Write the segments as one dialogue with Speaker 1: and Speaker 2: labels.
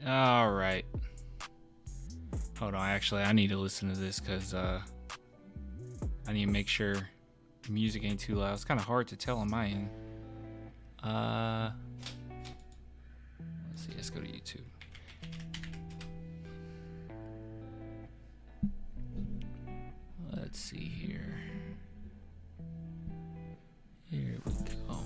Speaker 1: All right. Hold on. Actually, I need to listen to this because I need to make sure the music ain't too loud. It's kind of hard to tell on my end. Let's see. Let's go to YouTube. Let's see here. Here we go.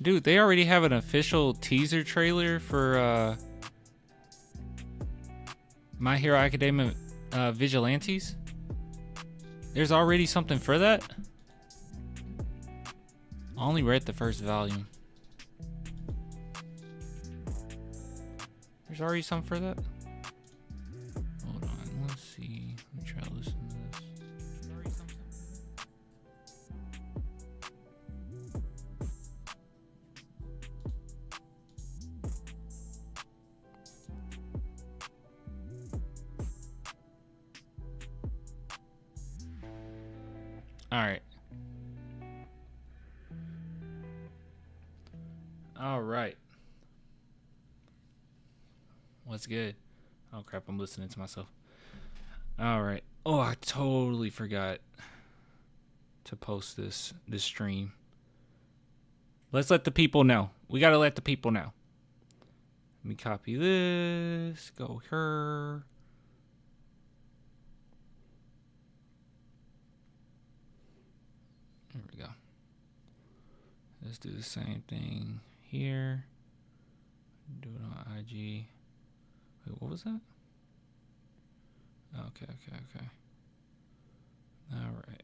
Speaker 1: Dude, they already have an official teaser trailer for My Hero Academia Vigilantes. There's already something for that? I only read the first volume. There's already something for that? Hold on, let's see. Let me try to listen to this. There's already something. Alright. Alright. What's good? Oh crap, I'm listening to myself. Alright. Oh, I totally forgot to post this stream. Let's let the people know. We gotta let the people know. Let me copy this. Go here. There we go. Let's do the same thing here. Do it on IG. Wait, what was that? Okay. All right.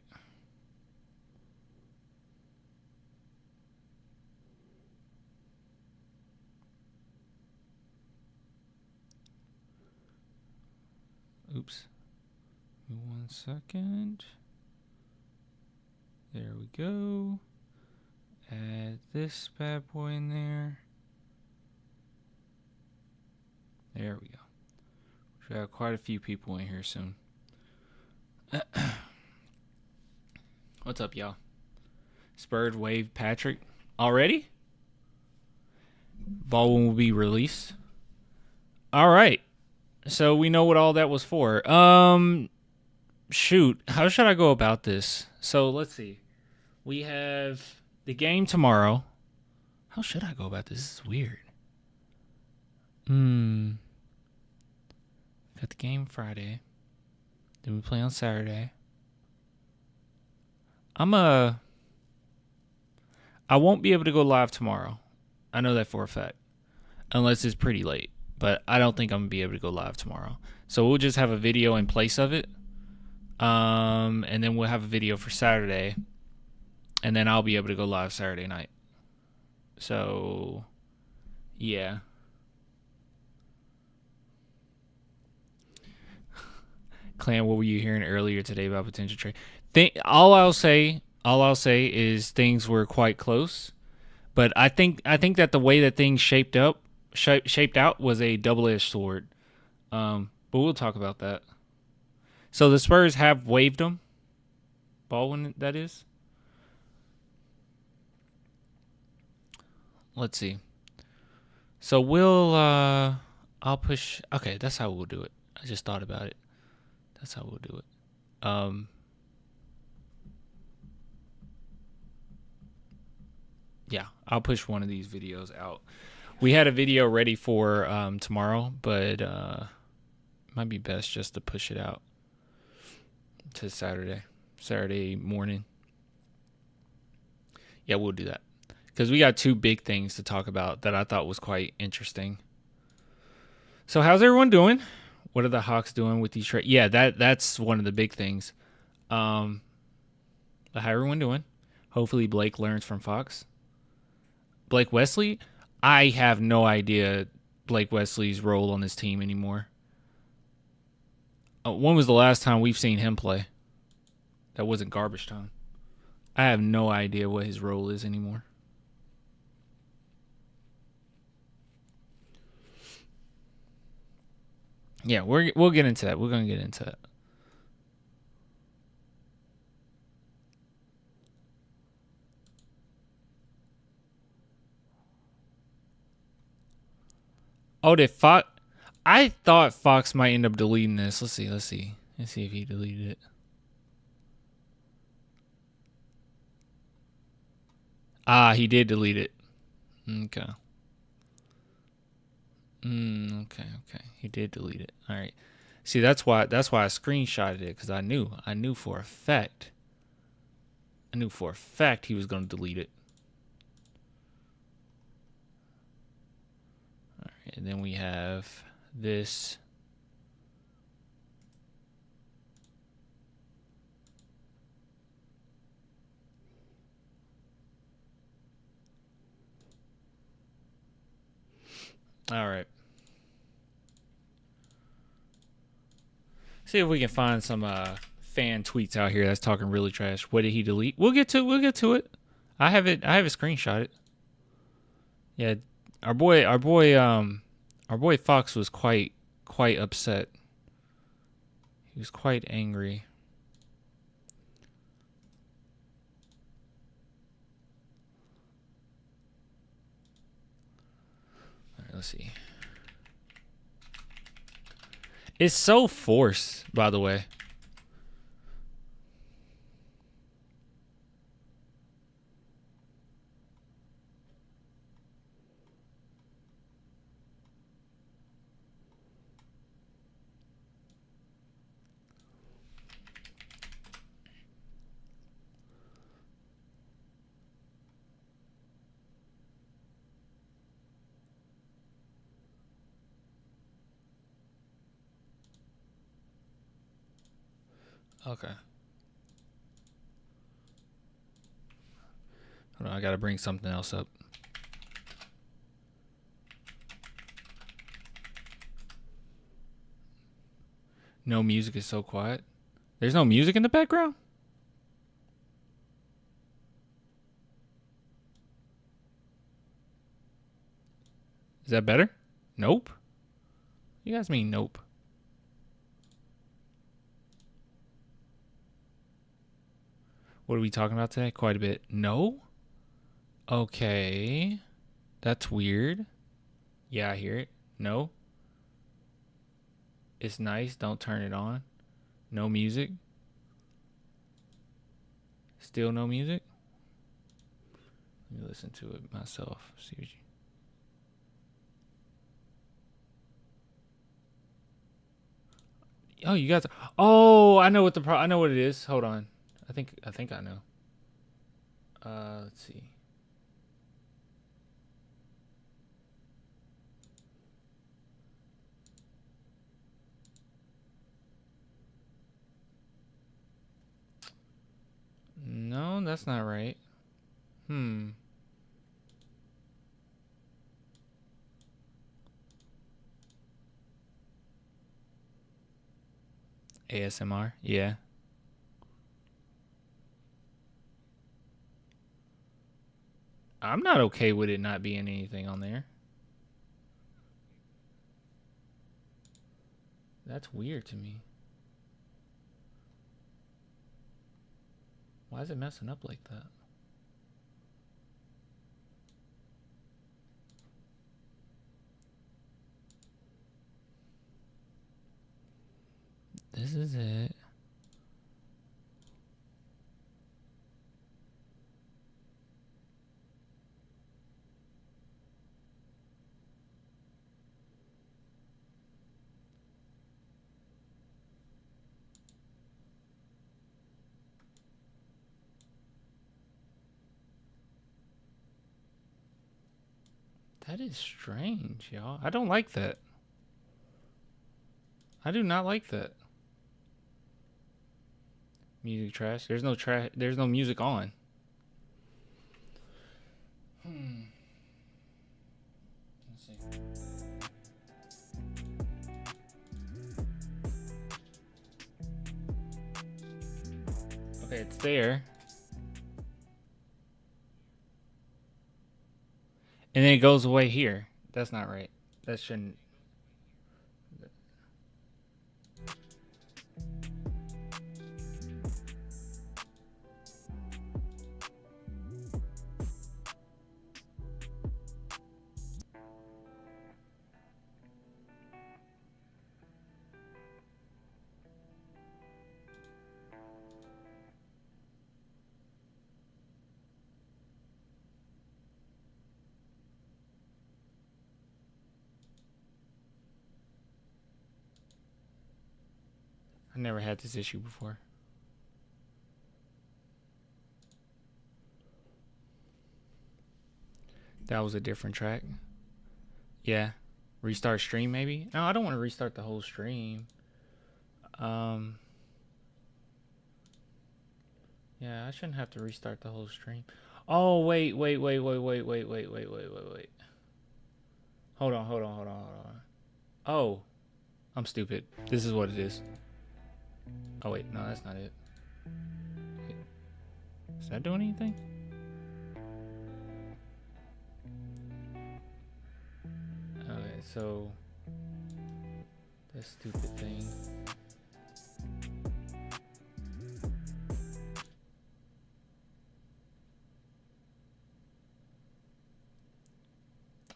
Speaker 1: Oops. Give me 1 second. There we go. Add this bad boy in there. There we go. Should have quite a few people in here soon. What's up, y'all? Spurs waived Patrick already? Baldwin will be released. All right. So we know what all that was for. Shoot. How should I go about this? So let's see. We have the game tomorrow. How should I go about this? This is weird. Got the game Friday. Then we play on Saturday. I won't be able to go live tomorrow. I know that for a fact. Unless it's pretty late. But I don't think I'm going to be able to go live tomorrow. So we'll just have a video in place of it. And then we'll have a video for Saturday. And then I'll be able to go live Saturday night. So, yeah. Clan, what were you hearing earlier today about potential trade? All I'll say is things were quite close. But I think that the way that things shaped out was a double-edged sword. But we'll talk about that. So the Spurs have waived him. Baldwin, that is. Let's see. So I'll push. Okay, that's how we'll do it. I just thought about it. That's how we'll do it. Yeah, I'll push one of these videos out. We had a video ready for tomorrow, but it might be best just to push it out to Saturday morning. Yeah, we'll do that. Because we got two big things to talk about that I thought was quite interesting. So how's everyone doing? What are the Hawks doing with these trades? Yeah, that's one of the big things. How everyone doing? Hopefully Blake learns from Fox. Blake Wesley? I have no idea Blake Wesley's role on this team anymore. When was the last time we've seen him play? That wasn't garbage time. I have no idea what his role is anymore. Yeah, we'll get into that. We're going to get into that. Oh, did Fox? I thought Fox might end up deleting this. Let's see. Let's see if he deleted it. Ah, he did delete it. Okay. Okay. He did delete it. All right. See, that's why I screenshotted it, because I knew for a fact. I knew for a fact he was going to delete it. All right, and then we have this. All right. See if we can find some fan tweets out here that's talking really trash. What did he delete? We'll get to it. I have it screenshotted. Yeah, our boy Fox was quite upset. He was quite angry. All right, let's see. It's so forced, by the way. Okay. Hold on, I gotta bring something else up. No music is so quiet. There's no music in the background? Is that better? Nope. You guys mean nope. What are we talking about today? Quite a bit. No? Okay. That's weird. Yeah, I hear it. No? It's nice. Don't turn it on. No music. Still no music? Let me listen to it myself. See what you... Oh, you guys... Oh, I know what I know what it is. Hold on. I think I know. Let's see. No, that's not right. ASMR? Yeah. I'm not okay with it not being anything on there. That's weird to me. Why is it messing up like that? This is it. That is strange, y'all. I don't like that. I do not like that. Music trash. There's no music on. Let's see. Okay, it's there. And then it goes away here. That's not right. That shouldn't. I never had this issue before. That was a different track. Yeah. Restart stream maybe? No, I don't want to restart the whole stream. Yeah, I shouldn't have to restart the whole stream. Oh, wait. Hold on. Oh, I'm stupid. This is what it is. Oh, wait. No, that's not it. Wait. Is that doing anything? Okay, so that stupid thing.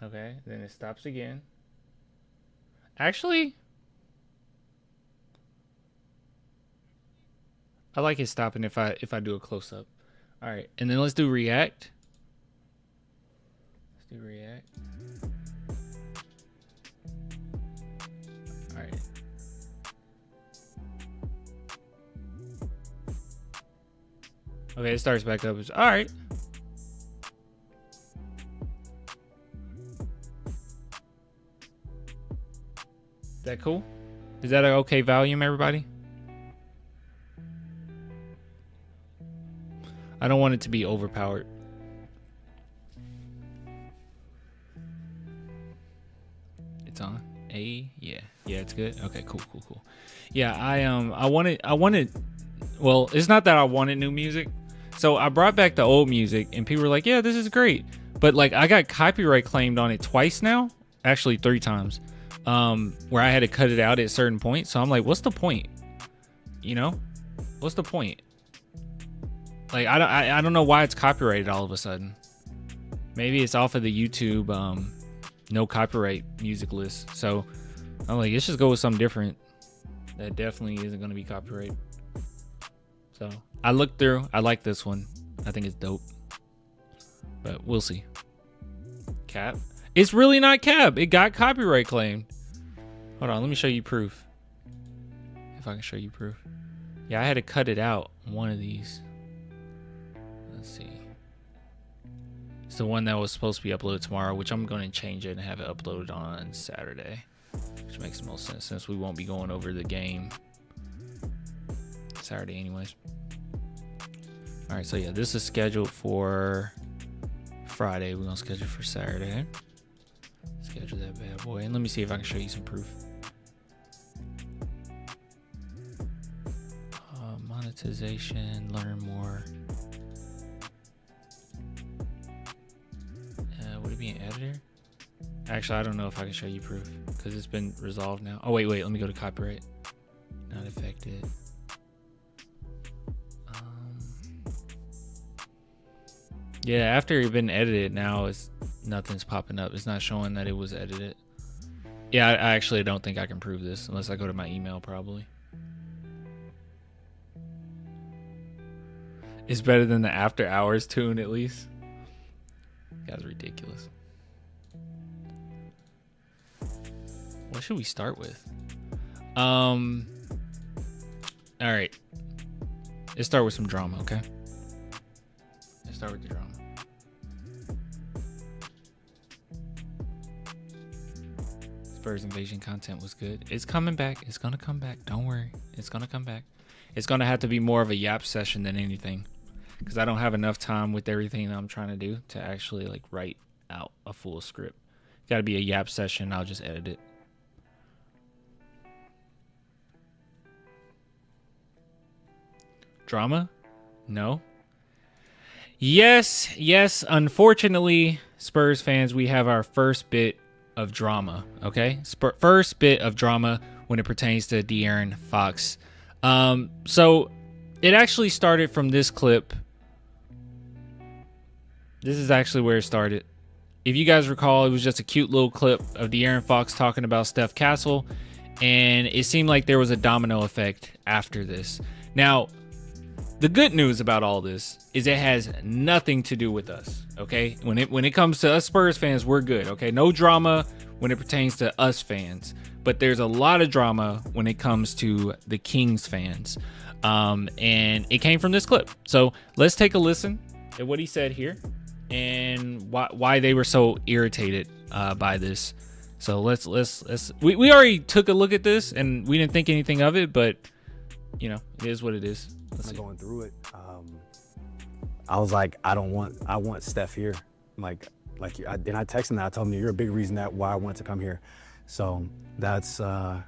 Speaker 1: Okay, then it stops again. Actually, I like it stopping if I do a close up. All right, and then let's do react. Let's do react. All right. Okay, it starts back up. All right. Is that cool? Is that an okay volume, everybody? I don't want it to be overpowered. It's on. Yeah, it's good. Okay, cool. Yeah, I wanted. Well, it's not that I wanted new music. So I brought back the old music, and people were like, "Yeah, this is great," but like I got copyright claimed on it twice now, actually 3 times. Where I had to cut it out at certain points. So I'm like, what's the point? You know, what's the point? Like, I don't know why it's copyrighted all of a sudden. Maybe it's off of the YouTube no copyright music list. So I'm like, let's just go with something different. That definitely isn't going to be copyrighted. So I looked through. I like this one. I think it's dope. But we'll see. Cap. It's really not cap. It got copyright claimed. Hold on, let me show you proof. If I can show you proof. Yeah, I had to cut it out. One of these. Let's see. It's the one that was supposed to be uploaded tomorrow, which I'm going to change it and have it uploaded on Saturday. Which makes the most sense since we won't be going over the game Saturday anyways. Alright, so yeah, this is scheduled for Friday. We're going to schedule for Saturday. Schedule that bad boy. And let me see if I can show you some proof. Monetization, learn more. Would it be an editor? Actually, I don't know if I can show you proof because it's been resolved now. Oh, wait. Let me go to copyright. Not affected. Yeah, after it's been edited, now nothing's popping up. It's not showing that it was edited. Yeah, I actually don't think I can prove this unless I go to my email, probably. It's better than the after hours tune, at least. That's ridiculous. What should we start with? All right. Let's start with some drama, okay? Let's start with the drama. Spurs invasion content was good. It's coming back. It's gonna come back. Don't worry. It's gonna come back. It's gonna have to be more of a yap session than anything, because I don't have enough time with everything that I'm trying to do to actually like write out a full script. It's got to be a yap session. I'll just edit it. Drama? No. Yes. Unfortunately, Spurs fans, we have our first bit of drama. Okay, first bit of drama when it pertains to Dearon Fox. So it actually started from this clip. This is actually where it started. If you guys recall, it was just a cute little clip of Dearon Fox talking about Steph Castle, and it seemed like there was a domino effect after this. Now, the good news about all this is it has nothing to do with us, okay? When it comes to us Spurs fans, we're good, okay? No drama when it pertains to us fans. but there's a lot of drama when it comes to the Kings fans. And it came from this clip. So let's take a listen at what he said here and why they were so irritated by this. So let's we already took a look at this and we didn't think anything of it, but you know, it is what it is.
Speaker 2: Going through it, I was like, I want Steph here. Like then I texted him that. I told him, you're a big reason why I want to come here. So that's a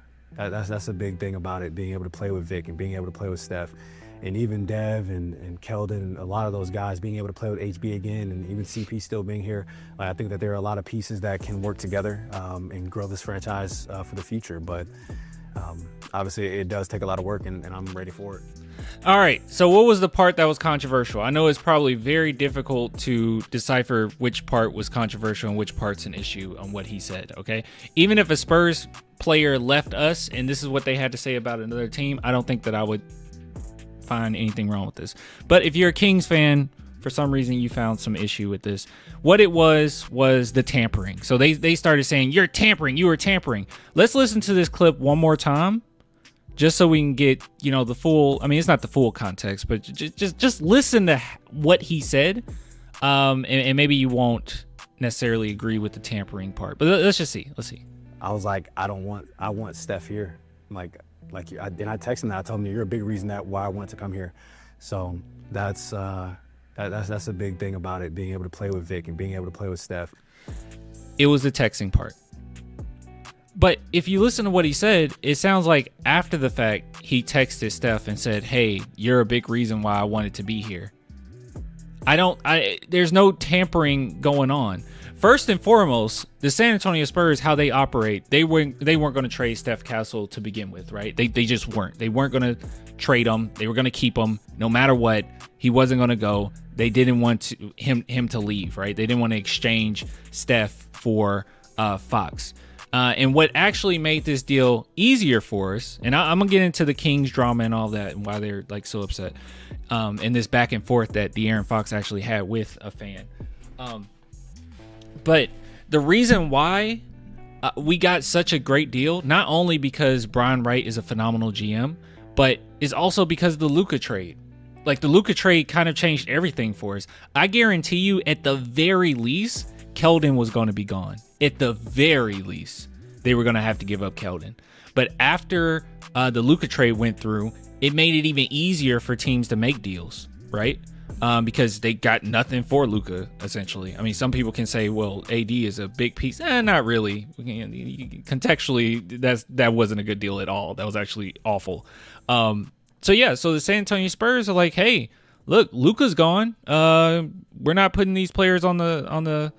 Speaker 2: big thing about it, being able to play with Vic and being able to play with Steph. And even Dev and Keldon and a lot of those guys being able to play with HB again, and even CP still being here. I think that there are a lot of pieces that can work together and grow this franchise for the future. But obviously it does take a lot of work, and I'm ready for it.
Speaker 1: All right, so what was the part that was controversial? I know it's probably very difficult to decipher which part was controversial and which part's an issue on what he said, okay? Even if a Spurs player left us and this is what they had to say about another team, I don't think that I would find anything wrong with this. But if you're a Kings fan, for some reason you found some issue with this. What it was the tampering. So they started saying, you were tampering. Let's listen to this clip one more time, just so we can get, you know, the full, I mean, it's not the full context, but just listen to what he said. And maybe you won't necessarily agree with the tampering part, but let's just see. Let's see.
Speaker 2: I was like, I want Steph here. Then I texted him that. I told him, you're a big reason why I want to come here. So that's a big thing about it, being able to play with Vic and being able to play with Steph.
Speaker 1: It was the texting part. But if you listen to what he said, it sounds like after the fact, he texted Steph and said, hey, you're a big reason why I wanted to be here. There's no tampering going on. First and foremost, the San Antonio Spurs, how they operate, they weren't going to trade Steph Castle to begin with, right? They just weren't. They weren't going to trade him. They were going to keep him no matter what. He wasn't going to go. They didn't want him to leave, right? They didn't want to exchange Steph for Fox. And what actually made this deal easier for us, and I'm going to get into the Kings drama and all that and why they're like so upset, and this back and forth that De'Aaron Fox actually had with a fan. But the reason why we got such a great deal, not only because Brian Wright is a phenomenal GM, but is also because of the Luka trade. Like the Luka trade kind of changed everything for us. I guarantee you, at the very least, Keldon was going to be gone. At the very least, they were going to have to give up Keldon. But after the Luka trade went through, it made it even easier for teams to make deals, right? Because they got nothing for Luka, essentially. I mean, some people can say, well, AD is a big piece. Not really. Contextually, that wasn't a good deal at all. That was actually awful. So the San Antonio Spurs are like, hey, look, Luka's gone. We're not putting these players on the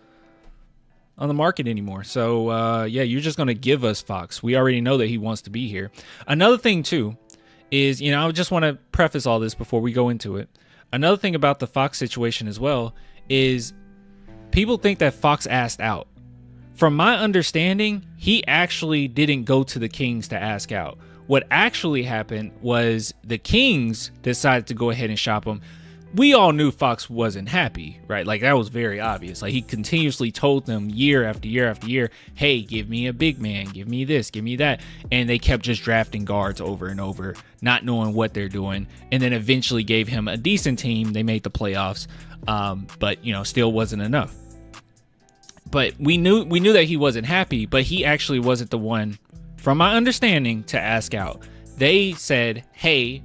Speaker 1: market anymore. So you're just going to give us Fox. We already know that he wants to be here. Another thing too is, I just want to preface all this before we go into it. Another thing about the Fox situation as well is people think that Fox asked out. From my understanding, he actually didn't go to the Kings to ask out. What actually happened was the Kings decided to go ahead and shop him. We all knew Fox wasn't happy, right? Like, that was very obvious. Like, he continuously told them year after year after year, hey, give me a big man, give me this, give me that. And they kept just drafting guards over and over, not knowing what they're doing. And then eventually gave him a decent team. They made the playoffs, but, still wasn't enough. But we knew that he wasn't happy, but he actually wasn't the one, from my understanding, to ask out. They said, hey,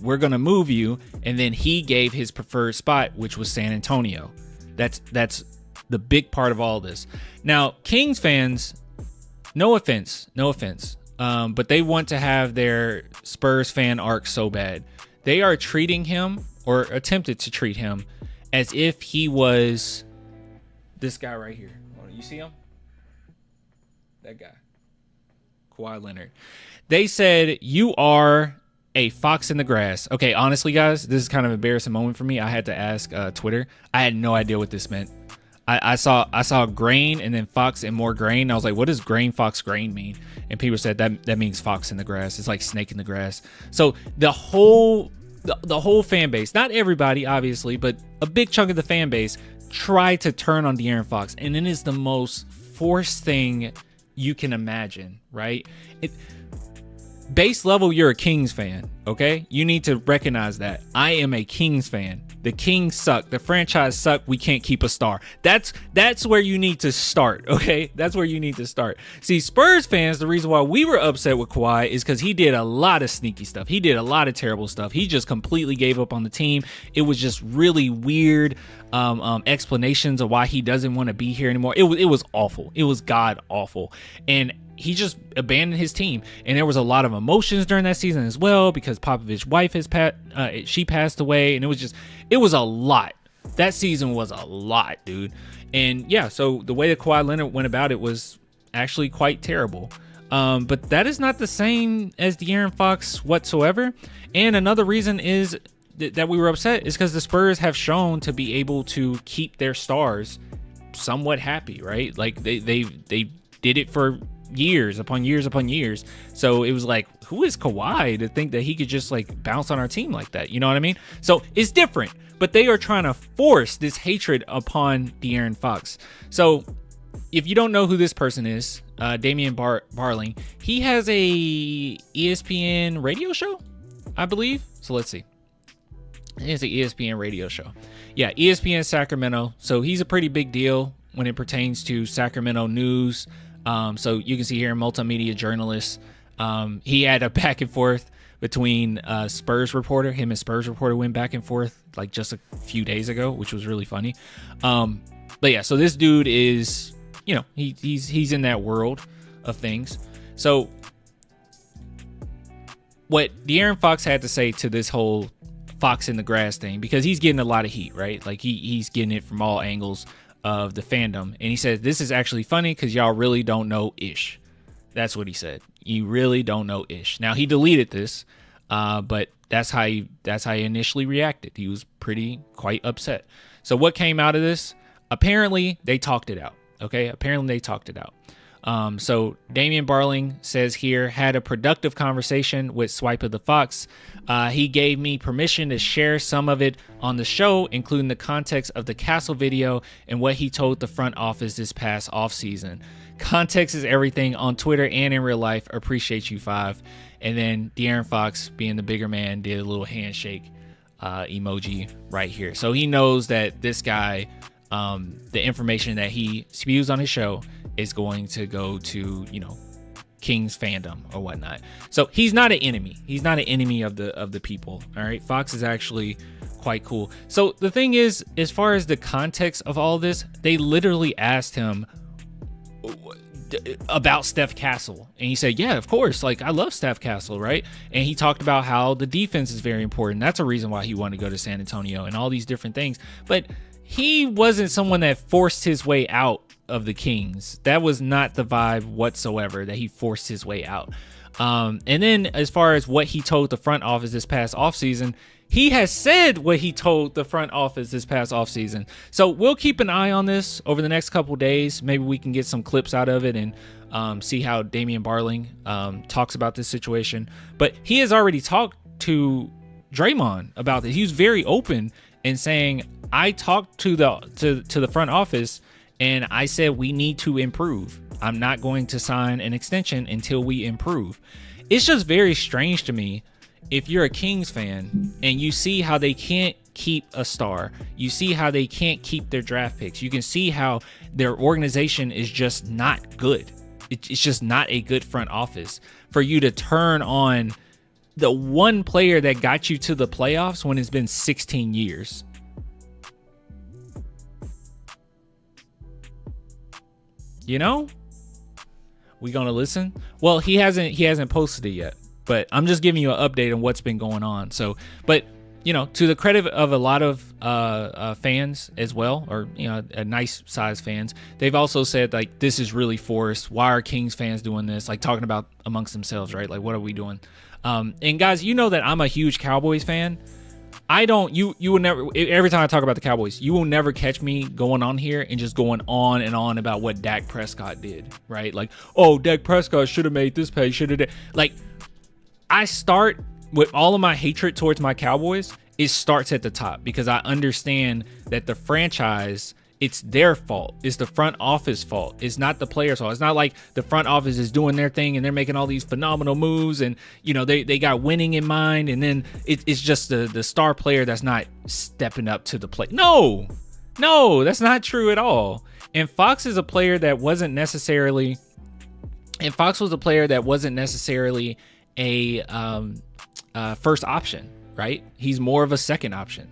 Speaker 1: we're going to move you. And then he gave his preferred spot, which was San Antonio. That's the big part of all this. Now, Kings fans, no offense, but they want to have their Spurs fan arc so bad. They are treating him, or attempted to treat him, as if he was this guy right here. You see him? That guy. Kawhi Leonard. They said, you are a fox in the grass. Okay, honestly, guys, this is kind of an embarrassing moment for me. I had to ask Twitter. I had no idea what this meant. I saw grain and then fox and more grain. I was like, what does grain, fox, grain mean? And people said that means fox in the grass. It's like snake in the grass. So the whole fan base, not everybody, obviously, but a big chunk of the fan base tried to turn on De'Aaron Fox. And it is the most forced thing you can imagine, right? Base level, you're a Kings fan, okay? You need to recognize that. I am a Kings fan. The Kings suck. The franchise suck. We can't keep a star. That's where you need to start, okay? That's where you need to start. See, Spurs fans, the reason why we were upset with Kawhi is because he did a lot of sneaky stuff. He did a lot of terrible stuff. He just completely gave up on the team. It was just really weird explanations of why he doesn't want to be here anymore. It was awful. It was god awful. And he just abandoned his team, and there was a lot of emotions during that season as well because Popovich's wife she passed away, and it was a lot. That season was a lot, dude. And yeah, so the way that Kawhi Leonard went about it was actually quite terrible. But that is not the same as De'Aaron Fox whatsoever. And another reason is that we were upset is because the Spurs have shown to be able to keep their stars somewhat happy, right? Like they did it for years upon years upon years. So it was like, who is Kawhi to think that he could just like bounce on our team like that? You know what I mean? So it's different, but they are trying to force this hatred upon De'Aaron Fox. So if you don't know who this person is, Damian Barling, he has a ESPN radio show, I believe. So let's see. He has an ESPN radio show. Yeah, ESPN Sacramento. So he's a pretty big deal when it pertains to Sacramento news. So you can see here, multimedia journalist. He had a back and forth between Spurs reporter. Him and Spurs reporter went back and forth like just a few days ago, which was really funny. But yeah, so this dude is, you know, he's in that world of things. So what De'Aaron Fox had to say to this whole Fox in the grass thing, because he's getting a lot of heat, right? Like he's getting it from all angles of the fandom, and he says this is actually funny because y'all really don't know Ish. That's what he said. You really don't know Ish. Now he deleted this, but that's how he initially reacted. He was quite upset. So what came out of this? Apparently they talked it out. Okay, apparently they talked it out. So Damian Barling says here, had a productive conversation with Swipe of the Fox. He gave me permission to share some of it on the show, including the context of the Castle video and what he told the front office this past offseason. Context is everything on Twitter and in real life. Appreciate you, 5. And then De'Aaron Fox, being the bigger man, did a little handshake emoji right here. So he knows that this guy, the information that he spews on his show is going to go to, you know, Kings fandom or whatnot. So he's not an enemy. He's not an enemy of the people. All right. Fox is actually quite cool. So the thing is, as far as the context of all this, they literally asked him about Steph Castle, and he said, yeah, of course, like I love Steph Castle, right? And he talked about how the defense is very important. That's a reason why he wanted to go to San Antonio and all these different things. But he wasn't someone that forced his way out of the Kings. That was not the vibe whatsoever, that he forced his way out. And then as far as what he told the front office this past offseason, he has said what he told the front office this past offseason. So we'll keep an eye on this over the next couple days. Maybe we can get some clips out of it and see how Damian Barling talks about this situation. But he has already talked to Draymond about this. He was very open in saying, I talked to the front office and I said we need to improve. I'm not going to sign an extension until we improve. It's just very strange to me if you're a Kings fan and you see how they can't keep a star. You see how they can't keep their draft picks. You can see how their organization is just not good. It's just not a good front office. For you to turn on the one player that got you to the playoffs when it's been 16 years. You know, we gonna listen? Well, he hasn't posted it yet, but I'm just giving you an update on what's been going on. So, but you know, to the credit of a lot of fans as well, or you know, a nice size fans, they've also said like this is really forced. Why are Kings fans doing this? Like talking about amongst themselves, right? Like what are we doing? And guys, you know that I'm a huge Cowboys fan. You will never, every time I talk about the Cowboys, you will never catch me going on here and just going on and on about what Dak Prescott did, right? Like, oh, Dak Prescott should have made this play, should have did. Like, I start with all of my hatred towards my Cowboys, it starts at the top because I understand that the franchise it's their fault. It's the front office fault. It's not the players' fault. It's not like the front office is doing their thing and they're making all these phenomenal moves and, you know, they got winning in mind. And then it's just the star player that's not stepping up to the plate. No, that's not true at all. And Fox is a player that wasn't necessarily a first option, right? He's more of a second option.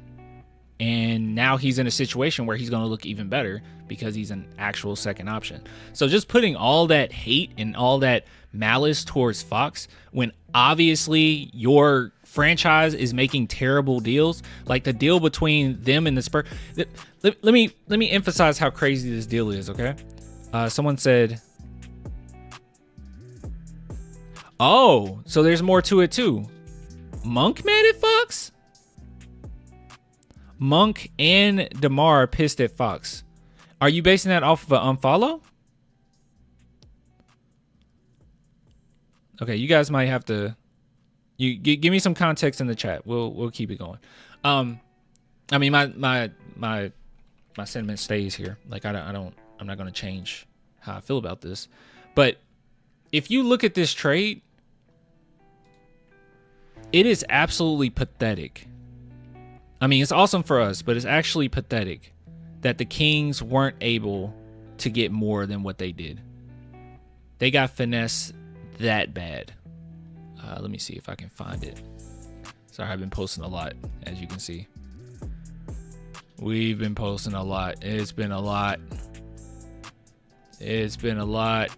Speaker 1: And now he's in a situation where he's going to look even better because he's an actual second option. So just putting all that hate and all that malice towards Fox when obviously your franchise is making terrible deals, like the deal between them and the Spurs. Let me emphasize how crazy this deal is, okay? Someone said, oh, so there's more to it too. Monk mad at Fox? Monk and DeMar pissed at Fox. Are you basing that off of an unfollow? Okay, you guys might have to. Give me some context in the chat. We'll keep it going. I mean, my sentiment stays here. Like I'm not going to change how I feel about this. But if you look at this trade, it is absolutely pathetic. I mean, it's awesome for us, but it's actually pathetic that the Kings weren't able to get more than what they did. They got finessed that bad. Let me see if I can find it. Sorry, I've been posting a lot, as you can see. We've been posting a lot. It's been a lot. It's been a lot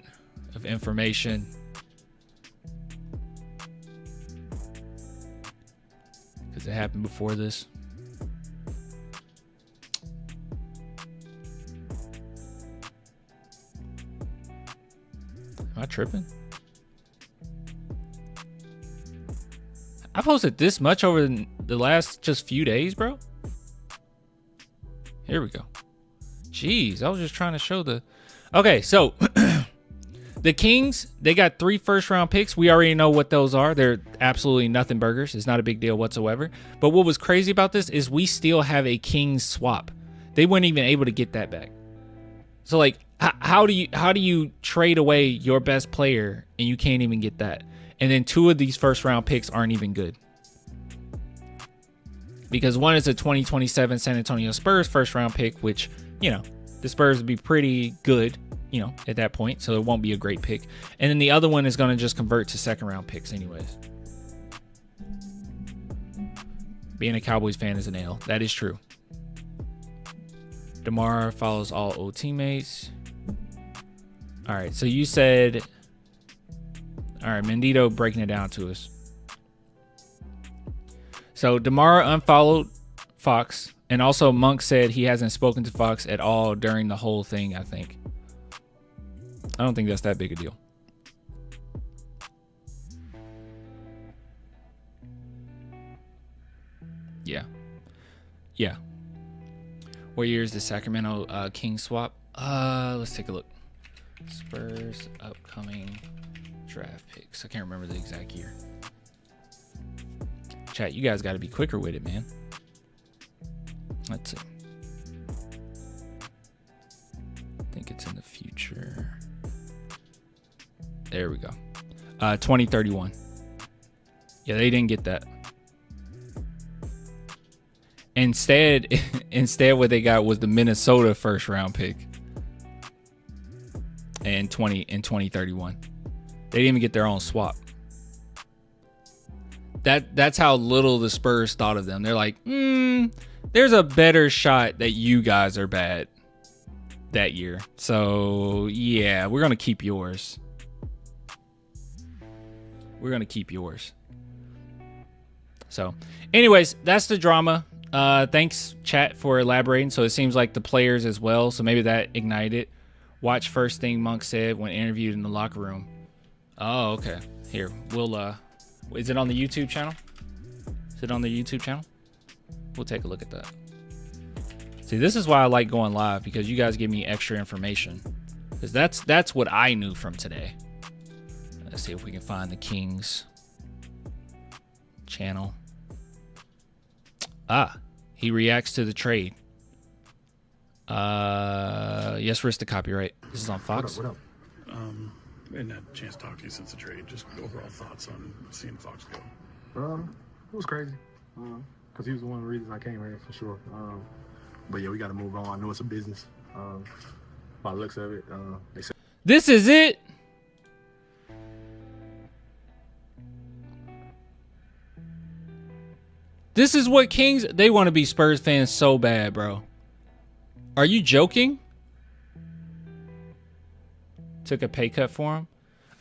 Speaker 1: of information. Because it happened before this. Am I tripping? I posted this much over the last just few days, bro. Here we go. Jeez, I was just trying to show the... Okay, so the Kings, they got 3 first-round picks. We already know what those are. They're absolutely nothing burgers. It's not a big deal whatsoever. But what was crazy about this is we still have a Kings swap. They weren't even able to get that back. So, like, how do you trade away your best player and you can't even get that? And then 2 of these first-round picks aren't even good. Because one is a 2027 San Antonio Spurs first-round pick, which, you know, the Spurs would be pretty good, you know, at that point. So it won't be a great pick. And then the other one is going to just convert to second-round picks anyways. Being a Cowboys fan is an L. That is true. DeMar follows all old teammates. All right, so you said... All right, Mendito breaking it down to us. So DeMar unfollowed Fox, and also Monk said he hasn't spoken to Fox at all during the whole thing, I think. I don't think that's that big a deal. Yeah. What year is the Sacramento Kings swap? Let's take a look. Spurs upcoming draft picks. I can't remember the exact year. Chat, you guys got to be quicker with it, man. Let's see. I think it's in the future. There we go. 2031. Yeah, they didn't get that. Instead, what they got was the Minnesota first round pick in 2031. They didn't even get their own swap. That's how little the Spurs thought of them. They're like, there's a better shot that you guys are bad that year. So yeah, we're gonna keep yours. So anyways, that's the drama. Thanks chat for elaborating. So it seems like the players as well. So maybe that ignited. Watch first thing Monk said when interviewed in the locker room. Oh, okay. Here, we'll is it on the YouTube channel? Is it on the YouTube channel? We'll take a look at that. See, this is why I like going live, because you guys give me extra information. Because that's what I knew from today. Let's see if we can find the Kings channel. He reacts to the trade. Yes, risk the copyright. This is on Fox.
Speaker 3: What up? And had a chance to talk to you since the trade. Just overall thoughts on seeing Fox go.
Speaker 4: It was crazy. Because he was one of the reasons I came here for sure. But yeah, we got to move on. I know it's a business. By the looks of it, they said.
Speaker 1: This is it. This is what Kings, they want to be Spurs fans so bad, bro. Are you joking? Took a pay cut for him.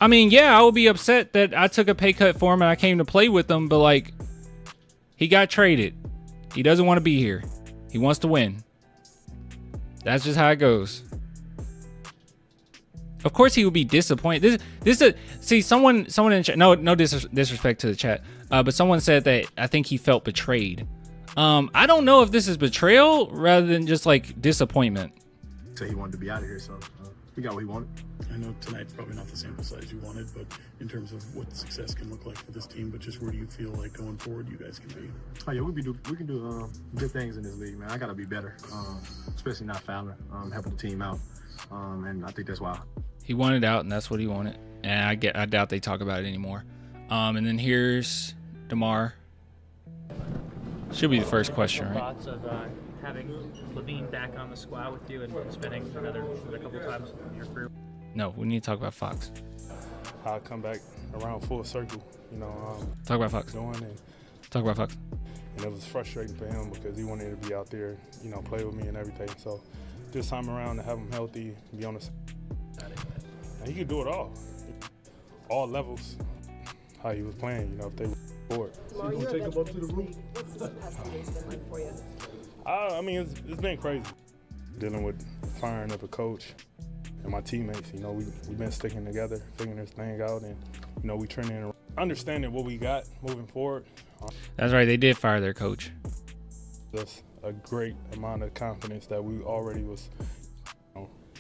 Speaker 1: I mean, yeah, I would be upset that I took a pay cut for him and I came to play with him, but like, he got traded. He doesn't want to be here. He wants to win. That's just how it goes. Of course he would be disappointed. See, someone in the chat, no disrespect to the chat, but someone said that I think he felt betrayed. I don't know if this is betrayal rather than just like disappointment.
Speaker 4: So he wanted to be out of here, so he got what he wanted.
Speaker 3: I know tonight's probably not the sample size you wanted, but in terms of what success can look like for this team, but just where do you feel like going forward you guys can be?
Speaker 4: Oh yeah, we can do good things in this league, man. I gotta be better, especially not fouling, helping the team out, and I think that's why.
Speaker 1: He wanted out, and that's what he wanted. And I doubt they talk about it anymore. And then here's DeMar. Should be the first question, right?
Speaker 5: Thoughts of having Levine back on the squad with you and spending another couple times in your career?
Speaker 1: No, we need to talk about Fox.
Speaker 6: I'll come back around full circle,
Speaker 1: Talk about Fox. Talk about Fox.
Speaker 6: And it was frustrating for him because he wanted to be out there, play with me and everything. So this time around to have him healthy, be on the and he could do it all levels, how he was playing, if they were bored.
Speaker 7: Lamar, you're take him up to the roof. What's this past 2 days been like for you?
Speaker 6: I mean, it's been crazy. Dealing with firing up a coach and my teammates, we've been sticking together, figuring this thing out, and, we trending around. Understanding what we got moving forward.
Speaker 1: That's right, they did fire their coach.
Speaker 6: Just a great amount of confidence that we already was,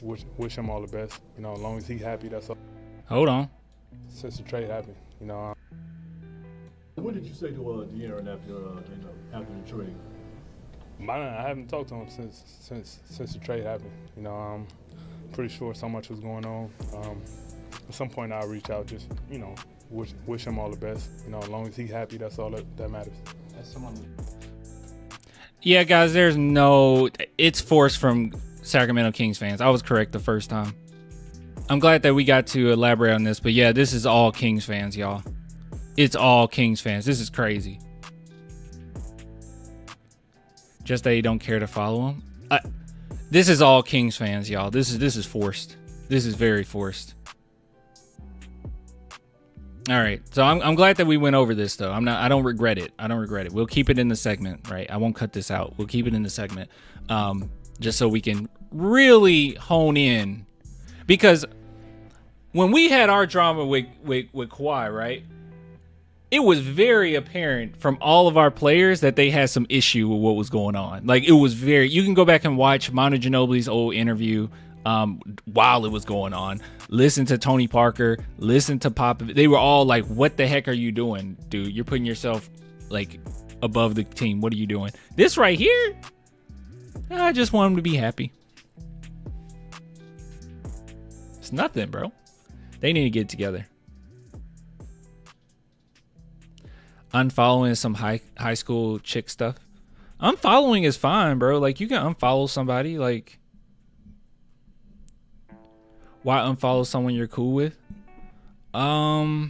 Speaker 6: wish him all the best. As long as he's happy, that's all.
Speaker 1: Hold on.
Speaker 6: Since the trade happened,
Speaker 7: What did you say to Dearon after the trade?
Speaker 6: I haven't talked to him since the trade happened. I'm pretty sure so much was going on. At some point, I'll reach out, just wish him all the best. As long as he's happy, that's all that matters.
Speaker 1: Yeah, guys, it's forced from Sacramento Kings fans. I was correct the first time. I'm glad that we got to elaborate on this, but yeah, this is all Kings fans, y'all. It's all Kings fans. This is crazy. Just that you don't care to follow him. This is all Kings fans, y'all. This is forced. This is very forced. All right, so I'm glad that we went over this though. I don't regret it. We'll keep it in the segment, right? I won't cut this out. We'll keep it in the segment, just so we can really hone in, because when we had our drama with Kawhi, right? It was very apparent from all of our players that they had some issue with what was going on. Like, it was you can go back and watch Manu Ginobili's old interview while it was going on. Listen to Tony Parker, listen to Pop. They were all like, what the heck are you doing, dude? You're putting yourself like above the team. What are you doing? This right here, I just want him to be happy. It's nothing, bro. They need to get together. Unfollowing some high school chick stuff. Unfollowing is fine, bro. Like, you can unfollow somebody. Like, why unfollow someone you're cool with? You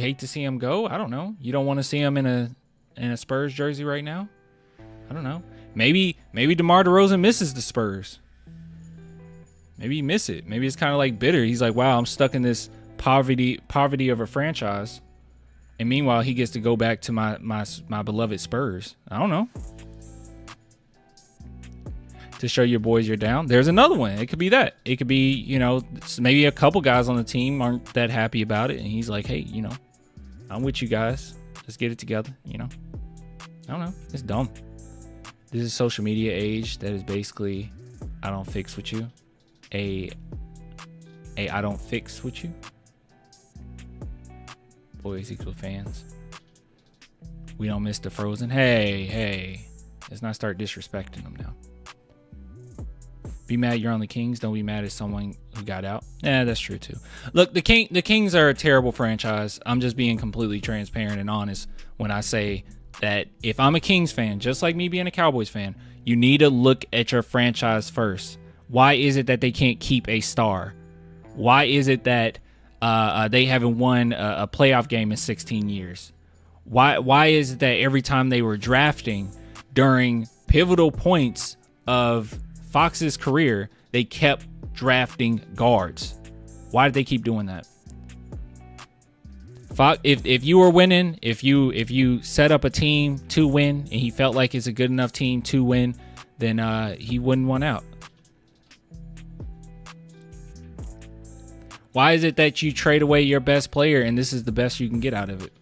Speaker 1: hate to see him go? I don't know. You don't want to see him in a Spurs jersey right now? I don't know. Maybe DeMar DeRozan misses the Spurs. Maybe he miss it. Maybe it's kind of like bitter. He's like, wow, I'm stuck in this poverty of a franchise. And meanwhile, he gets to go back to my beloved Spurs. I don't know. To show your boys you're down. There's another one. It could be that. It could be, maybe a couple guys on the team aren't that happy about it. And he's like, hey, I'm with you guys. Let's get it together. I don't know. It's dumb. This is social media age that is basically, I don't fix with you. I don't fix with you. Boys equal fans. We don't miss the frozen. Hey, let's not start disrespecting them now. Be mad you're on the Kings. Don't be mad at someone who got out. Yeah, that's true too. Look, the Kings are a terrible franchise. I'm just being completely transparent and honest when I say that if I'm a Kings fan, just like me being a Cowboys fan, you need to look at your franchise first. Why is it that they can't keep a star? Why is it that they haven't won a playoff game in 16 years? Why is it that every time they were drafting during pivotal points of Fox's career, they kept drafting guards? Why did they keep doing that? Fox, if you were winning, if you set up a team to win and he felt like it's a good enough team to win, then he wouldn't want out. Why is it that you trade away your best player and this is the best you can get out of it?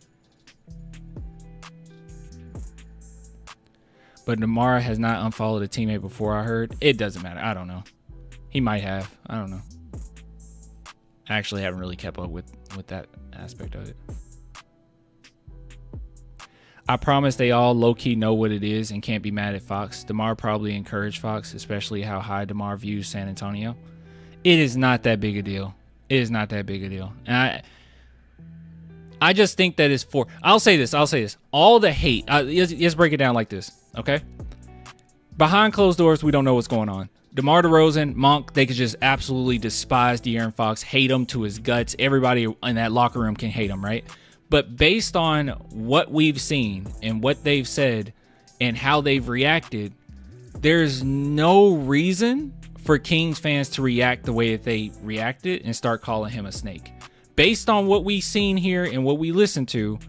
Speaker 1: But DeMar has not unfollowed a teammate before, I heard. It doesn't matter. I don't know. He might have. I don't know. I actually haven't really kept up with that aspect of it. I promise they all low-key know what it is and can't be mad at Fox. DeMar probably encouraged Fox, especially how high DeMar views San Antonio. It is not that big a deal. It is not that big a deal. And I just think that it's for... I'll say this. All the hate... Let's break it down like this, okay? Behind closed doors, we don't know what's going on. DeMar DeRozan, Monk, they could just absolutely despise De'Aaron Fox, hate him to his guts. Everybody in that locker room can hate him, right? But based on what we've seen and what they've said and how they've reacted, there's no reason for Kings fans to react the way that they reacted and start calling him a snake. Based on what we've seen here and what we listened to,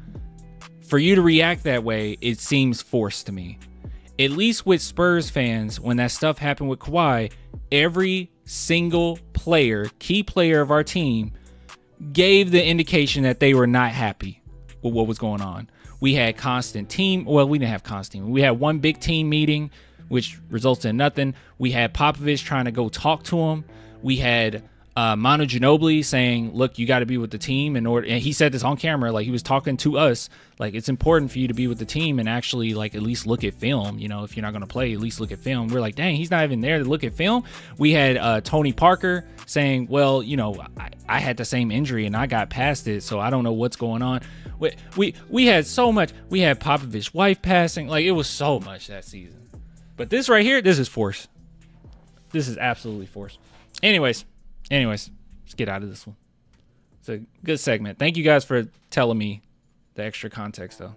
Speaker 1: for you to react that way, it seems forced to me. At least with Spurs fans, when that stuff happened with Kawhi, every single player, key player of our team, gave the indication that they were not happy with what was going on. We had constant team. Well, we didn't have constant team. We had one big team meeting, which results in nothing. We had Popovich trying to go talk to him. We had Manu Ginobili saying, look, you got to be with the team in order. And he said this on camera, like he was talking to us, like it's important for you to be with the team and actually like at least look at film. You know, if you're not going to play, at least look at film. We're like, dang, he's not even there to look at film. We had Tony Parker saying, well, you know, I had the same injury and I got past it, so I don't know what's going on. We had so much. We had Popovich's wife passing. Like it was so much that season. But this right here, this is force. This is absolutely force. Anyways, let's get out of this one. It's a good segment. Thank you guys for telling me the extra context, though.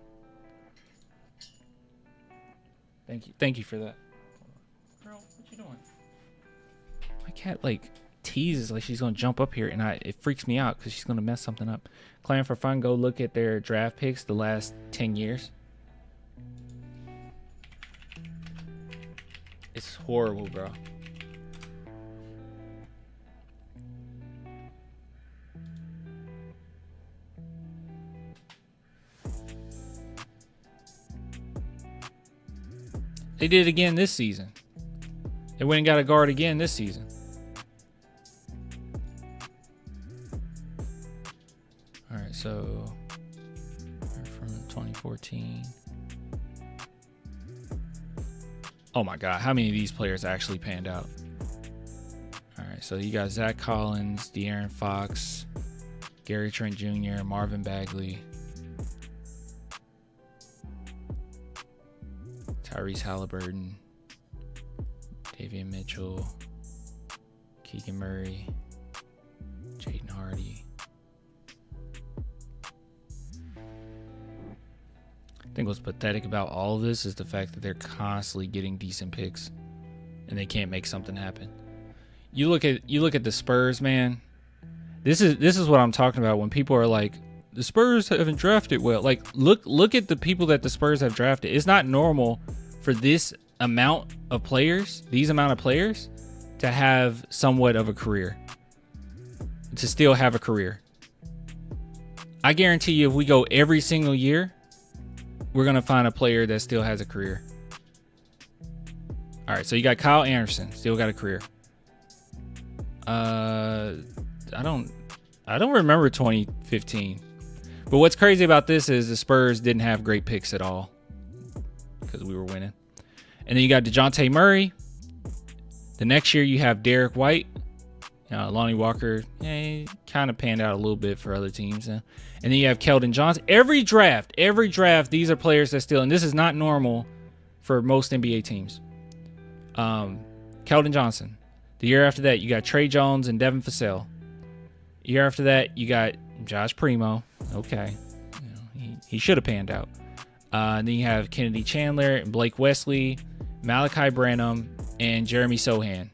Speaker 1: Thank you for that. Girl, what you doing? My cat like teases like she's gonna jump up here, and it freaks me out because she's gonna mess something up. Clan for fun, go look at their draft picks the last 10 years. It's horrible, bro. They did it again this season. They went and got a guard again this season. All right, so from 2014. Oh my God, how many of these players actually panned out? All right, so you got Zach Collins, De'Aaron Fox, Gary Trent Jr., Marvin Bagley, Tyrese Halliburton, Davion Mitchell, Keegan Murray, Jaden Hardy. I think what's pathetic about all of this is the fact that they're constantly getting decent picks and they can't make something happen. You look at the Spurs, man. This is what I'm talking about when people are like, the Spurs haven't drafted well. Like look at the people that the Spurs have drafted. It's not normal for this amount of players, to have somewhat of a career. To still have a career. I guarantee you if we go every single year, we're going to find a player that still has a career. All right, so you got Kyle Anderson, still got a career. I don't remember 2015. But what's crazy about this is the Spurs didn't have great picks at all because we were winning. And then you got DeJounte Murray. The next year you have Derek White. Lonnie Walker, kind of panned out a little bit for other teams. And then you have Keldon Johnson. Every draft, these are players that still, and this is not normal for most NBA teams. Keldon Johnson. The year after that, you got Trey Jones and Devin Vassell. Year after that, you got Josh Primo. Okay. He should have panned out. And then you have Kennedy Chandler and Blake Wesley, Malachi Branham, and Jeremy Sochan.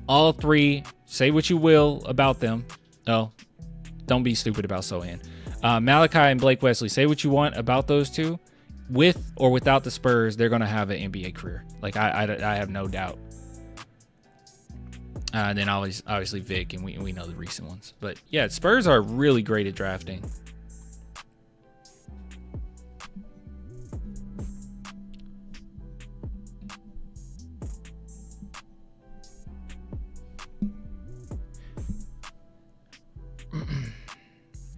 Speaker 1: All three, say what you will about them. Oh, don't be stupid about Sochan. Malachi and Blake Wesley, say what you want about those two. With or without the Spurs, they're going to have an NBA career. Like, I have no doubt. And then obviously Vic, and we know the recent ones. But yeah, Spurs are really great at drafting.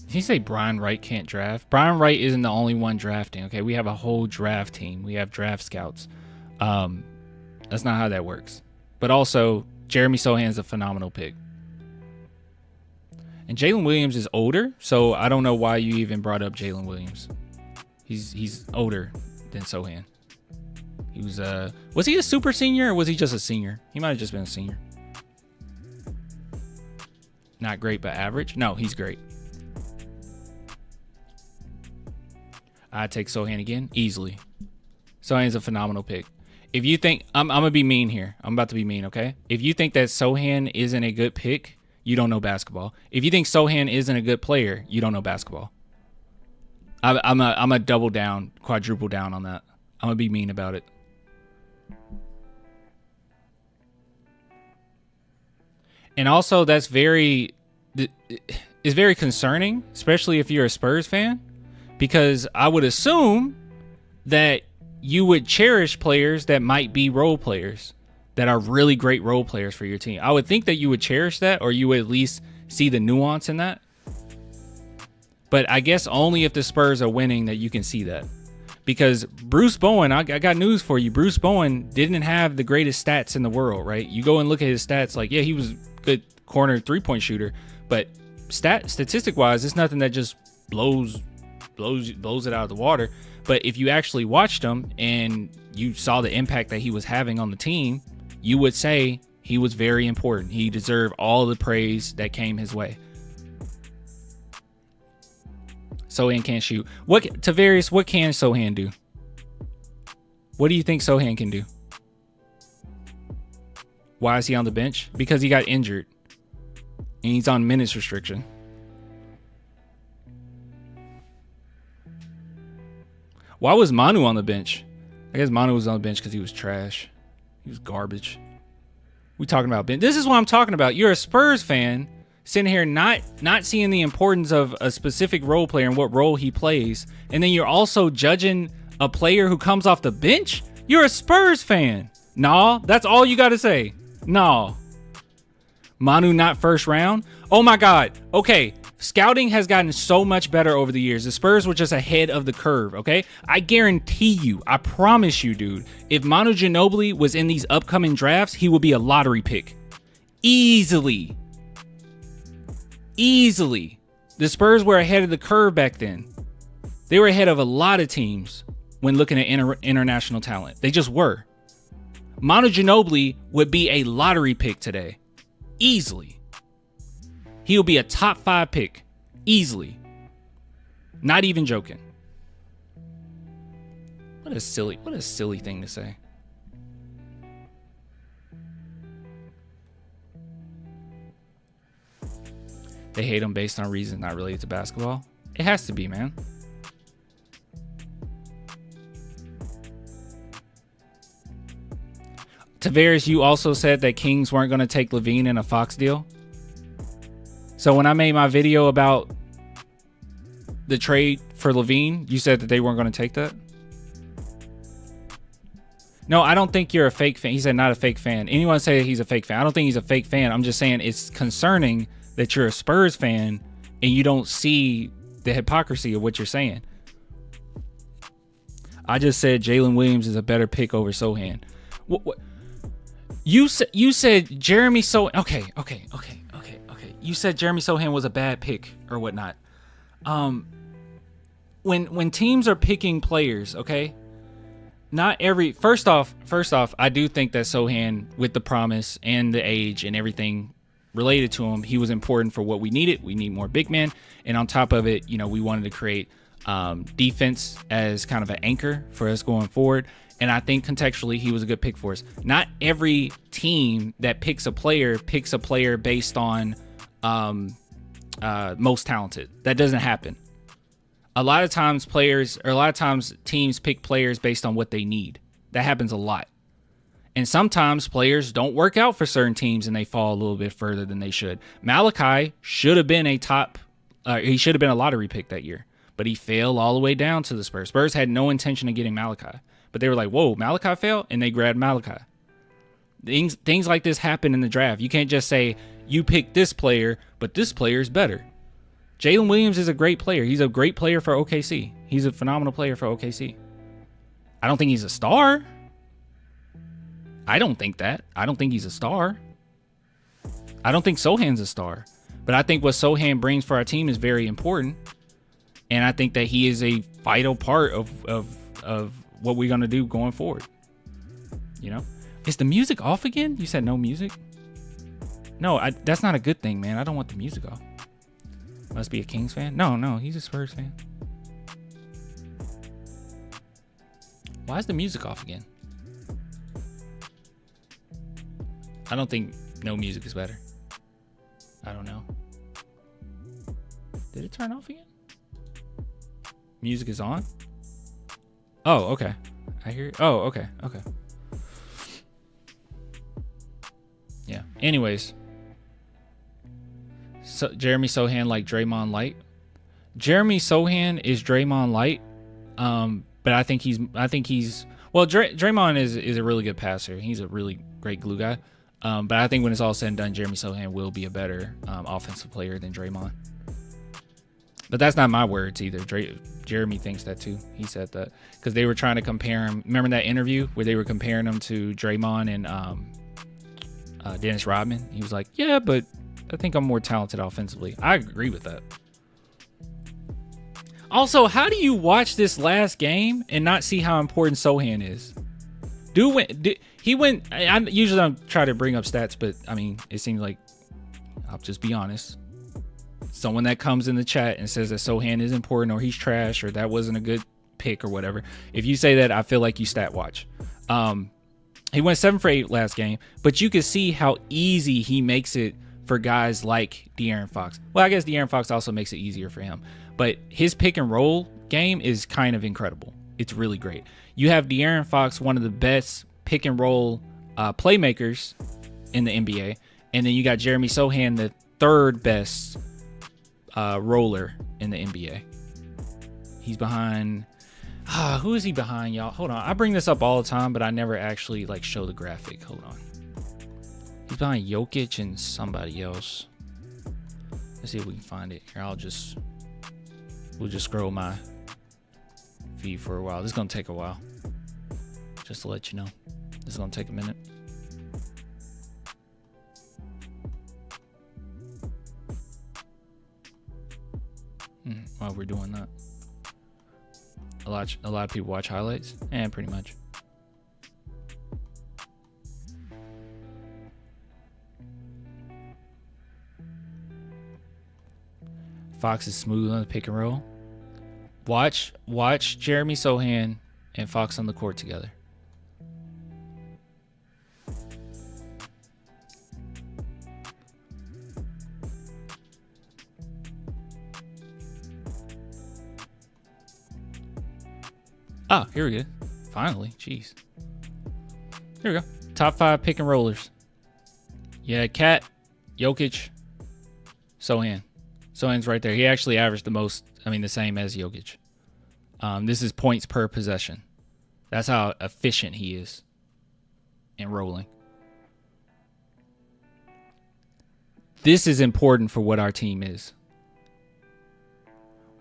Speaker 1: Did you say Brian Wright can't draft? Brian Wright isn't the only one drafting, okay? We have a whole draft team. We have draft scouts. That's not how that works. But also, Jeremy Sochan's a phenomenal pick. And Jalen Williams is older, so I don't know why you even brought up Jalen Williams. He's older than Sochan. He was he a super senior or was he just a senior? He might have just been a senior. Not great, but average? No, he's great. I'd take Sochan again, easily. Sochan's a phenomenal pick. If you think, I'm going to be mean here. I'm about to be mean, okay? If you think that Sochan isn't a good pick, you don't know basketball. If you think Sochan isn't a good player, you don't know basketball. I'm a double down, quadruple down on that. I'm going to be mean about it. And also, it's very concerning, especially if you're a Spurs fan, because I would assume that you would cherish players that might be role players, that are really great role players for your team. I would think that you would cherish that, or you would at least see the nuance in that. But I guess only if the Spurs are winning that you can see that. Because Bruce Bowen, I got news for you. Bruce Bowen didn't have the greatest stats in the world, right? You go and look at his stats, like, yeah, he was a good corner three-point shooter, but statistic-wise, it's nothing that just blows it out of the water. But if you actually watched him and you saw the impact that he was having on the team, you would say he was very important. He deserved all the praise that came his way. Sochan can't shoot. What can Sochan do? What do you think Sochan can do? Why is he on the bench? Because he got injured. And he's on minutes restriction. Why was Manu on the bench? I guess Manu was on the bench because he was trash. He was garbage. We talking about bench. This is what I'm talking about. You're a Spurs fan sitting here not seeing the importance of a specific role player and what role he plays. And then you're also judging a player who comes off the bench? You're a Spurs fan. Nah, that's all you got to say. Nah. Manu not first round? Oh my God. Okay. Scouting has gotten so much better over the years. The Spurs were just ahead of the curve, okay? I guarantee you, I promise you, dude, if Manu Ginobili was in these upcoming drafts, he would be a lottery pick. Easily. Easily. The Spurs were ahead of the curve back then. They were ahead of a lot of teams when looking at international talent. They just were. Manu Ginobili would be a lottery pick today. Easily. He'll be a top 5 pick. Easily. Not even joking. What a silly thing to say. They hate him based on reasons not related to basketball. It has to be, man. Tavares, you also said that Kings weren't going to take Levine in a Fox deal. So when I made my video about the trade for Levine, you said that they weren't going to take that? No, I don't think you're a fake fan. He said not a fake fan. Anyone say he's a fake fan? I don't think he's a fake fan. I'm just saying it's concerning that you're a Spurs fan and you don't see the hypocrisy of what you're saying. I just said Jalen Williams is a better pick over Sochan. What? You said Jeremy Sochan. Okay. You said Jeremy Sochan was a bad pick or whatnot. When teams are picking players, okay, not every first off, I do think that Sochan, with the promise and the age and everything related to him, he was important for what we needed. We need more big men, and on top of it, we wanted to create defense as kind of an anchor for us going forward. And I think contextually he was a good pick for us. Not every team that picks a player based on most talented. That doesn't happen. A lot of times teams pick players based on what they need. That happens a lot. And sometimes players don't work out for certain teams and they fall a little bit further than they should. Malachi should have been he should have been a lottery pick that year, but he fell all the way down to the Spurs. Spurs had no intention of getting Malachi, but they were like, whoa, Malachi fell, and they grabbed Malachi. Things like this happen in the draft. You can't just say you pick this player, but this player is better. Jalen Williams is a great player. He's a great player for OKC. He's a phenomenal player for OKC. I don't think he's a star. I don't think that. I don't think he's a star. I don't think Sochan's a star. But I think what Sochan brings for our team is very important. And I think that he is a vital part of what we're going to do going forward. Is the music off again? You said no music? No, that's not a good thing, man. I don't want the music off. Must be a Kings fan? No, he's a Spurs fan. Why is the music off again? I don't think no music is better. I don't know. Did it turn off again? Music is on? Oh, okay. I hear it. Oh, okay. Yeah. Anyways. So Jeremy Sochan like Draymond Light. Jeremy Sochan is Draymond Light. But I think he's Draymond is a really good passer. He's a really great glue guy. But I think when it's all said and done, Jeremy Sochan will be a better offensive player than Draymond. But that's not my words either. Jeremy thinks that too. He said that because they were trying to compare him. Remember that interview where they were comparing him to Draymond and Dennis Rodman? He was like, yeah, but I think I'm more talented offensively. I agree with that. Also, how do you watch this last game and not see how important Sochan is? I usually don't try to bring up stats, but I mean, it seems like, I'll just be honest. Someone that comes in the chat and says that Sochan is important or he's trash or that wasn't a good pick or whatever. If you say that, I feel like you stat watch. He went 7 for 8 last game, but you can see how easy he makes it for guys like De'Aaron Fox. Well, I guess De'Aaron Fox also makes it easier for him, but his pick and roll game is kind of incredible. It's really great. You have De'Aaron Fox, one of the best pick and roll playmakers in the NBA, and then you got Jeremy Sochan, the third best roller in the NBA. He's behind. Who is he behind, y'all? Hold on. I bring this up all the time, but I never actually show the graphic. Hold on. He's behind Jokic and somebody else. Let's see if we can find it. Here, we'll just scroll my feed for a while. This is gonna take a while. Just to let you know. This is gonna take a minute. While we're doing that. A lot of people watch highlights, and pretty much. Fox is smooth on the pick and roll. Watch Jeremy Sochan and Fox on the court together. Ah, here we go. Finally, jeez. Here we go. Top 5 pick and rollers. Yeah, Cat, Jokic, Sochan. Sochan's right there. He actually averaged the same as Jokic. This is points per possession. That's how efficient he is in rolling. This is important for what our team is.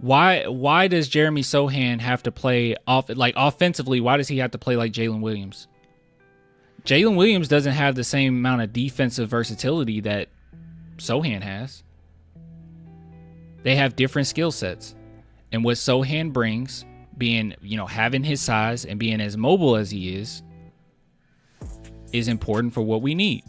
Speaker 1: Why does Jeremy Sochan have to play off like offensively? Why does he have to play like Jalen Williams? Jalen Williams doesn't have the same amount of defensive versatility that Sochan has. They have different skill sets. And what Sochan brings, being, having his size and being as mobile as he is important for what we need.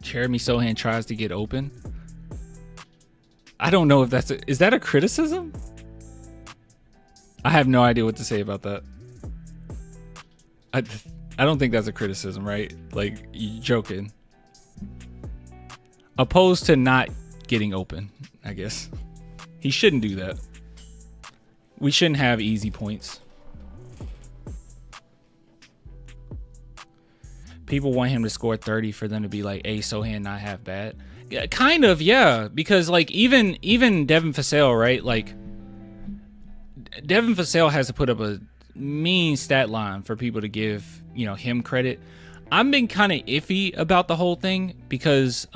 Speaker 1: Jeremy Sochan tries to get open. I don't know if is that a criticism? I have no idea what to say about that. I don't think that's a criticism, right? Like, you joking. Opposed to not getting open, I guess. He shouldn't do that. We shouldn't have easy points. People want him to score 30 for them to be like, hey, Sochan not half bad. Yeah, kind of, yeah. Because like even Devin Vassell, right? Like Devin Vassell has to put up a mean stat line for people to give, him credit. I've been kind of iffy about the whole thing because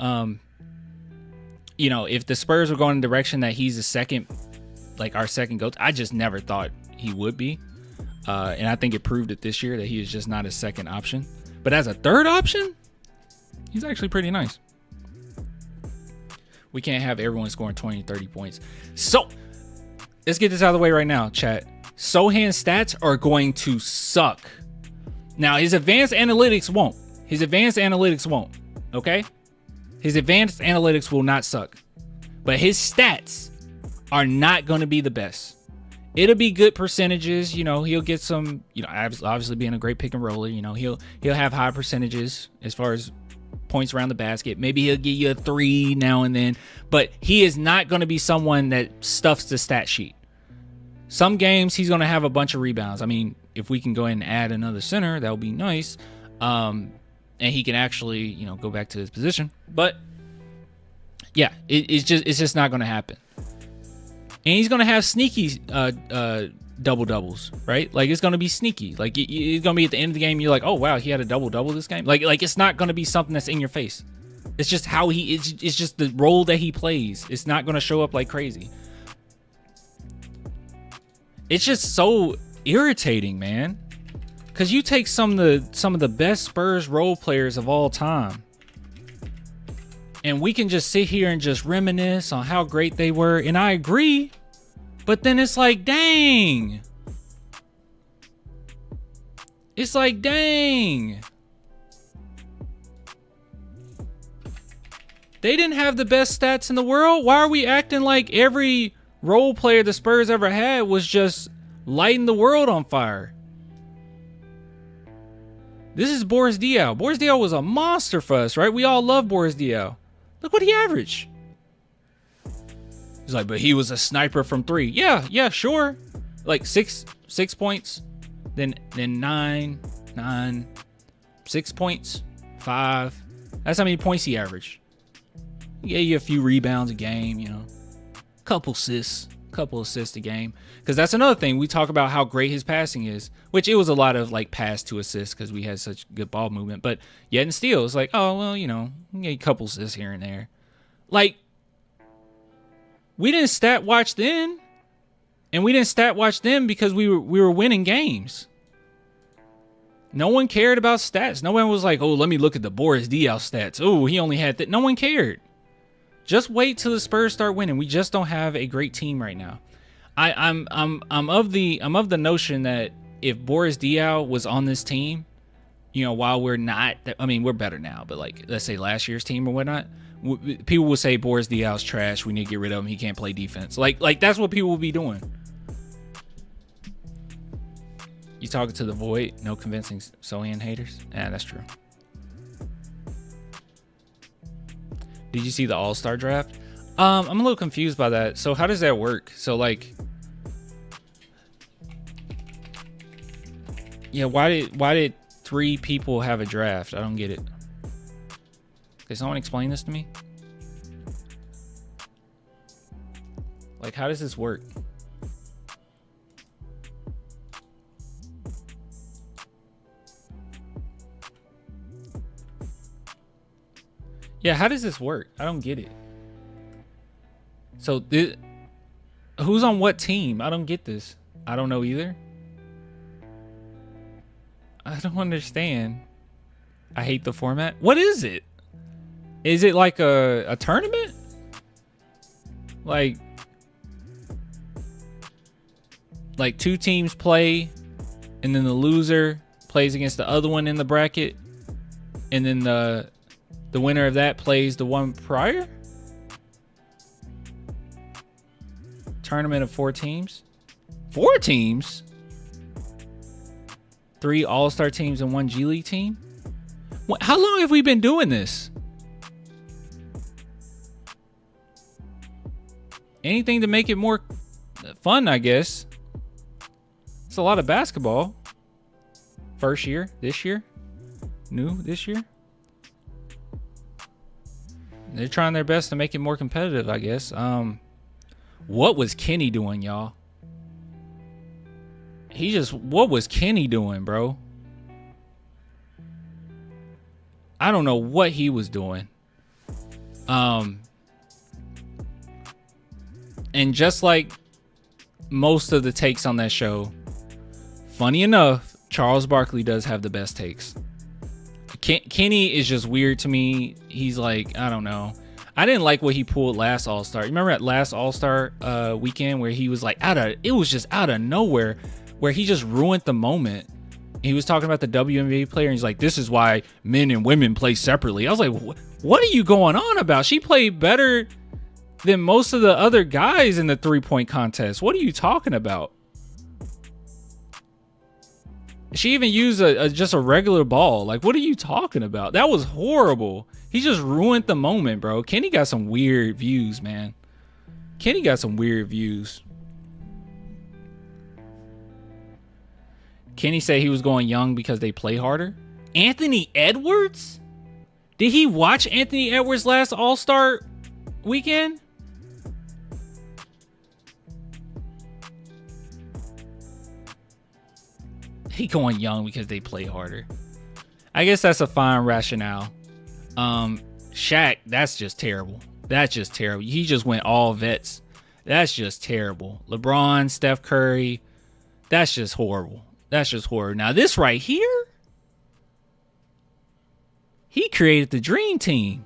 Speaker 1: if the Spurs were going in the direction that he's the second, like our second GOAT, I just never thought he would be. And I think it proved it this year that he is just not a second option. But as a third option, he's actually pretty nice. We can't have everyone scoring 20, 30 points. So let's get this out of the way right now, chat. Sochan's stats are going to suck. Now, his advanced analytics won't. Okay? His advanced analytics will not suck. But his stats are not going to be the best. It'll be good percentages. He'll get some, obviously being a great pick and roller, he'll have high percentages as far as points around the basket. Maybe he'll give you a 3 now and then, but he is not going to be someone that stuffs the stat sheet. Some games he's going to have a bunch of rebounds. I mean, if we can go ahead and add another center, that would be nice. And he can actually, go back to his position. But yeah, it's just not going to happen. And he's going to have sneaky double doubles, right? Like, it's going to be sneaky. Like, it's going to be at the end of the game, you're like, oh wow, he had a double double this game. Like it's not going to be something that's in your face. It's just how it's just the role that he plays. It's not going to show up like crazy. It's just so irritating, man. Because you take some of the best Spurs role players of all time, and we can just sit here and just reminisce on how great they were. And I agree. But then it's like, dang. It's like, dang. They didn't have the best stats in the world. Why are we acting like every role player the Spurs ever had was just lighting the world on fire? This is Boris Diaw. Boris Diaw was a monster for us, right? We all love Boris Diaw. Look what he averaged. He's like, but he was a sniper from 3. Yeah, sure. Like 6 points, then 9, 6 points, 5. That's how many points he averaged. He gave you a few rebounds a game, couple assists a game. Because that's another thing. We talk about how great his passing is, which it was a lot of like pass to assist because we had such good ball movement. But yet and still, it's like, oh, well, a couple assists here and there. Like, we didn't stat watch then. And we didn't stat watch them because we were winning games. No one cared about stats. No one was like, oh, let me look at the Boris Diaw stats. Oh, he only had that. No one cared. Just wait till the Spurs start winning. We just don't have a great team right now. I'm of the notion that if Boris Diaw was on this team, while we're not, I mean, we're better now, but like, let's say last year's team or whatnot, people will say Boris Diaw's trash. We need to get rid of him. He can't play defense. Like that's what people will be doing. You talking to the void? No convincing Sochan haters? Yeah, that's true. Did you see the All-Star draft? I'm a little confused by that. So how does that work? So like, yeah, why did 3 people have a draft? I don't get it. Can someone explain this to me? Like, how does this work? Yeah, how does this work? I don't get it. So, who's on what team? I don't get this. I don't know either. I don't understand. I hate the format. What is it? Is it like a tournament? Like two teams play, and then the loser plays against the other one in the bracket, and then the winner of that plays the one prior? Tournament of 4 teams? 4 teams? 3 all-star teams and 1 G League team? How long have we been doing this? Anything to make it more fun, I guess. It's a lot of basketball. First year, this year. New this year. They're trying their best to make it more competitive, I guess. What was Kenny doing, y'all? What was Kenny doing, bro? I don't know what he was doing. And just like most of the takes on that show, funny enough, Charles Barkley does have the best takes. Kenny is just weird to me. He's like, I don't know. I didn't like what he pulled last All-Star. You remember at last All-Star weekend where he was like it was just out of nowhere, where he just ruined the moment. He was talking about the WNBA player, and he's like, this is why men and women play separately. I was like, what are you going on about? She played better than most of the other guys in the 3-point contest. What are you talking about? She even used just a regular ball. Like, what are you talking about? That was horrible. He just ruined the moment, bro. Kenny got some weird views, man. Kenny got some weird views. Kenny said he was going young because they play harder. Anthony Edwards? Did he watch Anthony Edwards last All-Star weekend? He going young because they play harder. I guess that's a fine rationale. Shaq, that's just terrible. That's just terrible. He just went all vets. That's just terrible. LeBron, Steph Curry, that's just horrible. That's just horrible. Now this right here, he created the dream team.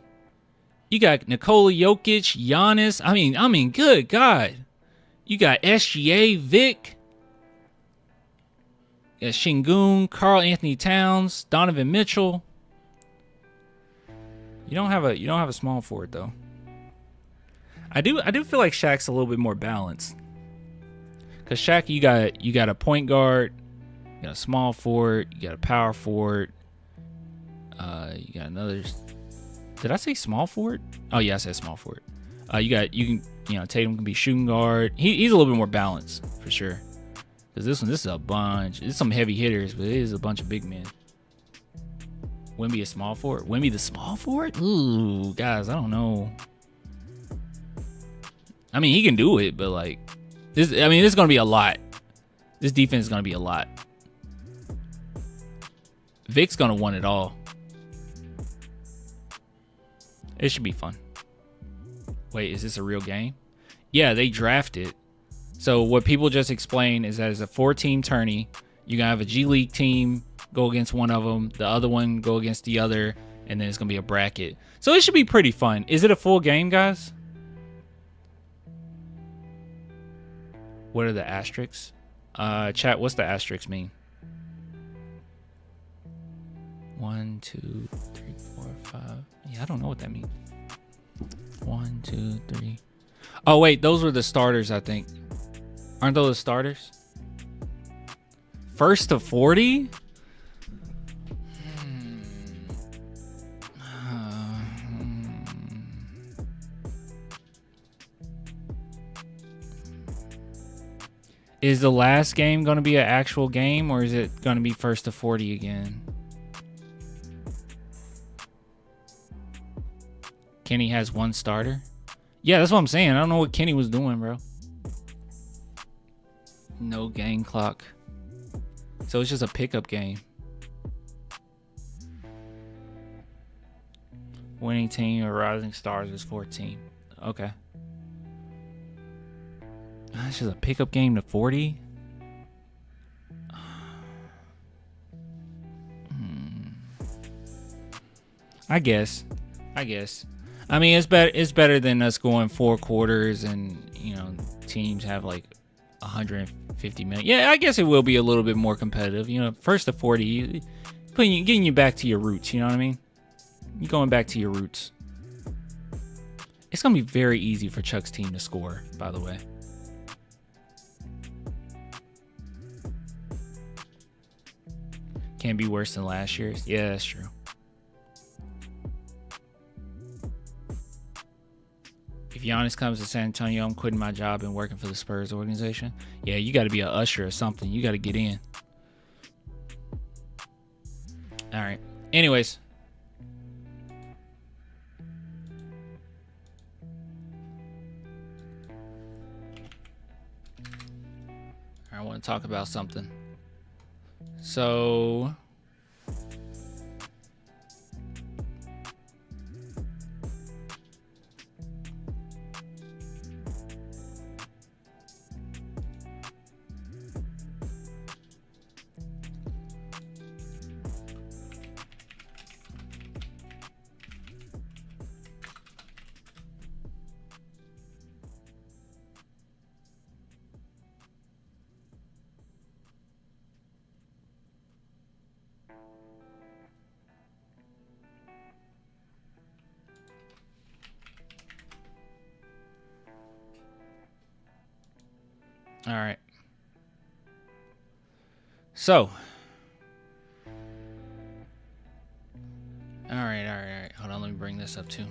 Speaker 1: You got Nikola Jokic, Giannis. I mean, good God. You got SGA, Vic. You got Şengün, Karl Anthony Towns, Donovan Mitchell. You don't have a small forward though. I do feel like Shaq's a little bit more balanced. Cause Shaq, you got a point guard, you got a small forward, you got a power forward. You got another. Did I say small forward? Oh yeah, I said small forward. Tatum can be shooting guard. He's a little bit more balanced for sure. Cause this is a bunch. It's some heavy hitters, but it is a bunch of big men. Wemby a small forward. Wemby the small forward? Ooh, guys, I don't know. I mean, he can do it, but like this. I mean, this is gonna be a lot. This defense is gonna be a lot. Vic's gonna want it all. It should be fun. Wait, is this a real game? Yeah, they drafted. So what people just explained is that it's a 4-team tourney. You're gonna have a G League team go against one of them, the other one go against the other, and then it's gonna be a bracket. So it should be pretty fun. Is it a full game, guys? What are the asterisks? Chat, what's the asterisks mean? 1, 2, 3, 4, 5. Yeah, I don't know what that means. 1, 2, 3. Oh wait, those were the starters, I think. Aren't those the starters? First to 40? Is the last game going to be an actual game, or is it going to be first to 40 again? Kenny has 1 starter? Yeah, that's what I'm saying. I don't know what Kenny was doing, bro. No game clock. So it's just a pickup game. Winning team or rising stars is 14. Okay. That's just a pickup game to 40. I guess. I mean, it's better. It's better than us going 4 quarters and teams have like 150 minutes. Yeah, I guess it will be a little bit more competitive. First to 40, getting you back to your roots. You know what I mean? You're going back to your roots. It's gonna be very easy for Chuck's team to score. By the way. Can't be worse than last year's. Yeah, that's true. If Giannis comes to San Antonio, I'm quitting my job and working for the Spurs organization. Yeah, you got to be an usher or something. You got to get in. All right. Anyways. I want to talk about something. So... All right. So. All right. Hold on, let me bring this up too.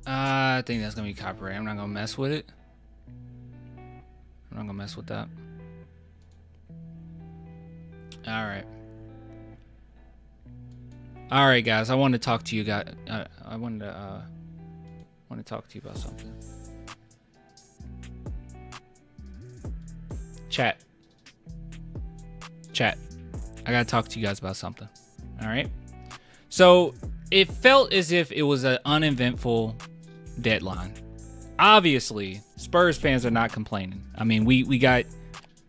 Speaker 1: I think that's going to be copyright. I'm not going to mess with it. I'm not going to mess with that. All right. All right, guys. I wanted to talk to you guys. I wanted to talk to you about something. Chat. I got to talk to you guys about something. All right. So it felt as if it was an uneventful deadline. Obviously, Spurs fans are not complaining. I mean, we got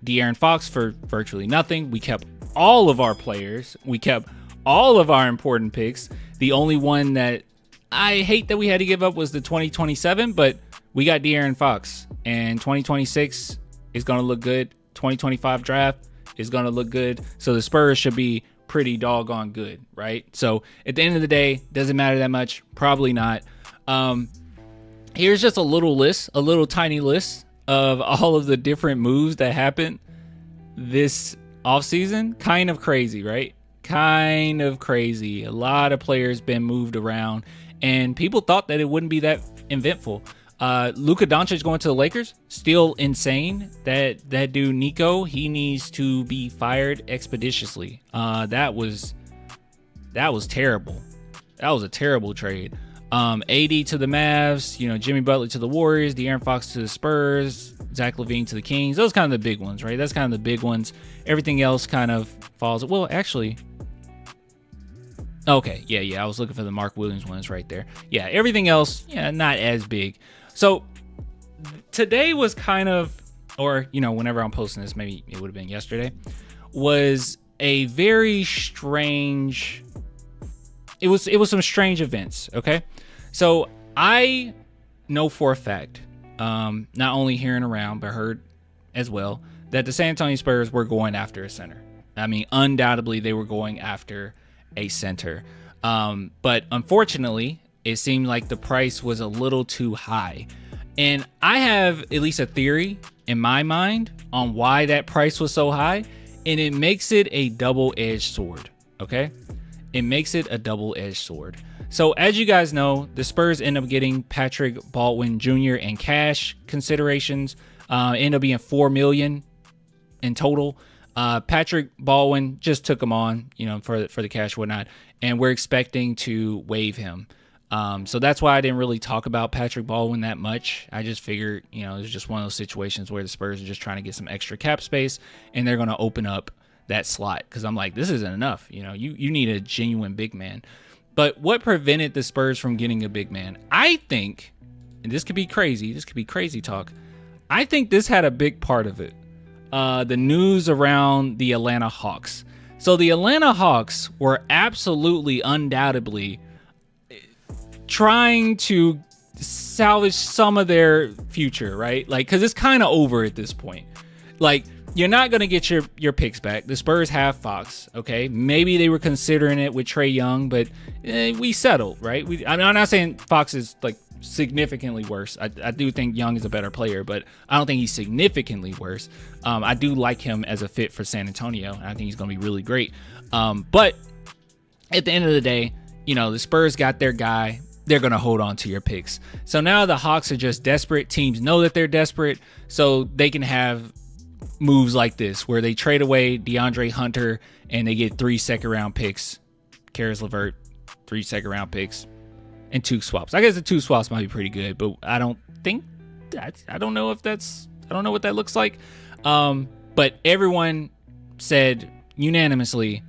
Speaker 1: De'Aaron Fox for virtually nothing. We kept all of our players. We kept all of our important picks. The only one that I hate that we had to give up was the 2027, but we got De'Aaron Fox. And 2026 is going to look good. 2025 draft is going to look good. So the Spurs should be pretty doggone good, right? So at the end of the day, doesn't matter that much. Probably not. Here's just a little tiny list of all of the different moves that happened this offseason. Kind of crazy, right? Kind of crazy. A lot of players been moved around, and people thought that it wouldn't be that eventful. Luka Doncic going to the Lakers, still insane. That dude Nico, he needs to be fired expeditiously. That was terrible. That was a terrible trade. AD to the Mavs, Jimmy Butler to the Warriors, De'Aaron Fox to the Spurs, Zach LaVine to the Kings. Those kind of the big ones, right? That's kind of the big ones. Everything else kind of falls. Well, actually, okay, yeah. I was looking for the Mark Williams ones right there. Yeah, everything else, not as big. So today was kind of, or whenever I'm posting this, maybe it would have been yesterday, was a very strange. It was some strange events. Okay, so I know for a fact, not only hearing around but heard as well, that the San Antonio Spurs were going after a center. I mean, undoubtedly they were going after a center. But unfortunately, it seemed like the price was a little too high. And I have at least a theory in my mind on why that price was so high. And it makes it a double-edged sword, okay? It makes it a double-edged sword. So as you guys know, the Spurs end up getting Patrick Baldwin Jr. and cash considerations. End up being $4 million in total. Patrick Baldwin just took him on, for the cash and whatnot, and we're expecting to waive him. So that's why I didn't really talk about Patrick Baldwin that much. I just figured, it was just one of those situations where the Spurs are just trying to get some extra cap space, and they're going to open up that slot. Because I'm like, this isn't enough. You need a genuine big man. But what prevented the Spurs from getting a big man? I think, and this could be crazy. This could be crazy talk. I think this had a big part of it. The news around the Atlanta Hawks. So the Atlanta Hawks were absolutely, undoubtedly trying to salvage some of their future, right? Like, because it's kind of over at this point. Like, you're not going to get your picks back. The Spurs have Fox, okay? Maybe they were considering it with Trae Young, but we settled, right? I'm not saying Fox is, like, significantly worse. I do think Young is a better player, but I don't think he's significantly worse. I do like him as a fit for San Antonio, and I think he's going to be really great. But at the end of the day, the Spurs got their guy. They're going to hold on to your picks. So now the Hawks are just desperate. Teams know that they're desperate, so they can have moves like this where they trade away DeAndre Hunter and they get 3 second-round picks. Karis LeVert, 3 second-round picks, and 2 swaps. I guess the 2 swaps might be pretty good, but I don't think that. I don't know what that looks like. But everyone said unanimously,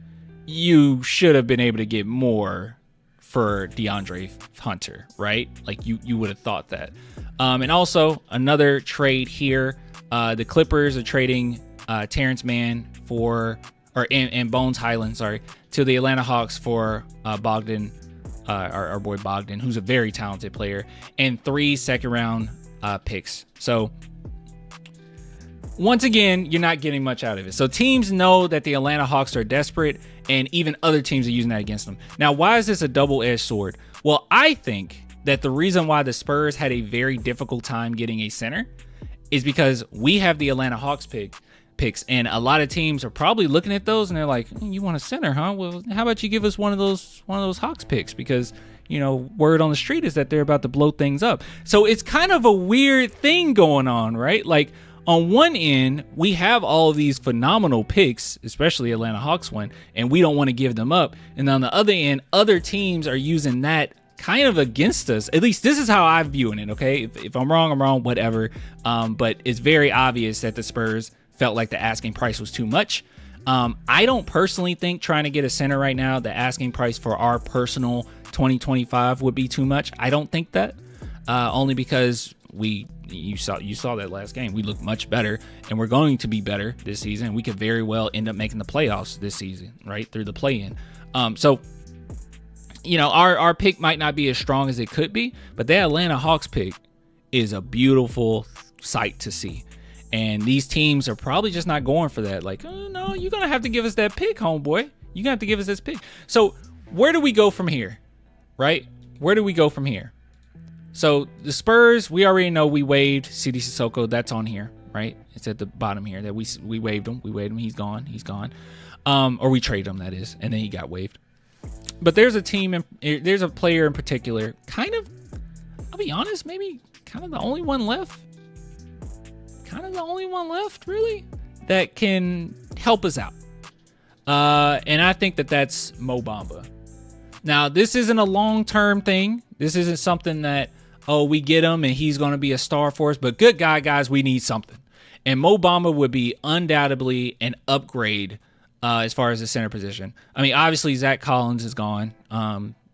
Speaker 1: you should have been able to get more for DeAndre Hunter, right? Like you would have thought that. And also another trade here. The Clippers are trading Terrence Mann and Bones Highland, to the Atlanta Hawks for Bogdan, our boy Bogdan, who's a very talented player, and 3 second-round picks. So once again, you're not getting much out of it. So teams know that the Atlanta Hawks are desperate, and even other teams are using that against them. Now, why is this a double-edged sword? Well, I think that the reason why the Spurs had a very difficult time getting a center is because we have the Atlanta Hawks picks, and a lot of teams are probably looking at those and they're like, you want a center, huh? Well, how about you give us one of those Hawks picks, because word on the street is that they're about to blow things up. So it's kind of a weird thing going on, right? Like, on one end, we have all of these phenomenal picks, especially Atlanta Hawks one, and we don't want to give them up. And on the other end, other teams are using that kind of against us. At least this is how I'm viewing it, okay? If I'm wrong, whatever. But it's very obvious that the Spurs felt like the asking price was too much. I don't personally think trying to get a center right now, the asking price for our personal 2025 would be too much. I don't think that, only because you saw that last game. We look much better, and we're going to be better this season. We could very well end up making the playoffs this season, right, through the play-in. So our pick might not be as strong as it could be, but that Atlanta Hawks pick is a beautiful sight to see. And these teams are probably just not going for that. Like, oh, no, you're going to have to give us that pick, homeboy. You're going to have to give us this pick. So where do we go from here, right? Where do we go from here? So the Spurs, we already know we waived CD Sissoko. That's on here, right? It's at the bottom here that we waived him. We waived him. He's gone. Or we traded him, that is. And then he got waived. But there's a player in particular, kind of, I'll be honest, maybe kind of the only one left. Really, that can help us out. And I think that's Mo Bamba. Now, this isn't a long-term thing. This isn't something that, we get him and he's going to be a star for us. But good guys, we need something. And Mo Bamba would be undoubtedly an upgrade as far as the center position. I mean, obviously, Zach Collins is gone,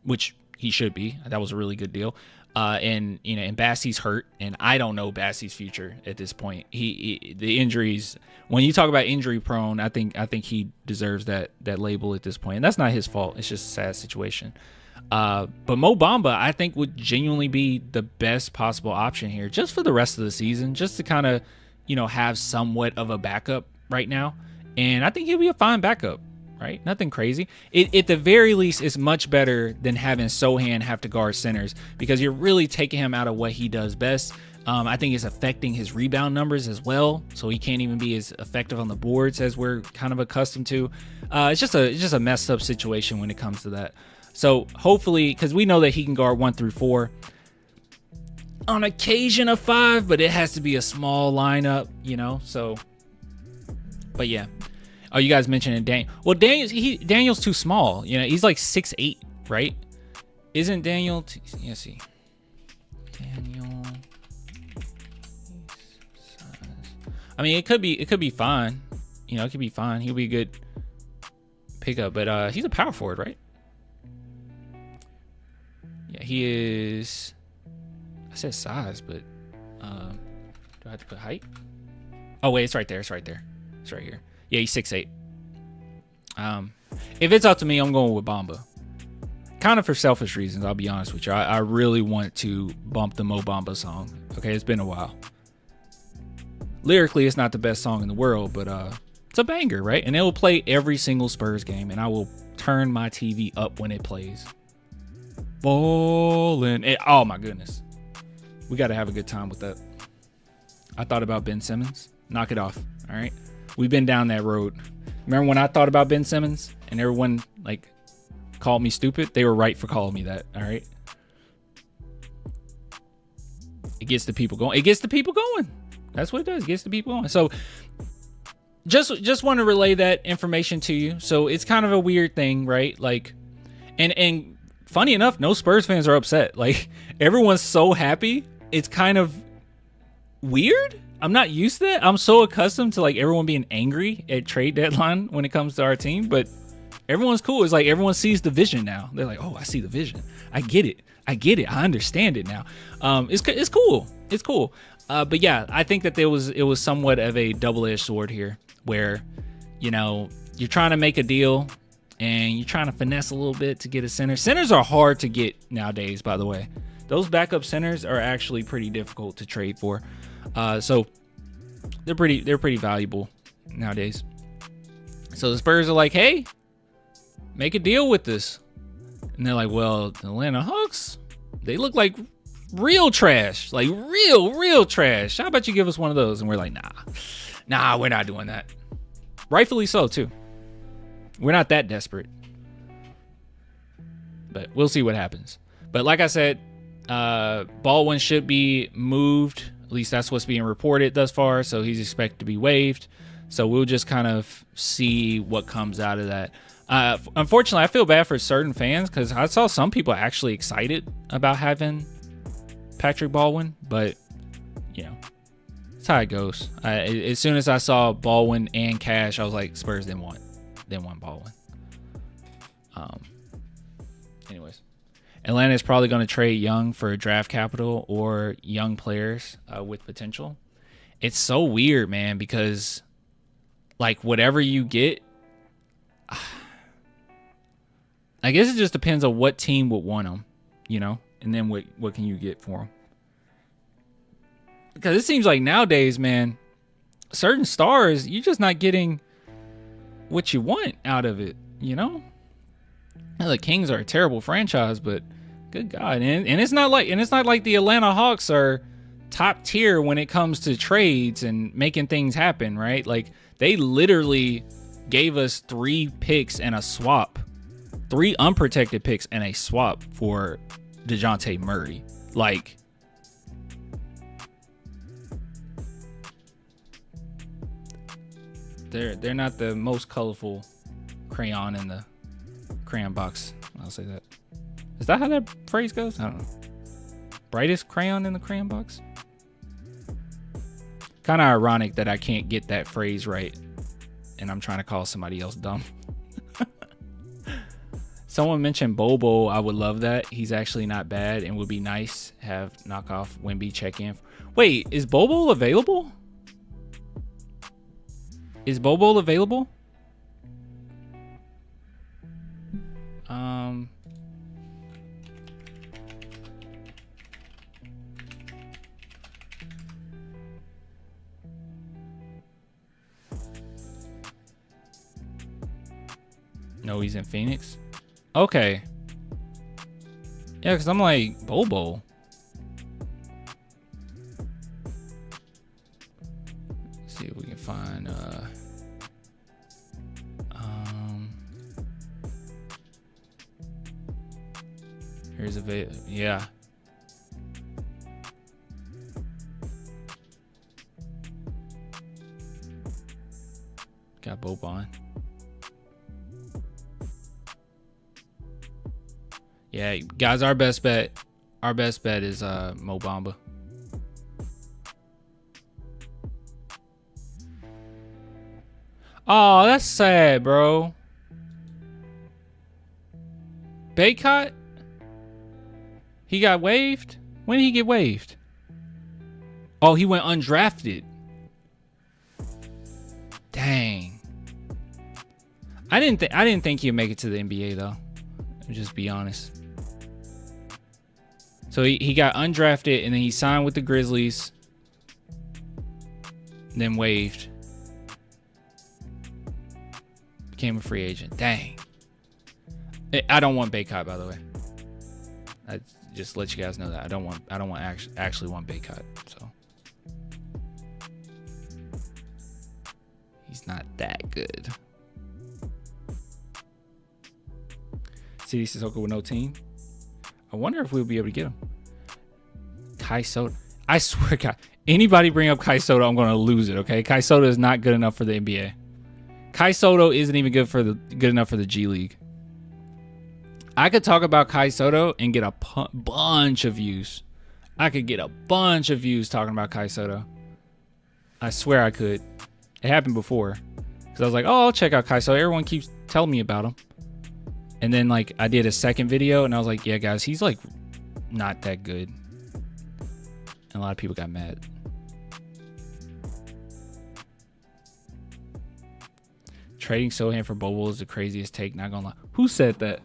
Speaker 1: which he should be. That was a really good deal. And Bassey's hurt, and I don't know Bassey's future at this point. The injuries, when you talk about injury prone, I think he deserves that label at this point. And that's not his fault. It's just a sad situation. But Mo Bamba, I think, would genuinely be the best possible option here, just for the rest of the season, just to kind of, have somewhat of a backup right now. And I think he'll be a fine backup, right? Nothing crazy. At the very least, it's much better than having Sochan have to guard centers, because you're really taking him out of what he does best. I think it's affecting his rebound numbers as well, so he can't even be as effective on the boards as we're kind of accustomed to. It's just a messed up situation when it comes to that. So hopefully, because we know that he can guard 1 through 4. On occasion a 5, but it has to be a small lineup, so. But yeah. Oh, you guys mentioned Daniel. Well, Daniel's too small. He's like 6'8", right? Isn't Daniel? Let's see. Daniel. I mean, it could be fine. It could be fine. He'll be a good pickup, but he's a power forward, right? Yeah, he is. I said size, but do I have to put height? Oh wait, it's right there. It's right here. Yeah, he's 6'8". If it's up to me, I'm going with Bamba. Kind of for selfish reasons, I'll be honest with you. I really want to bump the Mo Bamba song. Okay, it's been a while. Lyrically, it's not the best song in the world, but it's a banger, right? And it will play every single Spurs game, and I will turn my TV up when it plays. Ballin'. Oh my goodness. We got to have a good time with that. I thought about Ben Simmons. Knock it off, all right? We've been down that road. Remember when I thought about Ben Simmons and everyone called me stupid? They were right for calling me that, all right? It gets the people going. That's what it does. It gets the people going. So just want to relay that information to you. So it's kind of a weird thing, right? And funny enough, no Spurs fans are upset. Everyone's so happy. It's kind of weird. I'm not used to that. I'm so accustomed to everyone being angry at trade deadline when it comes to our team, but everyone's cool. It's everyone sees the vision now. They're like, oh, I see the vision. I get it. I understand it now. It's cool. It's cool. But yeah, I think that it was somewhat of a double-edged sword here, where you're trying to make a deal and you're trying to finesse a little bit to get a center. Centers are hard to get nowadays, by the way. Those backup centers are actually pretty difficult to trade for. So they're pretty valuable nowadays. So the Spurs are like, hey, make a deal with this. And they're like, well, the Atlanta Hawks, they look like real trash, real trash. How about you give us one of those? And we're like, nah, we're not doing that. Rightfully so, too. We're not that desperate. But we'll see what happens. But like I said, Baldwin should be moved. At least that's what's being reported thus far. So he's expected to be waived. So we'll just kind of see what comes out of that. Unfortunately, I feel bad for certain fans because I saw some people actually excited about having Patrick Baldwin, but it's how it goes. As soon as I saw Baldwin and Cash, I was like, Spurs didn't want Baldwin. Anyways, Atlanta is probably going to trade Young for draft capital or young players with potential. It's so weird, man, because whatever you get, I guess it just depends on what team would want them, and then what can you get for them? Because it seems like nowadays, man, certain stars, you're just not getting what you want out of it, Now, the Kings are a terrible franchise, but good God, and it's not like the Atlanta Hawks are top tier when it comes to trades and making things happen, right? They literally gave us 3 picks and a swap. 3 unprotected picks and a swap for DeJounte Murray. They're not the most colorful crayon in the crayon box. I'll say that. Is that how that phrase goes? I don't know. Brightest crayon in the crayon box? Kind of ironic that I can't get that phrase right and I'm trying to call somebody else dumb. Someone mentioned Bobo. I would love that. He's actually not bad and would be nice. Have knockoff Wemby check in. Wait, is Bobo available? Is Bobo available? No, he's in Phoenix. Okay. Yeah, because I'm like, Bobo. Let's see if we can find here's a yeah. Got Boban. Yeah, guys, our best bet is Mo Bamba. Oh, that's sad, bro. Baycott? He got waived? When did he get waived? Oh, he went undrafted. Dang. I didn't think he'd make it to the NBA though. I'll just be honest. So he got undrafted and then he signed with the Grizzlies. Then waived. Became a free agent. Dang. I don't want Baycott, by the way. I just let you guys know that I don't want actually want Baycott. So he's not that good. CD Sissoko with no team. I wonder if we'll be able to get him. Kai Soto. I swear to God, anybody bring up Kai Soto, I'm going to lose it, okay? Kai Soto is not good enough for the NBA. Kai Soto isn't even good enough for the G League. I could talk about Kai Soto and get a bunch of views. I could get a bunch of views talking about Kai Soto. I swear I could. It happened before. Because I was like, oh, I'll check out Kai Soto. Everyone keeps telling me about him. And then, like, I did a second video, and I was like, yeah, guys, he's, like, not that good. And a lot of people got mad. Trading Sochan for Bobo is the craziest take, not gonna lie. Who said that?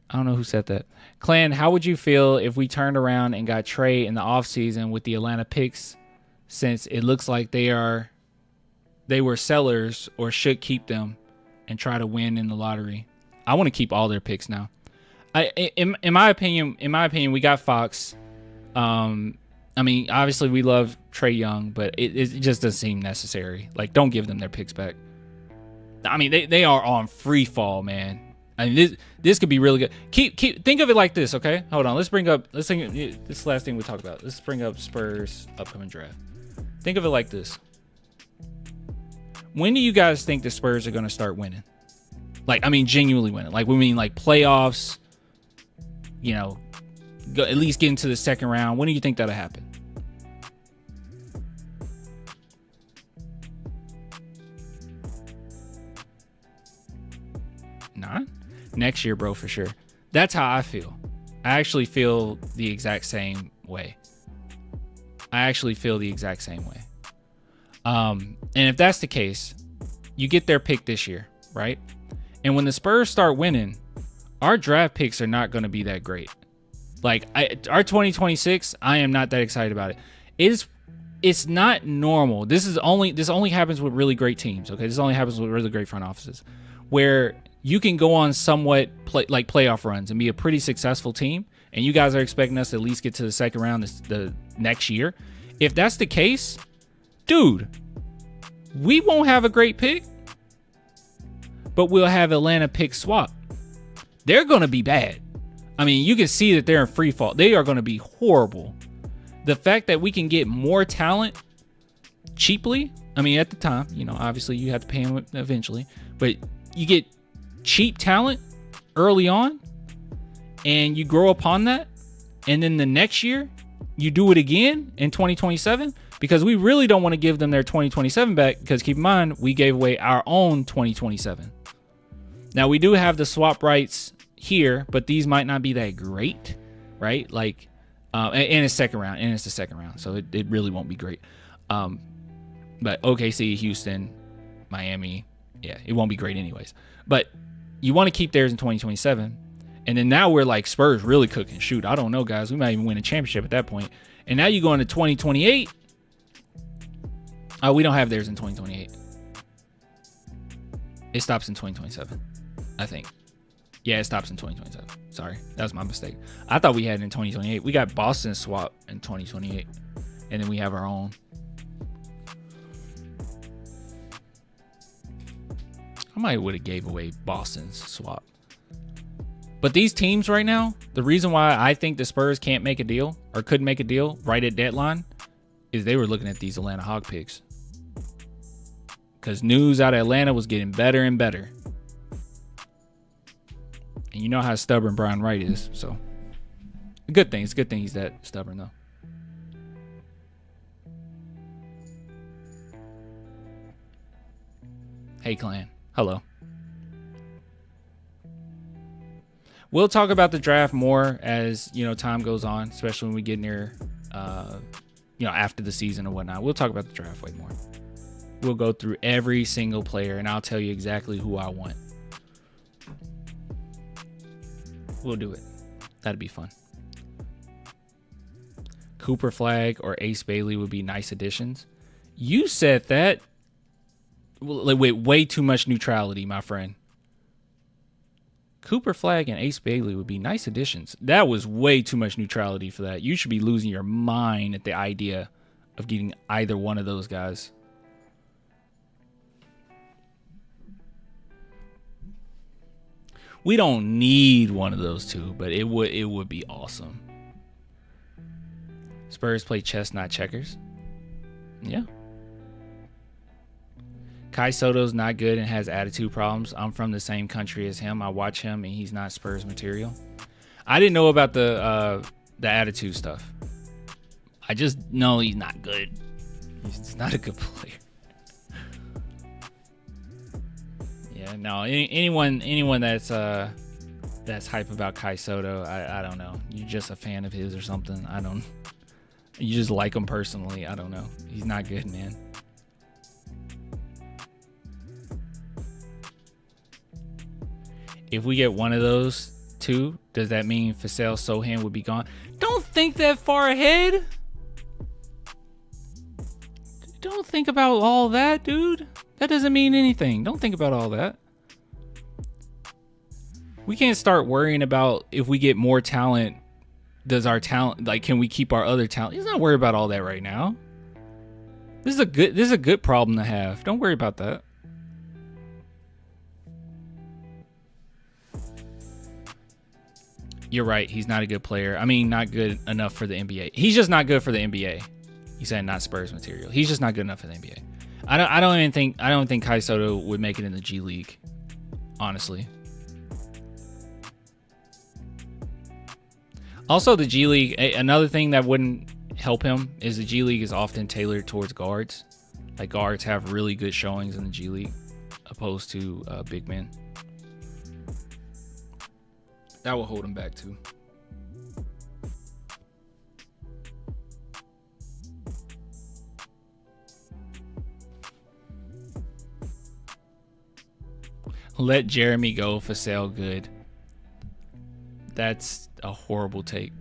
Speaker 1: I don't know who said that. Clan, how would you feel if we turned around and got Trey in the offseason with the Atlanta picks, since it looks like they were sellers or should keep them and try to win in the lottery? I want to keep all their picks now. In my opinion, we got Fox. I mean, obviously we love Trey Young, but it just doesn't seem necessary. Like, don't give them their picks back. I mean, they are on free fall, man. I mean, this could be really good. Think of it like this, okay? Hold on. Let's think this last thing we talked about. Let's bring up Spurs upcoming draft. Think of it like this. When do you guys think the Spurs are going to start winning? Like, I mean, genuinely winning. Like, we mean like playoffs, you know, at least get into the second round. When do you think that'll happen? Not next year, bro, for sure. That's how I feel. I actually feel the exact same way. And if that's the case, you get their pick this year, right? And when the Spurs start winning, our draft picks are not going to be that great. Like, our 2026, I am not that excited about it. It's not normal. This only happens with really great teams, okay? This only happens with really great front offices, where you can go on somewhat playoff runs and be a pretty successful team, and you guys are expecting us to at least get to the second round the next year. If that's the case, dude, we won't have a great pick, but we'll have Atlanta pick swap. They're going to be bad. I mean, you can see that they're in free fall. They are going to be horrible. The fact that we can get more talent cheaply, I mean, at the time, you know, obviously you have to pay them eventually, but you get cheap talent early on and you grow upon that, and then the next year you do it again in 2027, because we really don't want to give them their 2027 back, because keep in mind, we gave away our own 2027. Now, we do have the swap rights here, but these might not be that great, right? Like, and it's second round, and it's the second round, so it really won't be great. But OKC, Houston, Miami, yeah, it won't be great anyways. But you want to keep theirs in 2027, and then now we're like, Spurs really cooking. Shoot, I don't know, guys. We might even win a championship at that point. And now you go into 2028. Oh, we don't have theirs in 2028. It stops in 2027, I think. Yeah, it stops in 2027. Sorry, that was my mistake. I thought we had it in 2028. We got Boston swap in 2028, and then we have our own. I might would have gave away Boston's swap. But these teams right now, the reason why I think the Spurs can't make a deal or couldn't make a deal right at deadline is they were looking at these Atlanta Hawk picks. Because news out of Atlanta was getting better and better. And you know how stubborn Brian Wright is. So, a good thing. It's a good thing he's that stubborn, though. Hey, Clan. Hello. We'll talk about the draft more as, time goes on, especially when we get near, after the season or whatnot. We'll talk about the draft way more. We'll go through every single player, and I'll tell you exactly who I want. We'll do it. That'd be fun. Cooper Flag or Ace Bailey would be nice additions. You said that with way too much neutrality, my friend. Cooper Flag and Ace Bailey would be nice additions. That was way too much neutrality for that. You should be losing your mind at the idea of getting either one of those guys. We don't need one of those two, but it would be awesome. Spurs play chess, not checkers. Yeah. Kai Soto's not good and has attitude problems. I'm from the same country as him. I watch him and he's not Spurs material. I didn't know about the attitude stuff. I just know he's not good. He's not a good player. Yeah, no. Anyone that's hype about Kai Soto, I don't know. You're just a fan of his or something. You just like him personally. I don't know. He's not good, man. If we get one of those two, does that mean Fasel Sochan would be gone? Don't think that far ahead. Don't think about all that, dude. That doesn't mean anything. Don't think about all that. We can't start worrying about if we get more talent. Does our talent, can we keep our other talent? Let's not worry about all that right now. This is a good problem to have. Don't worry about that. You're right. He's not a good player. I mean, not good enough for the NBA. He's just not good for the NBA. You said not Spurs material. He's just not good enough for the NBA. I don't think Kai Soto would make it in the G League. Honestly. Also, the G League, another thing that wouldn't help him is the G League is often tailored towards guards. Like, guards have really good showings in the G League opposed to big men. That will hold him back too. Let Jeremy go for sale good. That's a horrible take.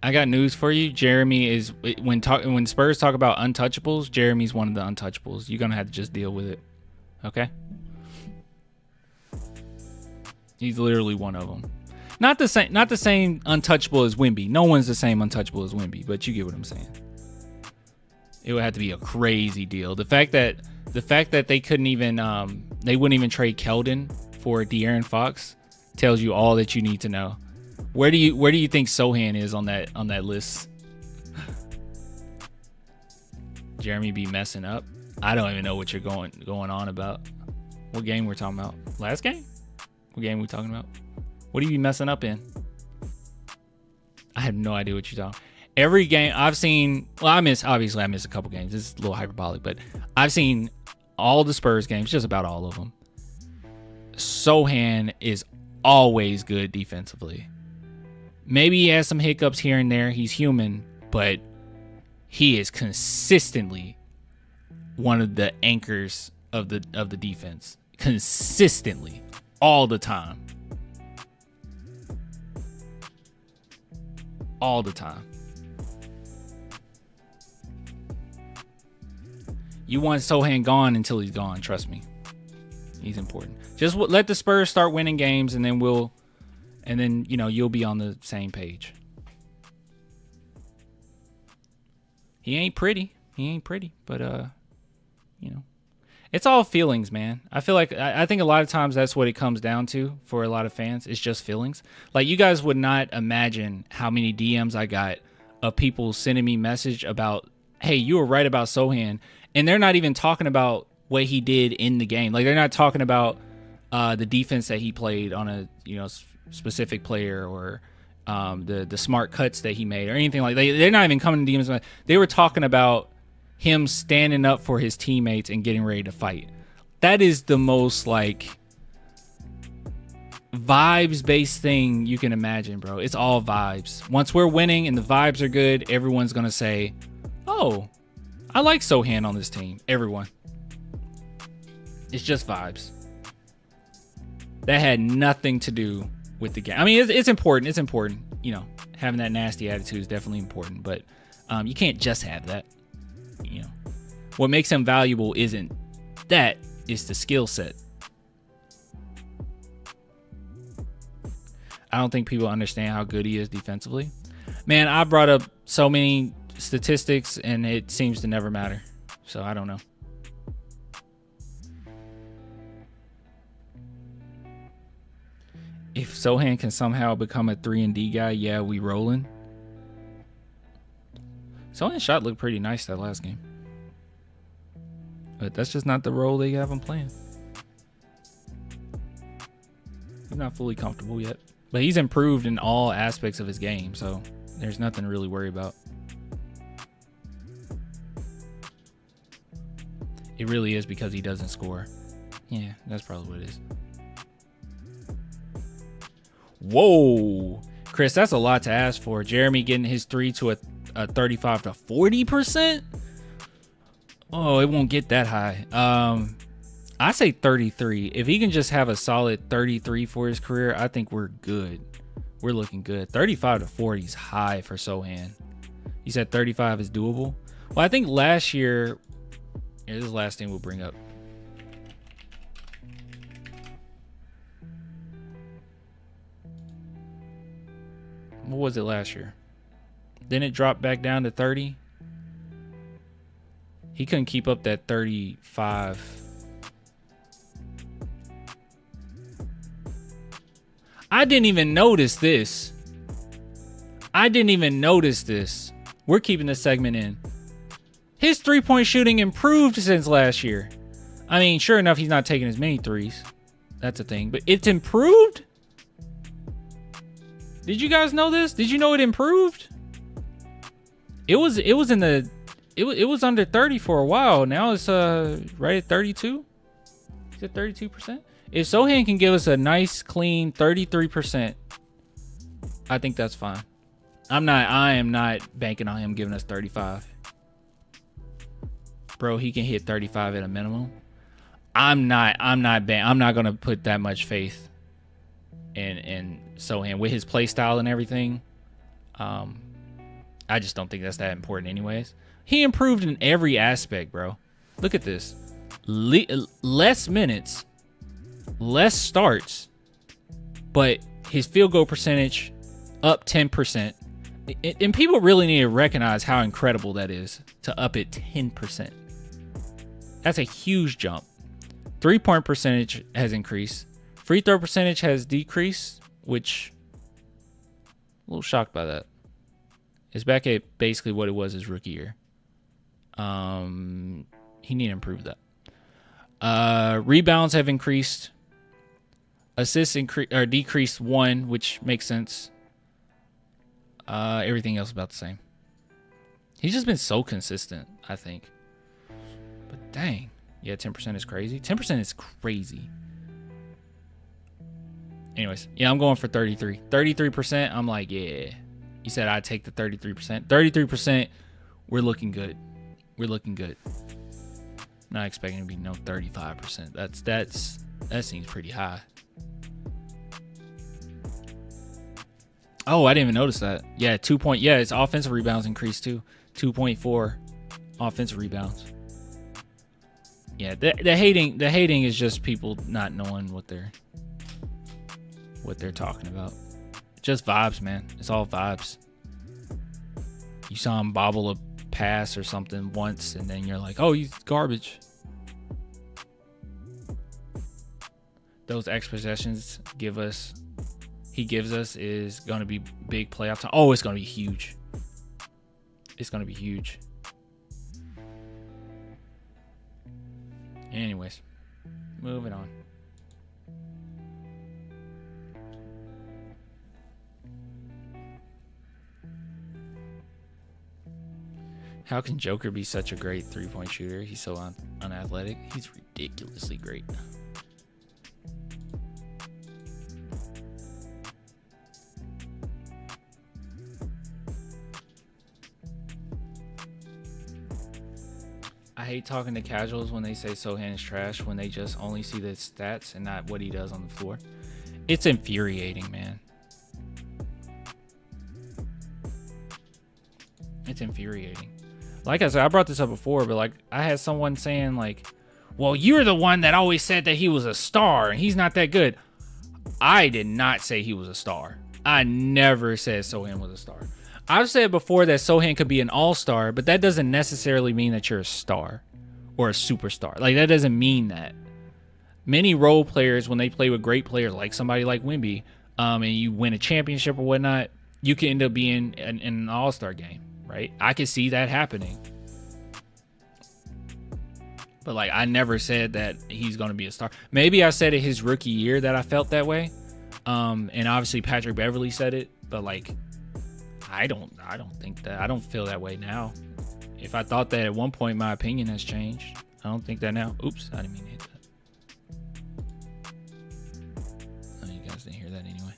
Speaker 1: I got news for you. Jeremy is when Spurs talk about untouchables, Jeremy's one of the untouchables. You're gonna have to just deal with it. Okay? He's literally one of them. Not the same untouchable as Wemby. No one's the same untouchable as Wemby, but you get what I'm saying. It would have to be a crazy deal. The fact that they couldn't even they wouldn't even trade Keldon for De'Aaron Fox tells you all that you need to know. Where do you think Sochan is on that list? Jeremy be messing up. I don't even know what you're going on about. What game we're talking about? Last game? What game we talking about? What do you be messing up in? I have no idea what you're talking. Every game I've seen, I miss a couple games. This is a little hyperbolic, but I've seen all the Spurs games, just about all of them. Sochan is always good defensively. Maybe he has some hiccups here and there. He's human, but he is consistently one of the anchors of the defense. Consistently. All the time. All the time. You want Sochan gone until he's gone, trust me. He's important. Just let the Spurs start winning games, and then you'll be on the same page. He ain't pretty, but it's all feelings, man. I feel like I think a lot of times that's what it comes down to for a lot of fans. It's just feelings. Like, you guys would not imagine how many DMs I got of people sending me message about, hey, you were right about Sochan, and they're not even talking about what he did in the game. Like, they're not talking about the defense that he played on a specific player, or the smart cuts that he made, or anything like that. They're not even coming to DMs. They were talking about him standing up for his teammates and getting ready to fight. That is the most like vibes based thing you can imagine, bro. It's all vibes. Once we're winning and the vibes are good, everyone's gonna say, oh, I like Sochan on this team. Everyone. It's just vibes. That had nothing to do with the game. I mean, it's important. It's important. Having that nasty attitude is definitely important, but you can't just have that. What makes him valuable isn't that, it's the skill set. I don't think people understand how good he is defensively. Man, I brought up so many statistics and it seems to never matter. So I don't know. If Sochan can somehow become a 3-and-D guy, yeah, we rolling. Sochan's shot looked pretty nice that last game. But that's just not the role they have him playing. He's not fully comfortable yet. But he's improved in all aspects of his game, so there's nothing to really worry about. It really is because he doesn't score. Yeah, that's probably what it is. Whoa. Chris, that's a lot to ask for. Jeremy getting his 3 to a 35 to 40%? Oh, it won't get that high. I say 33. If he can just have a solid 33 for his career, I think we're good. We're looking good. 35 to 40 is high for Sochan. You said 35 is doable? Well, I think last year, this is the last thing we'll bring up. What was it last year? Then it dropped back down to 30. He couldn't keep up that 35. I didn't even notice this. We're keeping this segment in. His three-point shooting improved since last year. I mean, sure enough, he's not taking as many threes. That's a thing. But it's improved? Did you guys know this? Did you know it improved? It was under 30 for a while. Now it's right at 32. Is it 32%? If Sochan can give us a nice clean 33%, I think that's fine. I am not banking on him giving us 35. Bro, he can hit 35 at a minimum. I'm not gonna put that much faith in Sochan with his play style and everything. I just don't think that's that important anyways. He improved in every aspect, bro. Look at this. Less minutes, less starts, but his field goal percentage up 10%. And people really need to recognize how incredible that is to up it 10%. That's a huge jump. 3-point percentage has increased. Free throw percentage has decreased, which I'm a little shocked by that. It's back at basically what it was his rookie year. He need to improve that. Rebounds have increased. Assists decreased 1, which makes sense. Everything else about the same. He's just been so consistent, I think. But dang. Yeah, 10% is crazy. 10% is crazy. Anyways, yeah, I'm going for 33. 33%, I'm like, yeah. You said I'd take the 33%. 33%, we're looking good. We're looking good. Not expecting to be no 35%. That seems pretty high. Oh, I didn't even notice that. Yeah, 2 point. Yeah, it's offensive rebounds increased too. 2.4 offensive rebounds. Yeah, the hating is just people not knowing what they're talking about. Just vibes, man. It's all vibes. You saw him bobble a pass or something once, and then you're like, oh, he's garbage. Those X possessions he gives us is going to be big playoff time. Oh, it's going to be huge. It's going to be huge. Anyways, moving on. How can Joker be such a great three-point shooter? He's so unathletic. He's ridiculously great. I hate talking to casuals when they say Sochan is trash when they just only see the stats and not what he does on the floor. It's infuriating, man. It's infuriating. Like I said, I brought this up before, but like I had someone saying like, well, you're the one that always said that he was a star and he's not that good. I did not say he was a star. I never said Sochan was a star. I've said before that Sochan could be an all-star, but that doesn't necessarily mean that you're a star or a superstar. Like, that doesn't mean that. Many role players, when they play with great players, like somebody like Wemby, and you win a championship or whatnot, you can end up being in an all-star game, right? I could see that happening. But, like, I never said that he's going to be a star. Maybe I said it his rookie year that I felt that way. And obviously Patrick Beverley said it, but, like, I don't think that. I don't feel that way now. If I thought that at one point, my opinion has changed. I don't think that now. Oops, I didn't mean to hit that. Oh, you guys didn't hear that anyway.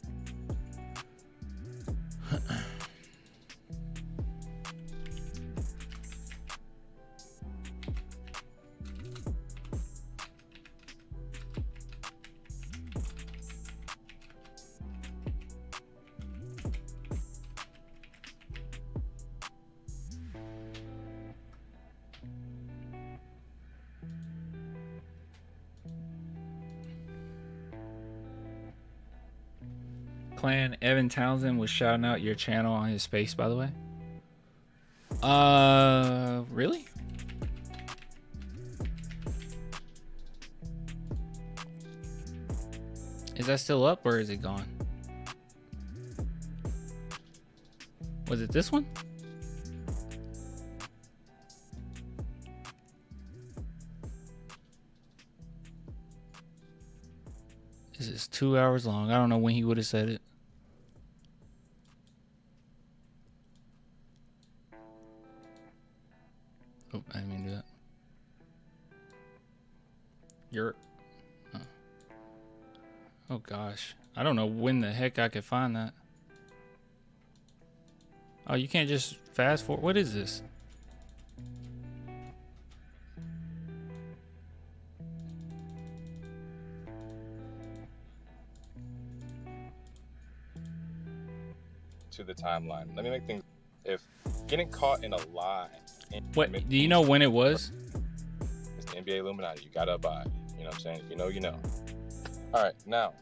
Speaker 1: Clan Evan Townsend was shouting out your channel on his space, by the way. Really? Is that still up or is it gone? Was it this one? This is 2 hours long. I don't know when he would have said it. Oh, I didn't mean to do that. Oh gosh. I don't know when the heck I could find that. Oh, you can't just fast forward. What is this?
Speaker 8: To the timeline. Let me make things. If getting caught in a lie.
Speaker 1: What? Do you know when it was?
Speaker 8: It's the NBA Illuminati. You gotta abide. You know what I'm saying? If you know, you know. All right, now,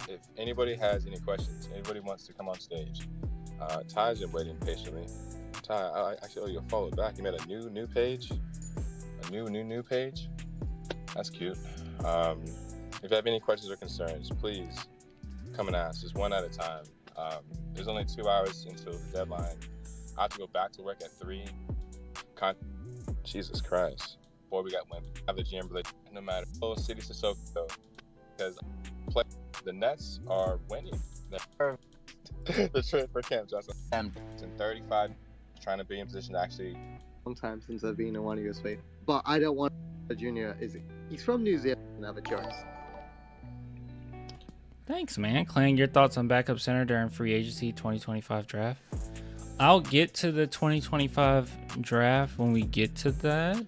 Speaker 8: if anybody has any questions, anybody wants to come on stage, Ty's been waiting patiently. Ty, I actually owe you a follow back. You made a new page, a new page. That's cute. If you have any questions or concerns, please come and ask. Just one at a time. There's only 2 hours until the deadline. I have to go back to work at 3. Jesus Christ. Boy, we got women. Have the gym, no matter. Oh, city to Sochan, because the Nets are winning. The trade for Cam Johnson. In 35, trying to be in position to actually.
Speaker 9: Long time since I've been in one of your space, but I don't want a junior. He's from New Zealand and have a choice.
Speaker 1: Thanks, man. Clang, your thoughts on backup center during free agency 2025 draft? I'll get to the 2025 draft when we get to that.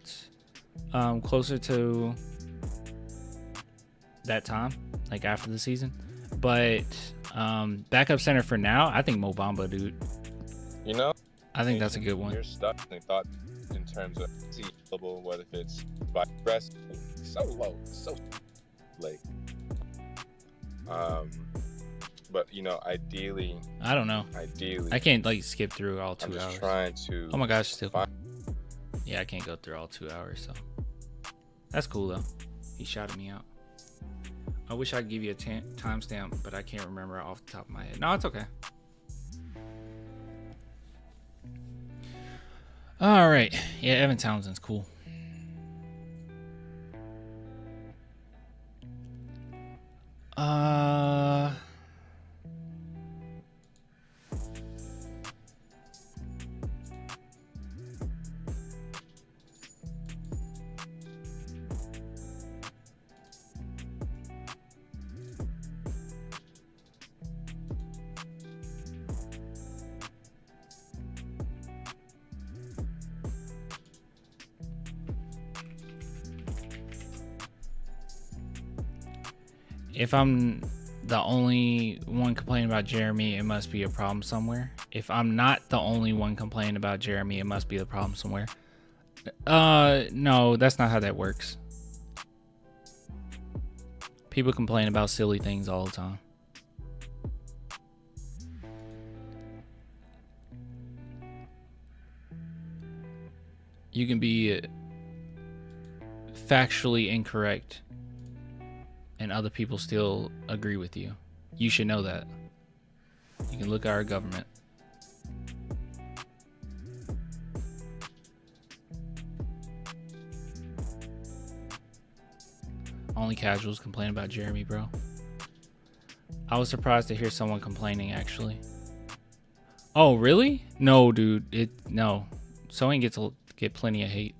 Speaker 1: Closer to that time, like after the season. But backup center for now, I think Mo Bamba, dude.
Speaker 8: You know?
Speaker 1: I think that's a good one.
Speaker 8: You're stuck. They thought in terms of available, whether if it's by rest, so low, so late. But ideally,
Speaker 1: I don't know.
Speaker 8: Ideally,
Speaker 1: I can't like skip through all 2
Speaker 8: I'm just
Speaker 1: hours.
Speaker 8: trying to.
Speaker 1: Oh my gosh, still. Yeah, I can't go through all 2 hours, so that's cool though. He shouted me out. I wish I could give you a timestamp, but I can't remember off the top of my head. No, it's okay. All right. Yeah, Evan Townsend's cool. If I'm the only one complaining about Jeremy, it must be a problem somewhere. If I'm not the only one complaining about Jeremy, it must be a problem somewhere. No, that's not how that works. People complain about silly things all the time. You can be factually incorrect and other people still agree with you. You should know that. You can look at our government. Only casuals complain about Jeremy, bro. I was surprised to hear someone complaining, actually. Oh, really? No, dude. No. Sewing gets get plenty of hate.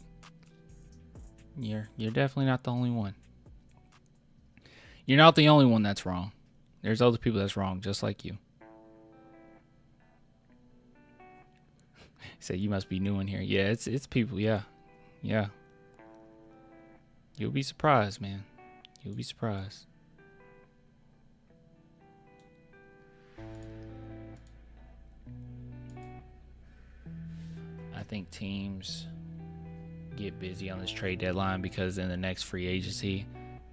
Speaker 1: You're definitely not the only one. You're not the only one that's wrong. There's other people that's wrong, just like you. Said you must be new in here. Yeah, it's people. Yeah. You'll be surprised, man. You'll be surprised. I think teams get busy on this trade deadline because in the next free agency,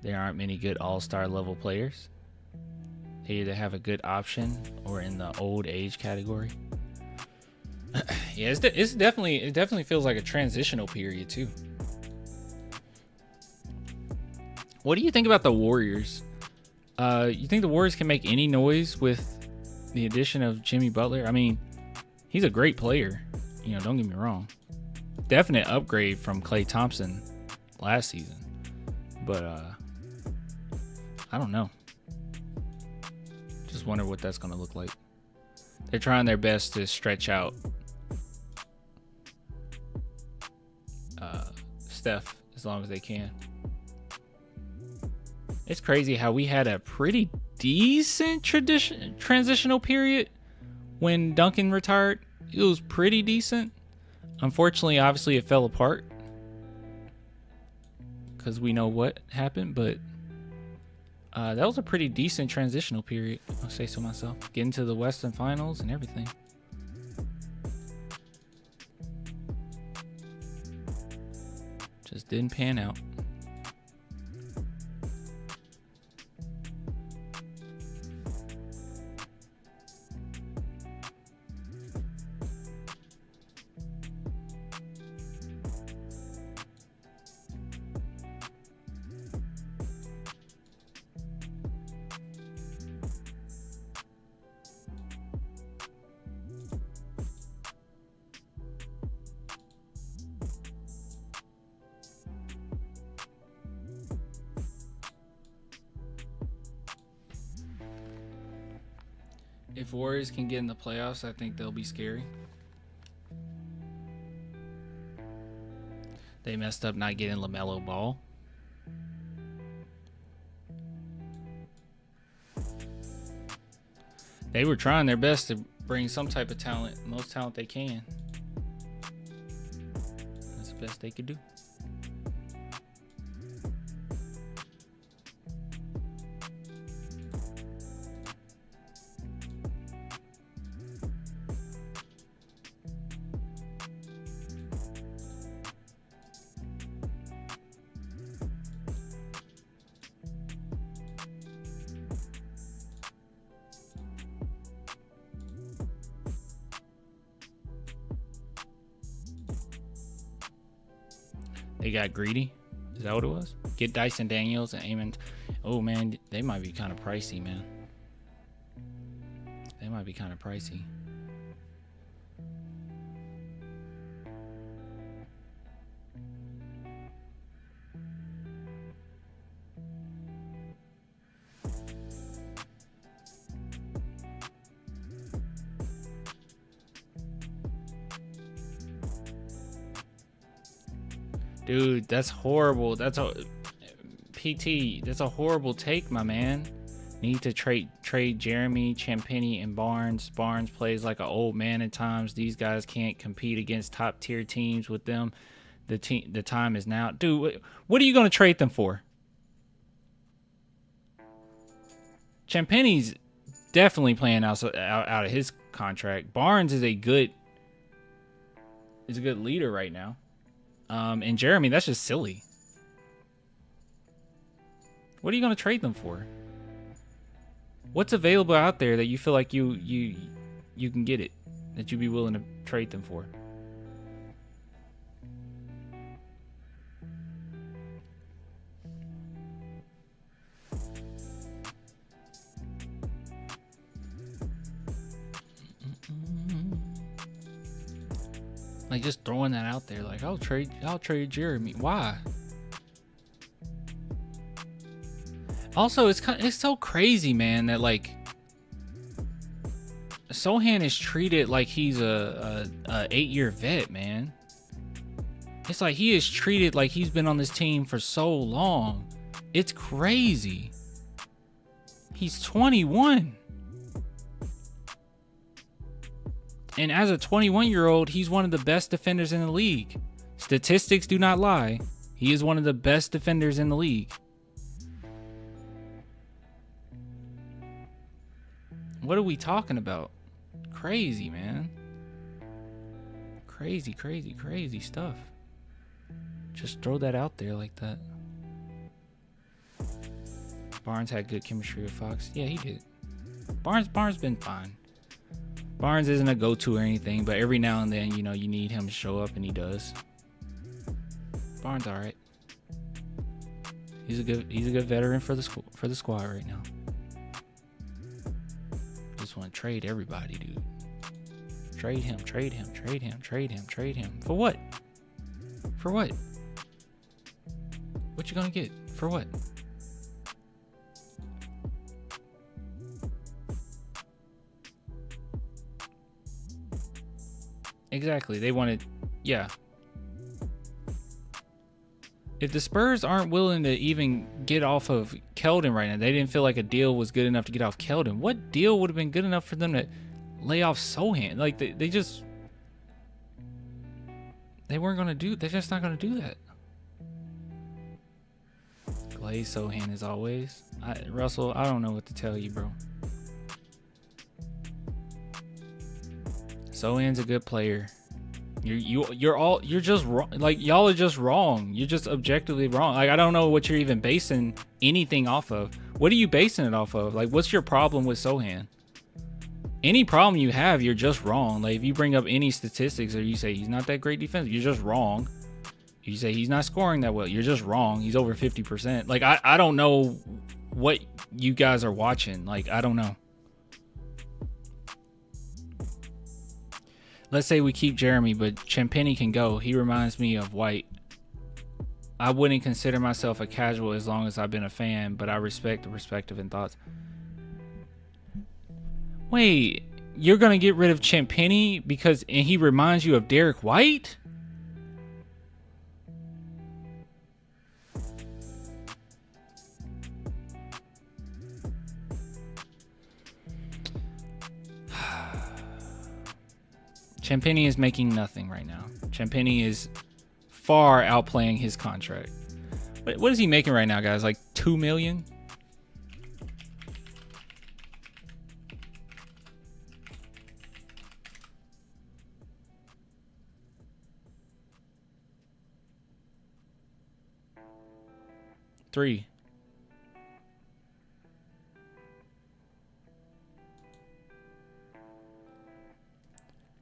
Speaker 1: there aren't many good all-star level players. They either have a good option or in the old age category. Yeah, it definitely feels like a transitional period too. What do you think about the Warriors? You think the Warriors can make any noise with the addition of Jimmy Butler? I mean, he's a great player. Don't get me wrong. Definite upgrade from Klay Thompson last season. But I don't know. Just wonder what that's going to look like. They're trying their best to stretch out Steph as long as they can. It's crazy how we had a pretty decent transitional period when Duncan retired. It was pretty decent. Unfortunately, obviously, it fell apart because we know what happened, but that was a pretty decent transitional period, I'll say so myself. Getting to the Western Finals and everything. Just didn't pan out. If Warriors can get in the playoffs, I think they'll be scary. They messed up not getting LaMelo Ball. They were trying their best to bring some type of talent, most talent they can. That's the best they could do. He got greedy. Is that what it was? Get Dyson Daniels and Amon. Oh man, they might be kind of pricey, man. They might be kind of pricey. Dude, that's horrible. That's a PT. That's a horrible take, my man. Need to trade Jeremy, Champagny, and Barnes. Barnes plays like an old man at times. These guys can't compete against top tier teams with them. The time is now. Dude, what are you going to trade them for? Champagny's definitely playing out of his contract. Barnes is a good leader right now. And Jeremy, that's just silly. What are you going to trade them for? What's available out there that you feel like you can get it, that you'd be willing to trade them for? Like, just throwing that out there, like, I'll trade Jeremy. Why? Also, it's so crazy, man, that like Sochan is treated like he's a 8-year vet, man. It's like he is treated like he's been on this team for so long. It's crazy. He's 21. And as a 21-year-old, he's one of the best defenders in the league. Statistics do not lie. He is one of the best defenders in the league. What are we talking about? Crazy, man. Crazy, crazy, crazy stuff. Just throw that out there like that. Barnes had good chemistry with Fox. Yeah, he did. Barnes been fine. Barnes isn't a go-to or anything, but every now and then, you know, you need him to show up, and he does. Barnes, all right. He's a good veteran for the squad right now. Just want to trade everybody, dude. Trade him. For what? For what? What you gonna get? For what? Exactly. They wanted, yeah. If the Spurs aren't willing to even get off of Keldon right now, they didn't feel like a deal was good enough to get off Keldon. What deal would have been good enough for them to lay off Sochan? Like, they weren't going to do, they're just not going to do that. Glaze Sochan as always. Russell, I don't know what to tell you, bro. Sochan's a good player. You're just wrong. Like, y'all are just wrong. You're just objectively wrong. Like, I don't know what you're even basing anything off of. What are you basing it off of? Like, what's your problem with Sochan? Any problem you have, you're just wrong. Like, if you bring up any statistics or you say he's not that great defensive, you're just wrong. You say he's not scoring that well, you're just wrong. He's over 50%. Like, I don't know what you guys are watching. Like, I don't know. Let's say we keep Jeremy, but Champagny can go. He reminds me of White. I wouldn't consider myself a casual as long as I've been a fan, but I respect the perspective and thoughts. Wait, you're going to get rid of Champagny and he reminds you of Derek White? Champagny is making nothing right now. Champagny is far outplaying his contract. What is he making right now, guys? Like $2 million? $3 million.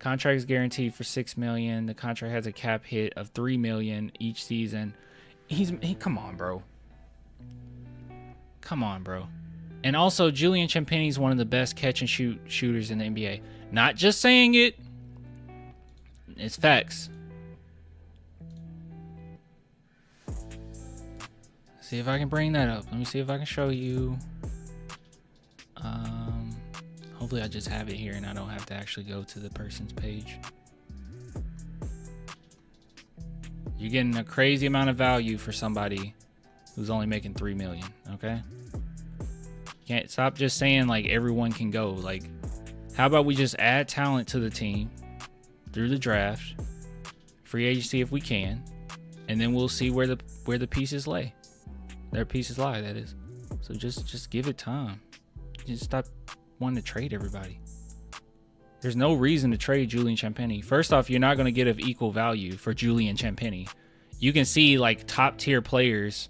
Speaker 1: Contract is guaranteed for $6 million. The contract has a cap hit of $3 million each season. Come on, bro. Come on, bro. And also, Julian Champagnie is one of the best catch and shoot shooters in the NBA. Not just saying it. It's facts. See if I can bring that up. Let me see if I can show you. Hopefully I just have it here and I don't have to actually go to the person's page. You're getting a crazy amount of value for somebody who's only making $3 million, okay? Can't stop just saying like everyone can go. Like, how about we just add talent to the team through the draft, free agency if we can, and then we'll see where the pieces lay. Their pieces lie, that is. So just give it time. Just stop wanting to trade everybody. There's no reason to trade Julian Champagnie. First off, you're not going to get of equal value for Julian Champagnie. You can see like top tier players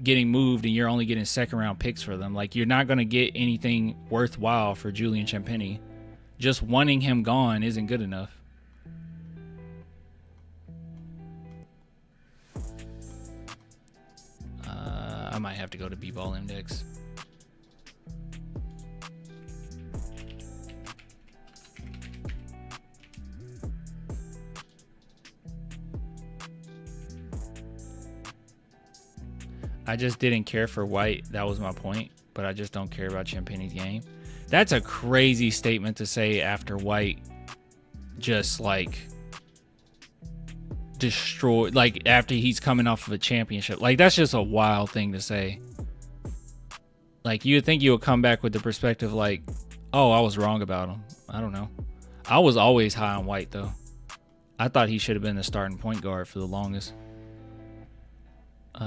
Speaker 1: getting moved and you're only getting second round picks for them. Like, you're not going to get anything worthwhile for Julian Champagnie. Just wanting him gone isn't good enough. I might have to go to B-Ball Index. I just didn't care for White. That was my point. But I just don't care about Champagnie's game. That's a crazy statement to say after White just like destroyed, like after he's coming off of a championship. Like, that's just a wild thing to say. Like, you would think you would come back with the perspective like, oh, I was wrong about him. I don't know. I was always high on White though. I thought he should have been the starting point guard for the longest.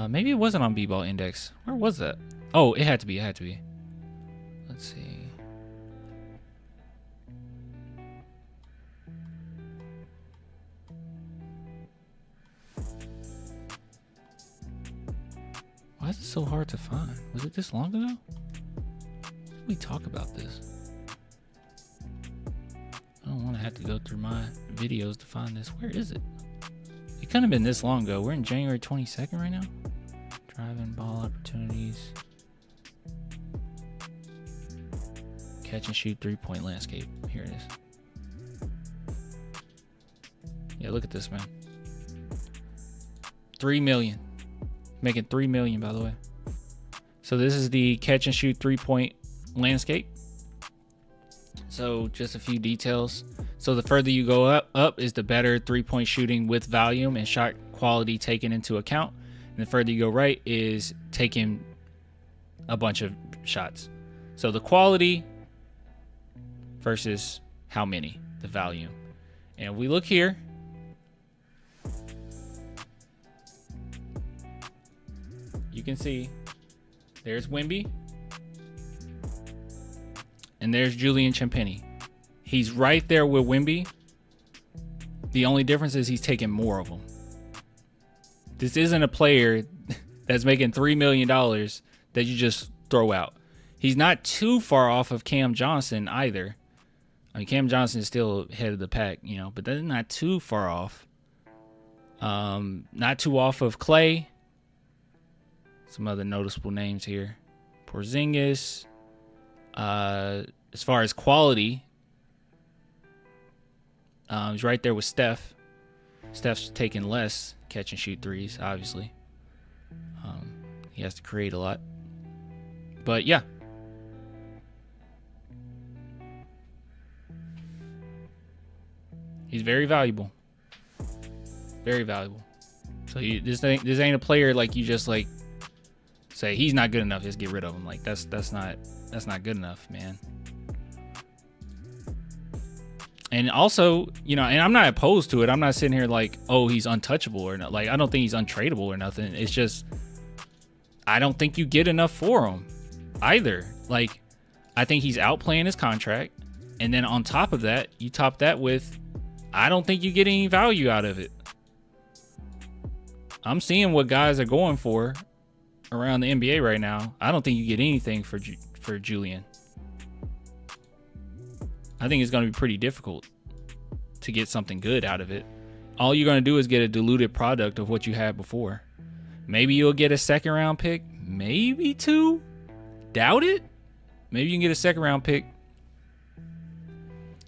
Speaker 1: Maybe it wasn't on B-Ball Index. Where was that? Oh, it had to be. It had to be. Let's see. Why is it so hard to find? Was it this long ago? Did we talk about this? I don't want to have to go through my videos to find this. Where is it? It couldn't have been this long ago. We're in January 22nd right now. Driving ball opportunities. Catch and shoot 3-point landscape. Here it is. Yeah, look at this, man. 3 million. Making 3 million, by the way. So this is the catch and shoot 3-point landscape. So just a few details. So the further you go up is the better 3-point shooting with volume and shot quality taken into account. And the further you go right is taking a bunch of shots. So the quality versus how many, the volume. And we look here. You can see there's Wemby and there's Julian Champagnie. He's right there with Wemby. The only difference is he's taking more of them. This isn't a player that's making $3 million that you just throw out. He's not too far off of Cam Johnson either. I mean, Cam Johnson is still head of the pack, you know, but that's not too far off. Not too off of Clay. Some other noticeable names here. Porzingis. As far as quality, he's right there with Steph. Steph's taking less catch and shoot threes, obviously. He has to create a lot. But yeah. He's very valuable. Very valuable. So this ain't a player like you just like say he's not good enough, just get rid of him. Like that's not good enough, man. And also, you know, and I'm not opposed to it. I'm not sitting here like, oh, he's untouchable or not. Like, I don't think he's untradeable or nothing. It's just, I don't think you get enough for him either. Like, I think he's outplaying his contract. And then on top of that, you top that with, I don't think you get any value out of it. I'm seeing what guys are going for around the NBA right now. I don't think you get anything for Julian. I think it's going to be pretty difficult. to get something good out of it. All you're going to do is get a diluted product of what you had before. Maybe you'll get a second round pick, maybe 2. Doubt it. Maybe you can get a second round pick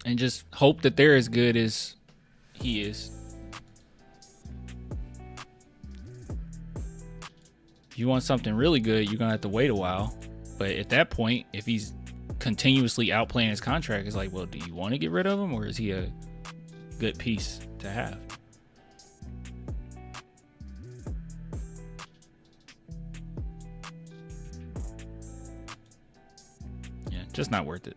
Speaker 1: and just hope that they're as good as he is. If you want something really good, you're going to have to wait a while. But at that point, if he's continuously outplaying his contract, it's like, well, do you want to get rid of him, or is he a good piece to have? Yeah, just not worth it.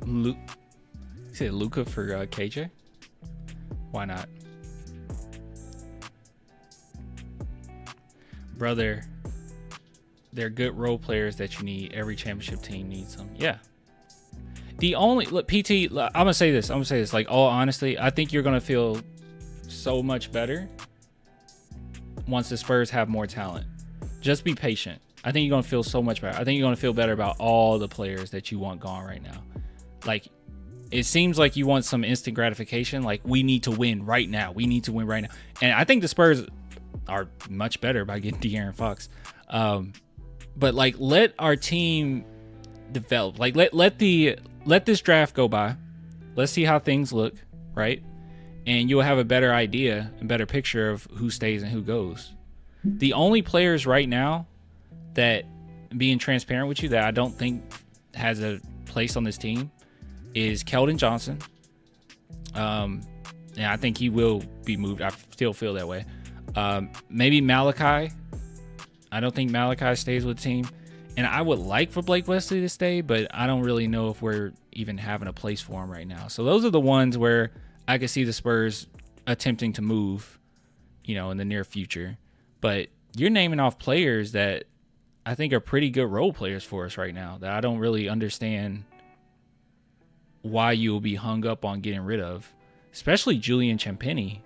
Speaker 1: You said Luka for KJ? Why not? Brother, they're good role players that you need. Every championship team needs them. Yeah. The only look, PT, I'm gonna say this. Like, all honesty, I think you're gonna feel so much better once the Spurs have more talent. Just be patient. I think you're gonna feel so much better. I think you're gonna feel better about all the players that you want gone right now. Like, it seems like you want some instant gratification. Like, we need to win right now. We need to win right now. And I think the Spurs are much better by getting De'Aaron Fox. But like, let our team develop. Like, let this draft go by. Let's see how things look, right? And you'll have a better idea and better picture of who stays and who goes. The only players right now that, being transparent with you, that I don't think has a place on this team is Keldon Johnson. And I think he will be moved. I still feel that way. Maybe Malachi. I don't think Malachi stays with the team. And I would like for Blake Wesley to stay, but I don't really know if we're even having a place for him right now. So those are the ones where I could see the Spurs attempting to move, in the near future. But you're naming off players that I think are pretty good role players for us right now that I don't really understand why you will be hung up on getting rid of, especially Julian Champagnie.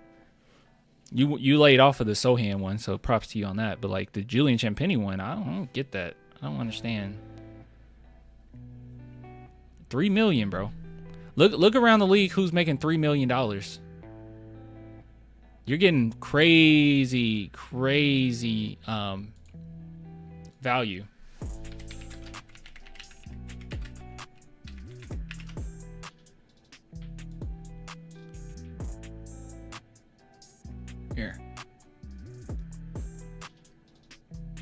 Speaker 1: You laid off of the Sochan one, so props to you on that. But like the Julian Champagnie one, I don't get that. I don't understand. $3 million, bro. Look around the league. Who's making $3 million? You're getting crazy value. Here.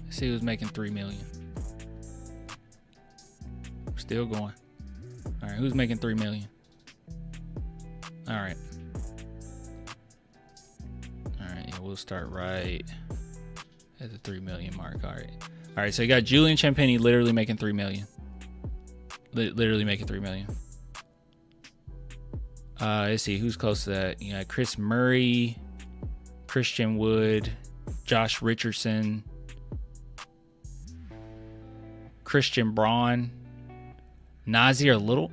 Speaker 1: Let's see who's making $3 million. We're still going. All right, who's making $3 million? All right. Yeah, we'll start right at the 3 million mark. All right. So you got Julian Champagnie literally making $3 million. Literally making $3 million. Let's see who's close to that. You got Chris Murray, Christian Wood, Josh Richardson, Christian Braun, Nasir Little.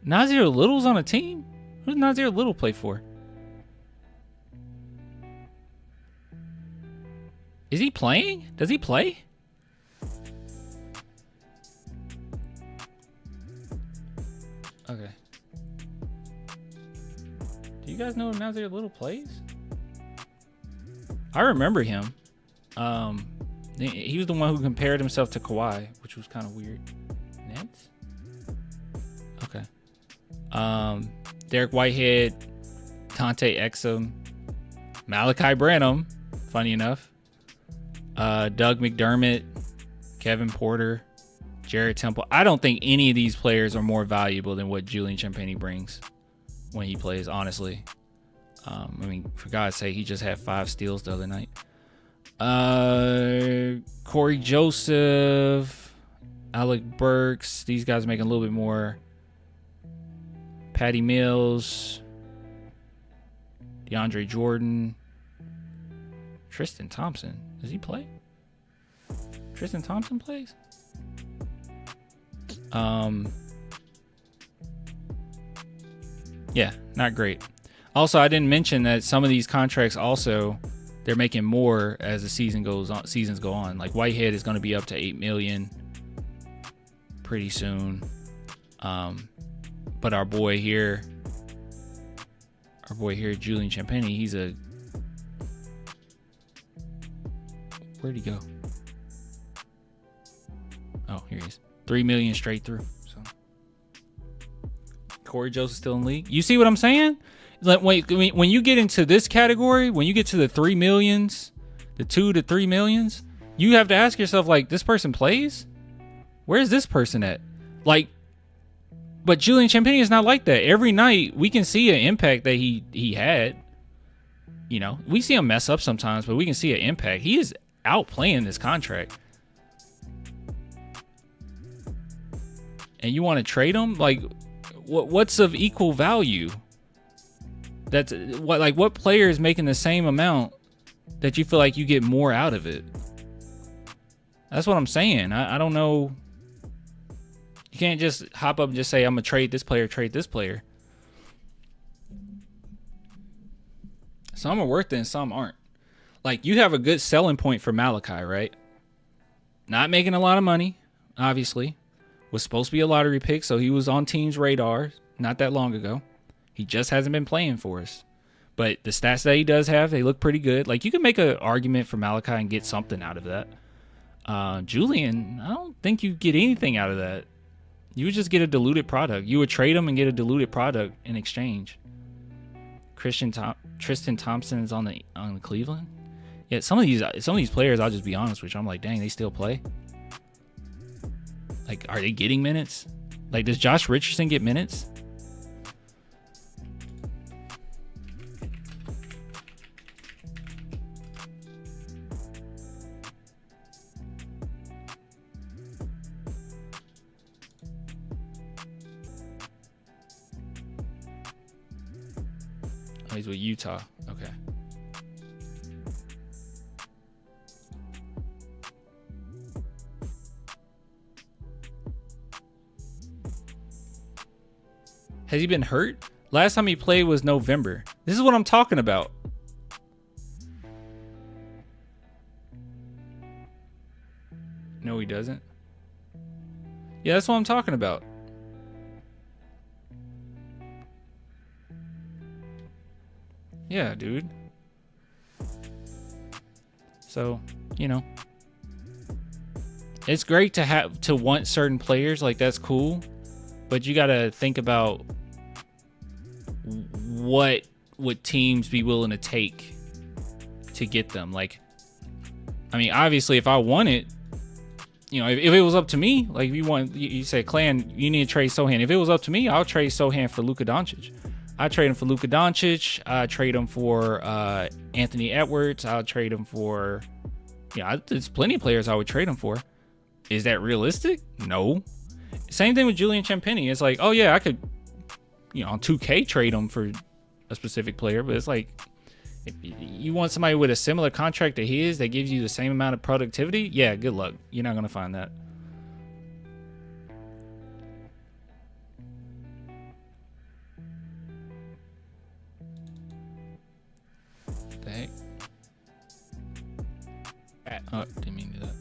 Speaker 1: Nasir Little's on a team? Who's Nasir Little play for? Is he playing? Does he play? Okay. Do you guys know if Nasir Little plays? I remember him. He was the one who compared himself to Kawhi, which was kind of weird. Nets? Okay. Derek Whitehead, Tante Exum, Malachi Branham, funny enough. Doug McDermott, Kevin Porter, Jared Temple. I don't think any of these players are more valuable than what Julian Champagnie brings when he plays, honestly. For God's sake, he just had 5 steals the other night. Corey Joseph. Alec Burks. These guys making a little bit more. Patty Mills. DeAndre Jordan. Tristan Thompson. Does he play? Tristan Thompson plays? Yeah, not great. Also, I didn't mention that some of these contracts also, they're making more as the seasons go on. Like Whitehead is going to be up to $8 million pretty soon. But our boy here, Julian Champagnie, he's a, where'd he go? Oh, here he is. $3 million straight through. So Corey Joseph's still in the league. You see what I'm saying? Like when you get into this category, when you get to the 3 millions, the 2 to 3 millions, you have to ask yourself, like, this person plays? Where's this person at? Like, but Julian Champagnie is not like that. Every night we can see an impact that he had. You know, we see him mess up sometimes, but we can see an impact. He is outplaying this contract. And you want to trade him? Like, what's of equal value? That's what player is making the same amount that you feel like you get more out of it? That's what I'm saying. I don't know. You can't just hop up and just say, I'm going to trade this player. Some are worth it and some aren't. Like, you have a good selling point for Malachi, right? Not making a lot of money, obviously. Was supposed to be a lottery pick, so he was on teams' radar not that long ago. He just hasn't been playing for us. But the stats that he does have, they look pretty good. Like, you can make an argument for Malachi and get something out of that. Julian, I don't think you get anything out of that. You would just get a diluted product. You would trade him and get a diluted product in exchange. Tristan Thompson's on the Cleveland. Yeah, some of these players, I'll just be honest with you, I'm like, dang, they still play. Like, are they getting minutes? Like, does Josh Richardson get minutes? Oh, he's with Utah. Okay. Has he been hurt? Last time he played was November. This is what I'm talking about. No, he doesn't. Yeah, that's what I'm talking about. Yeah, dude. So, you know, it's great to want certain players, like, that's cool, but you got to think about what would teams be willing to take to get them. Like, I mean, obviously, if I want it, you know, if it was up to me, like, if you say, Clan, you need to trade Sochan. If it was up to me, I'll trade Sochan for Luka Doncic. I trade him for Luka Doncic. I trade him for Anthony Edwards. I'll trade him for, yeah, there's plenty of players I would trade him for. Is that realistic? No. Same thing with Julian Champagnie. It's like, oh yeah, I could, you know, on 2K trade him for a specific player, but it's like, if you want somebody with a similar contract to his that gives you the same amount of productivity, yeah, good luck. You're not gonna find that. The heck? Oh, didn't mean to do that.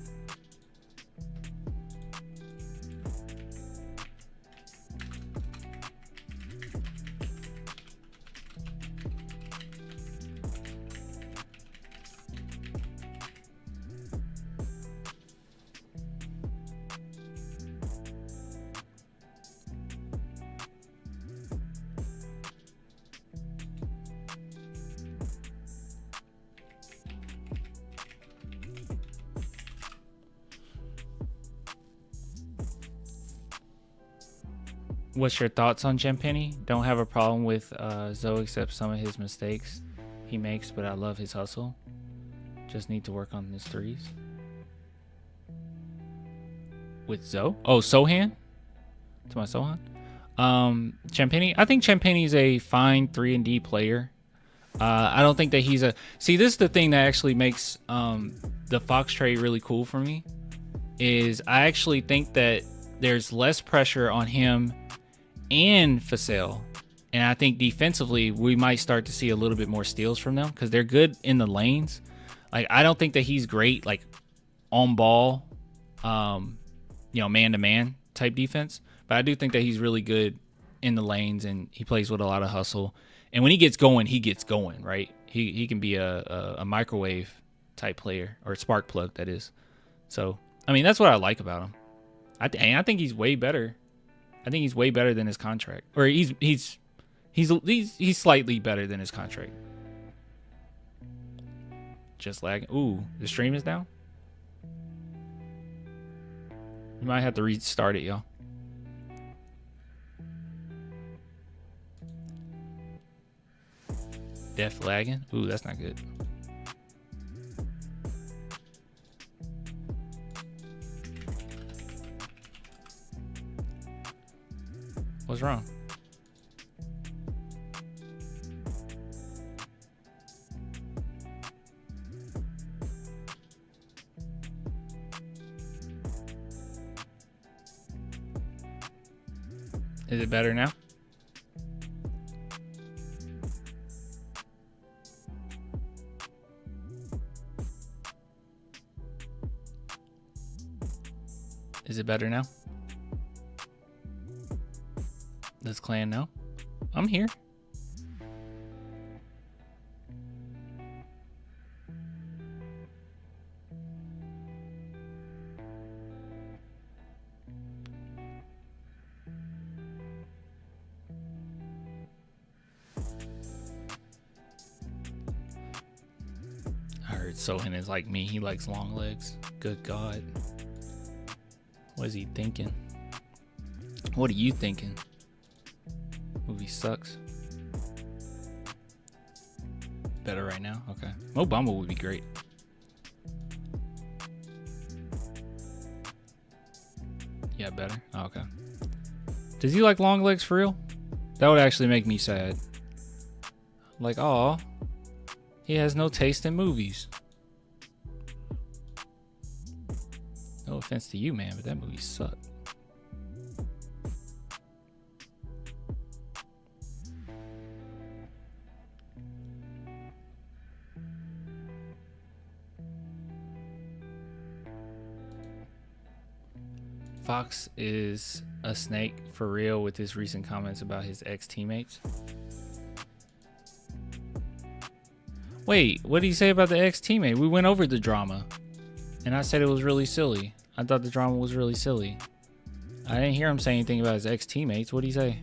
Speaker 1: What's your thoughts on Champagnie? Don't have a problem with Zoe except some of his mistakes he makes, but I love his hustle. Just need to work on his threes. With Zoe? Oh, Sochan? To my Sochan? Champagny? I think Champagny's a fine 3-and-D player. I don't think that he's a... See, this is the thing that actually makes the Fox trade really cool for me. Is I actually think that there's less pressure on him and Fasel. And I think defensively, we might start to see a little bit more steals from them because they're good in the lanes. Like, I don't think that he's great, like, on ball, man-to-man type defense. But I do think that he's really good in the lanes, and he plays with a lot of hustle. And when he gets going, right? He can be a microwave type player, or a spark plug, that is. So, I mean, that's what I like about him. I think he's way better. I think he's way better than his contract. Or he's slightly better than his contract. Just lagging. Ooh, the stream is down? You might have to restart it, y'all. Def lagging. Ooh, that's not good. What's wrong? Is it better now? Is it better now? Does Clan know? I'm here. I heard Sochan is like me. He likes long legs. Good God. What is he thinking? What are you thinking? Movie sucks. Better right now? Okay. Mo Bamba would be great. Yeah, better? Oh, okay. Does he like long legs for real? That would actually make me sad. Like, aw. He has no taste in movies. No offense to you, man, but that movie sucked. Fox is a snake for real with his recent comments about his ex-teammates. Wait, what did he say about the ex-teammate? We went over the drama, and I said it was really silly. I thought the drama was really silly. I didn't hear him say anything about his ex-teammates. What did he say?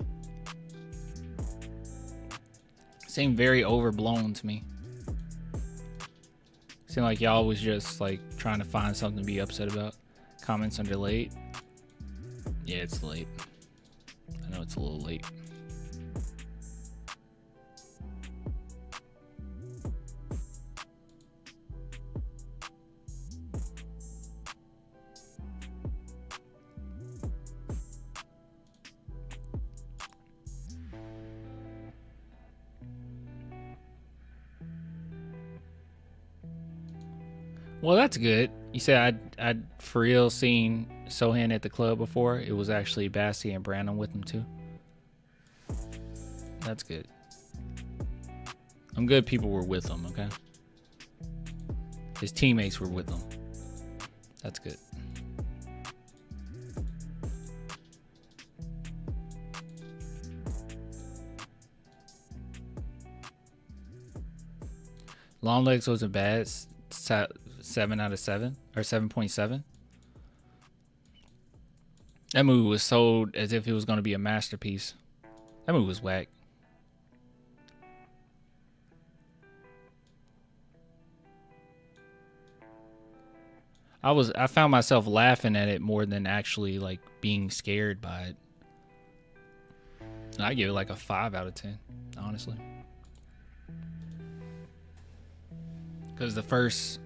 Speaker 1: Seemed very overblown to me. Seemed like y'all was just like trying to find something to be upset about. Comments are delayed. Yeah, it's late. I know it's a little late. Well, that's good. You said I'd for real seen Sochan at the club before. It was actually Bassie and Brandon with him too. That's good. I'm good people were with him, okay? His teammates were with him. That's good. Long legs wasn't bad. 7 out of 7 or 7.7. That movie was sold as if it was going to be a masterpiece. That movie was whack. I found myself laughing at it more than actually like being scared by it. And I give it like a 5 out of 10, honestly. Because the first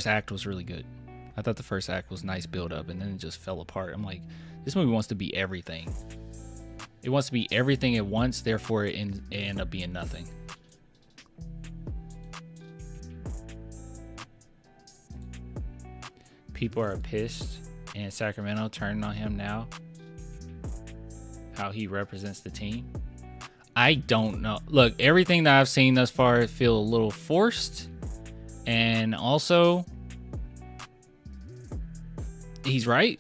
Speaker 1: act was really good. I I thought the first act was nice build up, and then it just fell apart. I'm like, this movie wants to be everything. It wants to be everything at once, therefore it end up being nothing. People are pissed in Sacramento, turning on him now. How he represents the team. I don't know. Look, everything that I've seen thus far feel a little forced. And also, he's right.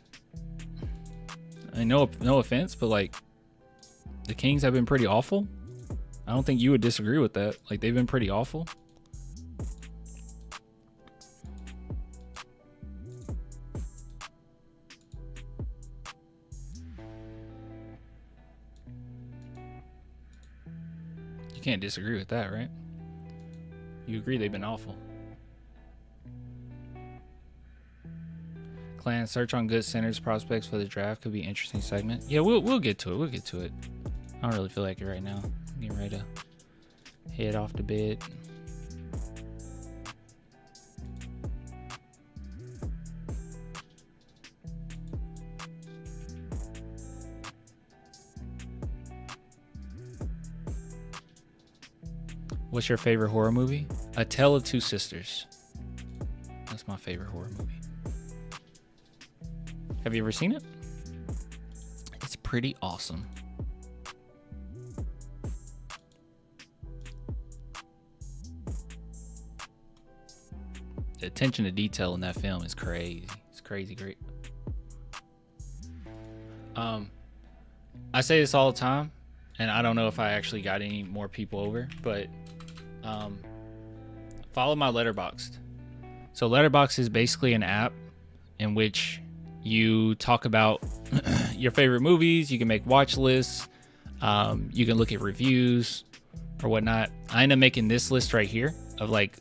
Speaker 1: I know, no offense, but like, the Kings have been pretty awful. I don't think you would disagree with that. Like, they've been pretty awful. You can't disagree with that, right? You agree they've been awful. Clan search on good centers prospects for the draft could be an interesting segment. Yeah, we'll get to it. We'll get to it. I don't really feel like it right now. I'm getting ready to head off to bed. What's your favorite horror movie? A Tale of Two Sisters. That's my favorite horror movie. Have you ever seen it? It's pretty awesome. The attention to detail in that film is crazy. It's crazy great. I say this all the time, and I don't know if I actually got any more people over, but follow my Letterboxd. So Letterboxd is basically an app in which you talk about your favorite movies. You can make watch lists. You can look at reviews or whatnot. I end up making this list right here of like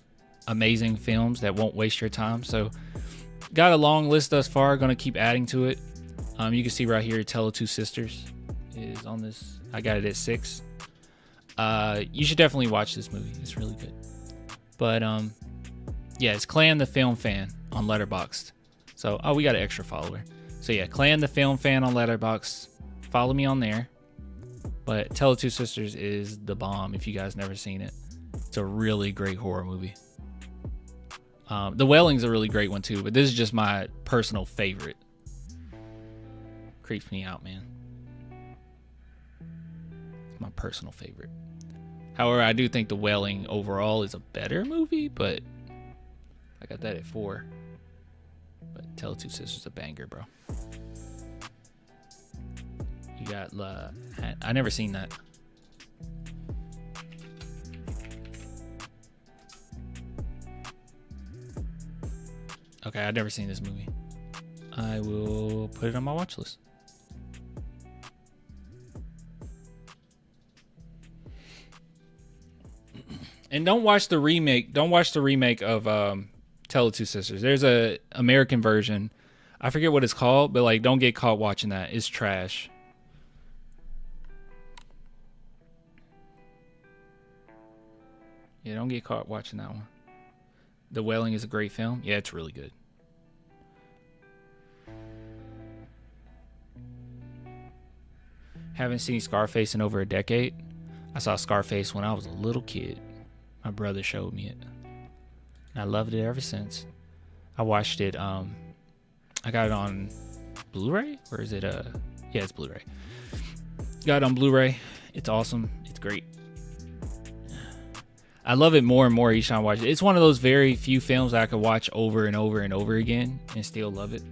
Speaker 1: amazing films that won't waste your time. So got a long list thus far. Going to keep adding to it. You can see right here, Tale of Two Sisters is on this. I got it at 6. You should definitely watch this movie. It's really good. But yeah, it's Clan the Film Fan on Letterboxd. So, we got an extra follower. So yeah, Clan the Film Fan on Letterboxd. Follow me on there. But Tale of Two Sisters is the bomb if you guys never seen it. It's a really great horror movie. The Wailing's a really great one too, but this is just my personal favorite. Creeps me out, man. It's my personal favorite. However, I do think The Wailing overall is a better movie, but I got that at 4. But Tale of Two Sisters is a banger, bro. You got I never seen that. Okay, I've never seen this movie. I will put it on my watch list. And don't watch the remake. Don't watch the remake of Tale of Two Sisters. There's a American version. I forget what it's called, but like, don't get caught watching that. It's trash. Yeah, don't get caught watching that one. The Wailing is a great film. Yeah, it's really good. Haven't seen Scarface in over a decade. I saw Scarface when I was a little kid. My brother showed me it. And I loved it ever since. I watched it. I got it on Blu-ray? Or is it yeah, it's Blu-ray. Got it on Blu-ray. It's awesome. It's great. I love it more and more each time I watch it. It's one of those very few films that I could watch over and over and over again and still love it.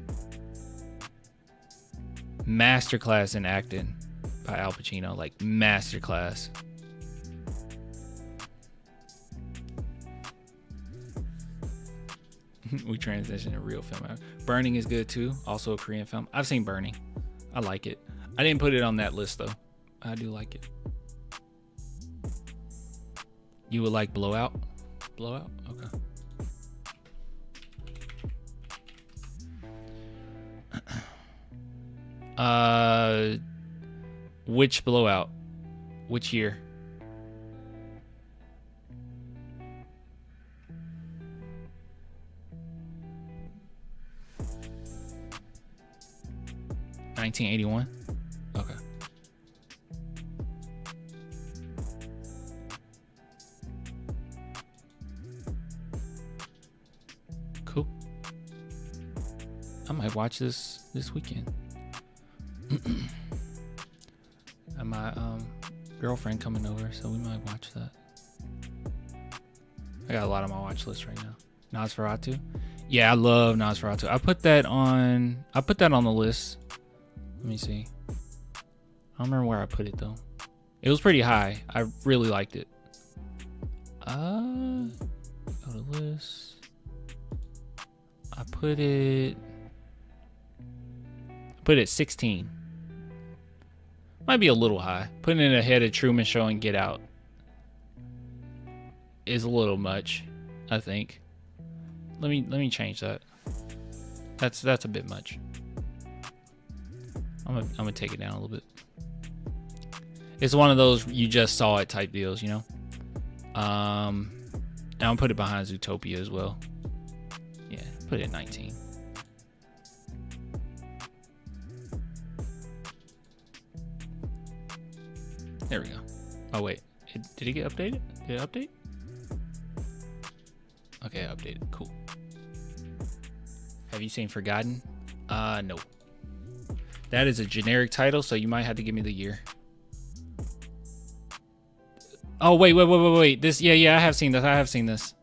Speaker 1: Masterclass in acting by Al Pacino. Like, masterclass. We transition to real film. Burning is good too. Also a Korean film. I've seen Burning. I like it. I didn't put it on that list though. I do like it. You would like Blowout? Blowout? Okay. Which Blowout? Which year? 1981. Okay. Cool. I might watch this weekend. And my girlfriend coming over, so we might watch that. I got a lot on my watch list right now. Nosferatu. Yeah, I love Nosferatu. I put that on the list. Let me see. I don't remember where I put it though. It was pretty high. I really liked it. Go to list. I put it 16. Might be a little high. Putting it ahead of Truman Show and Get Out is a little much, I think. Let me change that. That's a bit much. I'm gonna take it down a little bit. It's one of those you just saw it type deals, you know. And I'm gonna put it behind Zootopia as well. Yeah, put it at 19. There we go. Oh wait, did it get updated? Did it update? Okay, updated. Cool. Have you seen Forgotten? No. That is a generic title, so you might have to give me the year. Oh wait. This, yeah, I have seen this.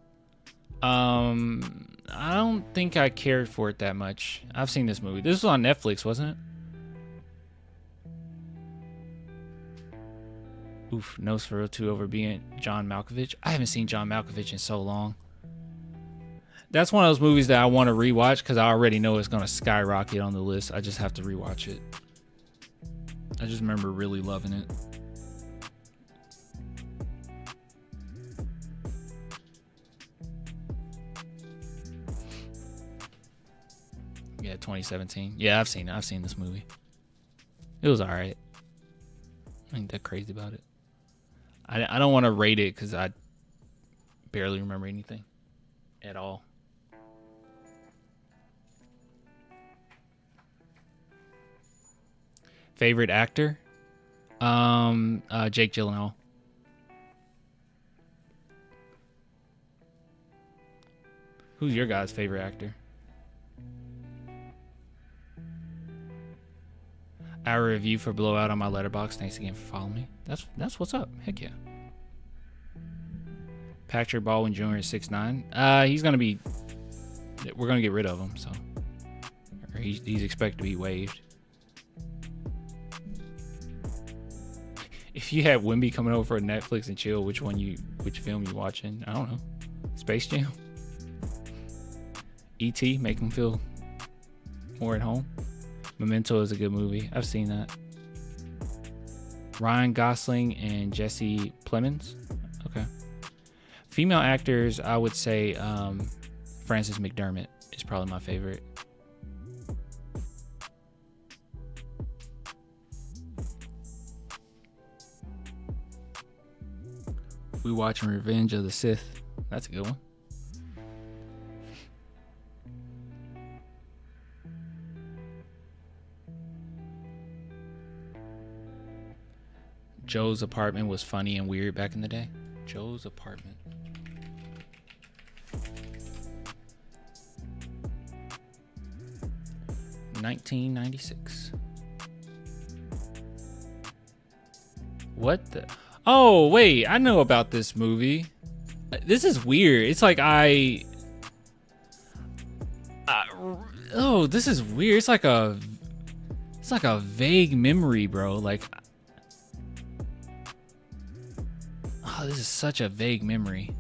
Speaker 1: I don't think I cared for it that much. I've seen this movie. This was on Netflix, wasn't it? Oof, Nosferatu over being John Malkovich. I haven't seen John Malkovich in so long. That's one of those movies that I want to rewatch because I already know it's going to skyrocket on the list. I just have to rewatch it. I just remember really loving it. Yeah, 2017. Yeah, I've seen this movie. It was alright. I ain't that crazy about it. I don't want to rate it because I barely remember anything at all. Favorite actor? Jake Gyllenhaal. Who's your guys' favorite actor? Our review for Blowout on my letterbox. Thanks again for following me. That's what's up. Heck yeah. Patrick Baldwin Jr. is 6'9". He's gonna be. We're gonna get rid of him, so he's expected to be waived. If you had Wimby coming over for Netflix and chill, which film you watching? I don't know. Space Jam. E.T. Make him feel more at home. Memento is a good movie. I've seen that. Ryan Gosling and Jesse Plemons. Okay. Female actors, I would say Frances McDermott is probably my favorite. We watching Revenge of the Sith. That's a good one. Joe's Apartment was funny and weird back in the day. Joe's Apartment. $19.96. What the? Oh, wait. I know about this movie. This is weird. It's like oh, this is weird. It's like a vague memory, bro. Like, oh, this is such a vague memory.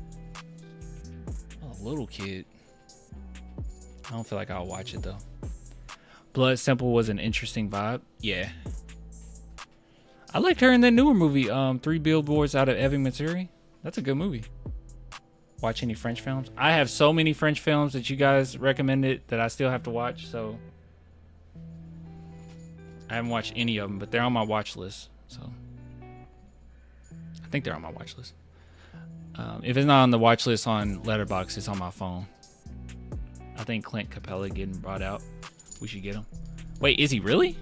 Speaker 1: Oh, little kid. I don't feel like I'll watch it though. Blood Simple was an interesting vibe. Yeah. I liked her in that newer movie, 3 Billboards Out of Ebbing, Missouri. That's a good movie. Watch any French films? I have so many French films that you guys recommended that I still have to watch, so I haven't watched any of them, but they're on my watch list. So I think they're on my watch list. If it's not on the watch list on Letterboxd, it's on my phone. I think Clint Capella getting brought out. We should get him. Wait, is he really?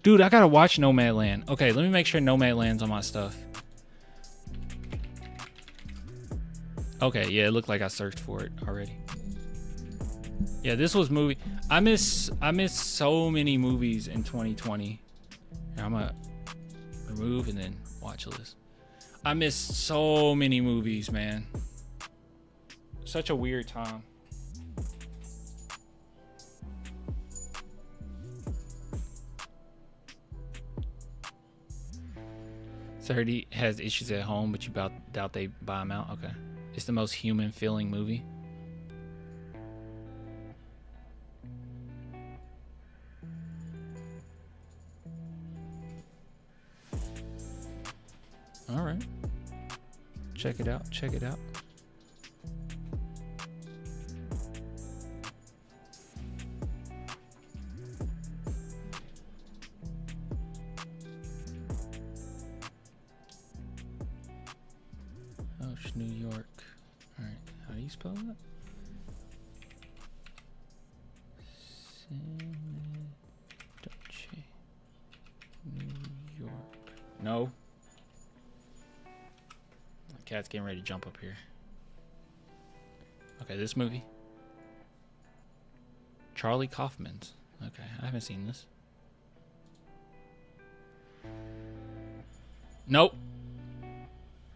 Speaker 1: Dude, I gotta watch Nomadland. Okay, let me make sure Nomadland's on my stuff. Okay, yeah, it looked like I searched for it already. Yeah, this was movie. I miss so many movies in 2020. Here, I'm gonna remove and then watch list. I missed so many movies, man. Such a weird time. He has issues at home, but you doubt they buy him out. Okay, it's the most human feeling movie. All right, check it out. Check it out. New York. All right, how do you spell that? New York. No. My cat's getting ready to jump up here. Okay, this movie. Charlie Kaufman's. Okay, I haven't seen this. Nope.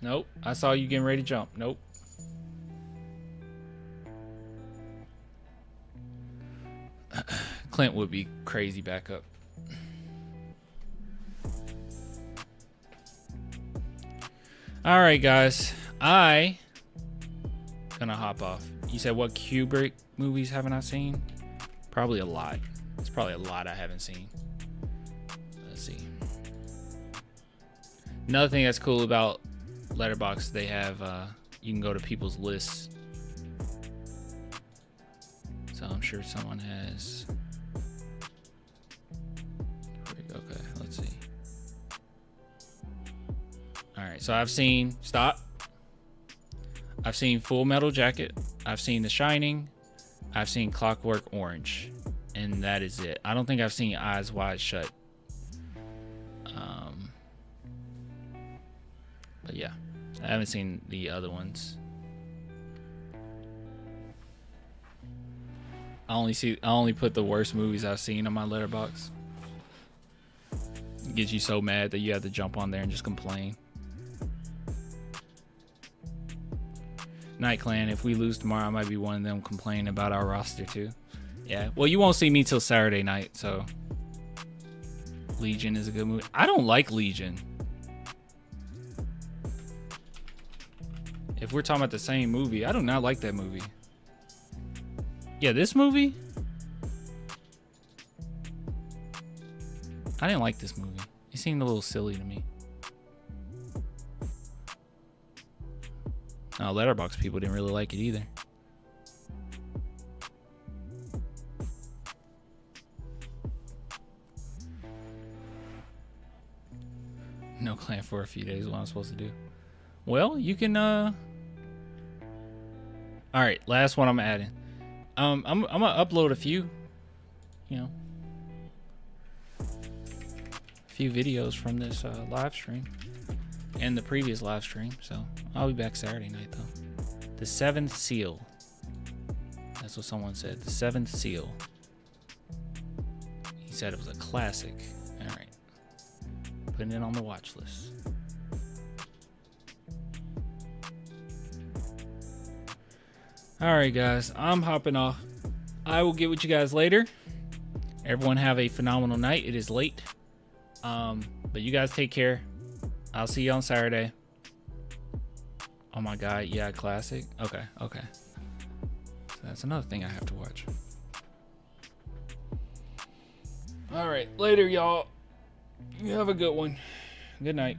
Speaker 1: Nope. I saw you getting ready to jump. Nope. Clint would be crazy back up. All right, guys. I gonna hop off. You said what Kubrick movies haven't I seen? Probably a lot. It's probably a lot I haven't seen. Let's see. Another thing that's cool about Letterboxd, they have you can go to people's lists. So I'm sure someone has. Okay, let's see. All right, so I've seen I've seen Full Metal Jacket. I've seen The Shining. I've seen Clockwork Orange, and that is it. I don't think I've seen Eyes Wide Shut. But yeah, I haven't seen the other ones. I only put the worst movies I've seen on my Letterboxd. It gets you so mad that you have to jump on there and just complain. Night Clan, if we lose tomorrow, I might be one of them complaining about our roster too. Yeah, well, you won't see me till Saturday night, so. Legion is a good movie. I don't like Legion. If we're talking about the same movie, I do not like that movie. Yeah, this movie? I didn't like this movie. It seemed a little silly to me. No, Letterboxd people didn't really like it either. No Clan for a few days, what I'm supposed to do. Well, you can all right, last one I'm adding. I'm gonna upload a few, you know, a few videos from this live stream and the previous live stream. So I'll be back Saturday night though. The Seventh Seal. That's what someone said. The Seventh Seal. He said it was a classic. All right, putting it on the watch list. All right, guys, I'm hopping off. I will get with you guys later. Everyone have a phenomenal night. It is late. But you guys take care. I'll see you on Saturday. Oh my God, yeah, classic. Okay. So that's another thing I have to watch. All right, later, y'all. You have a good one. Good night.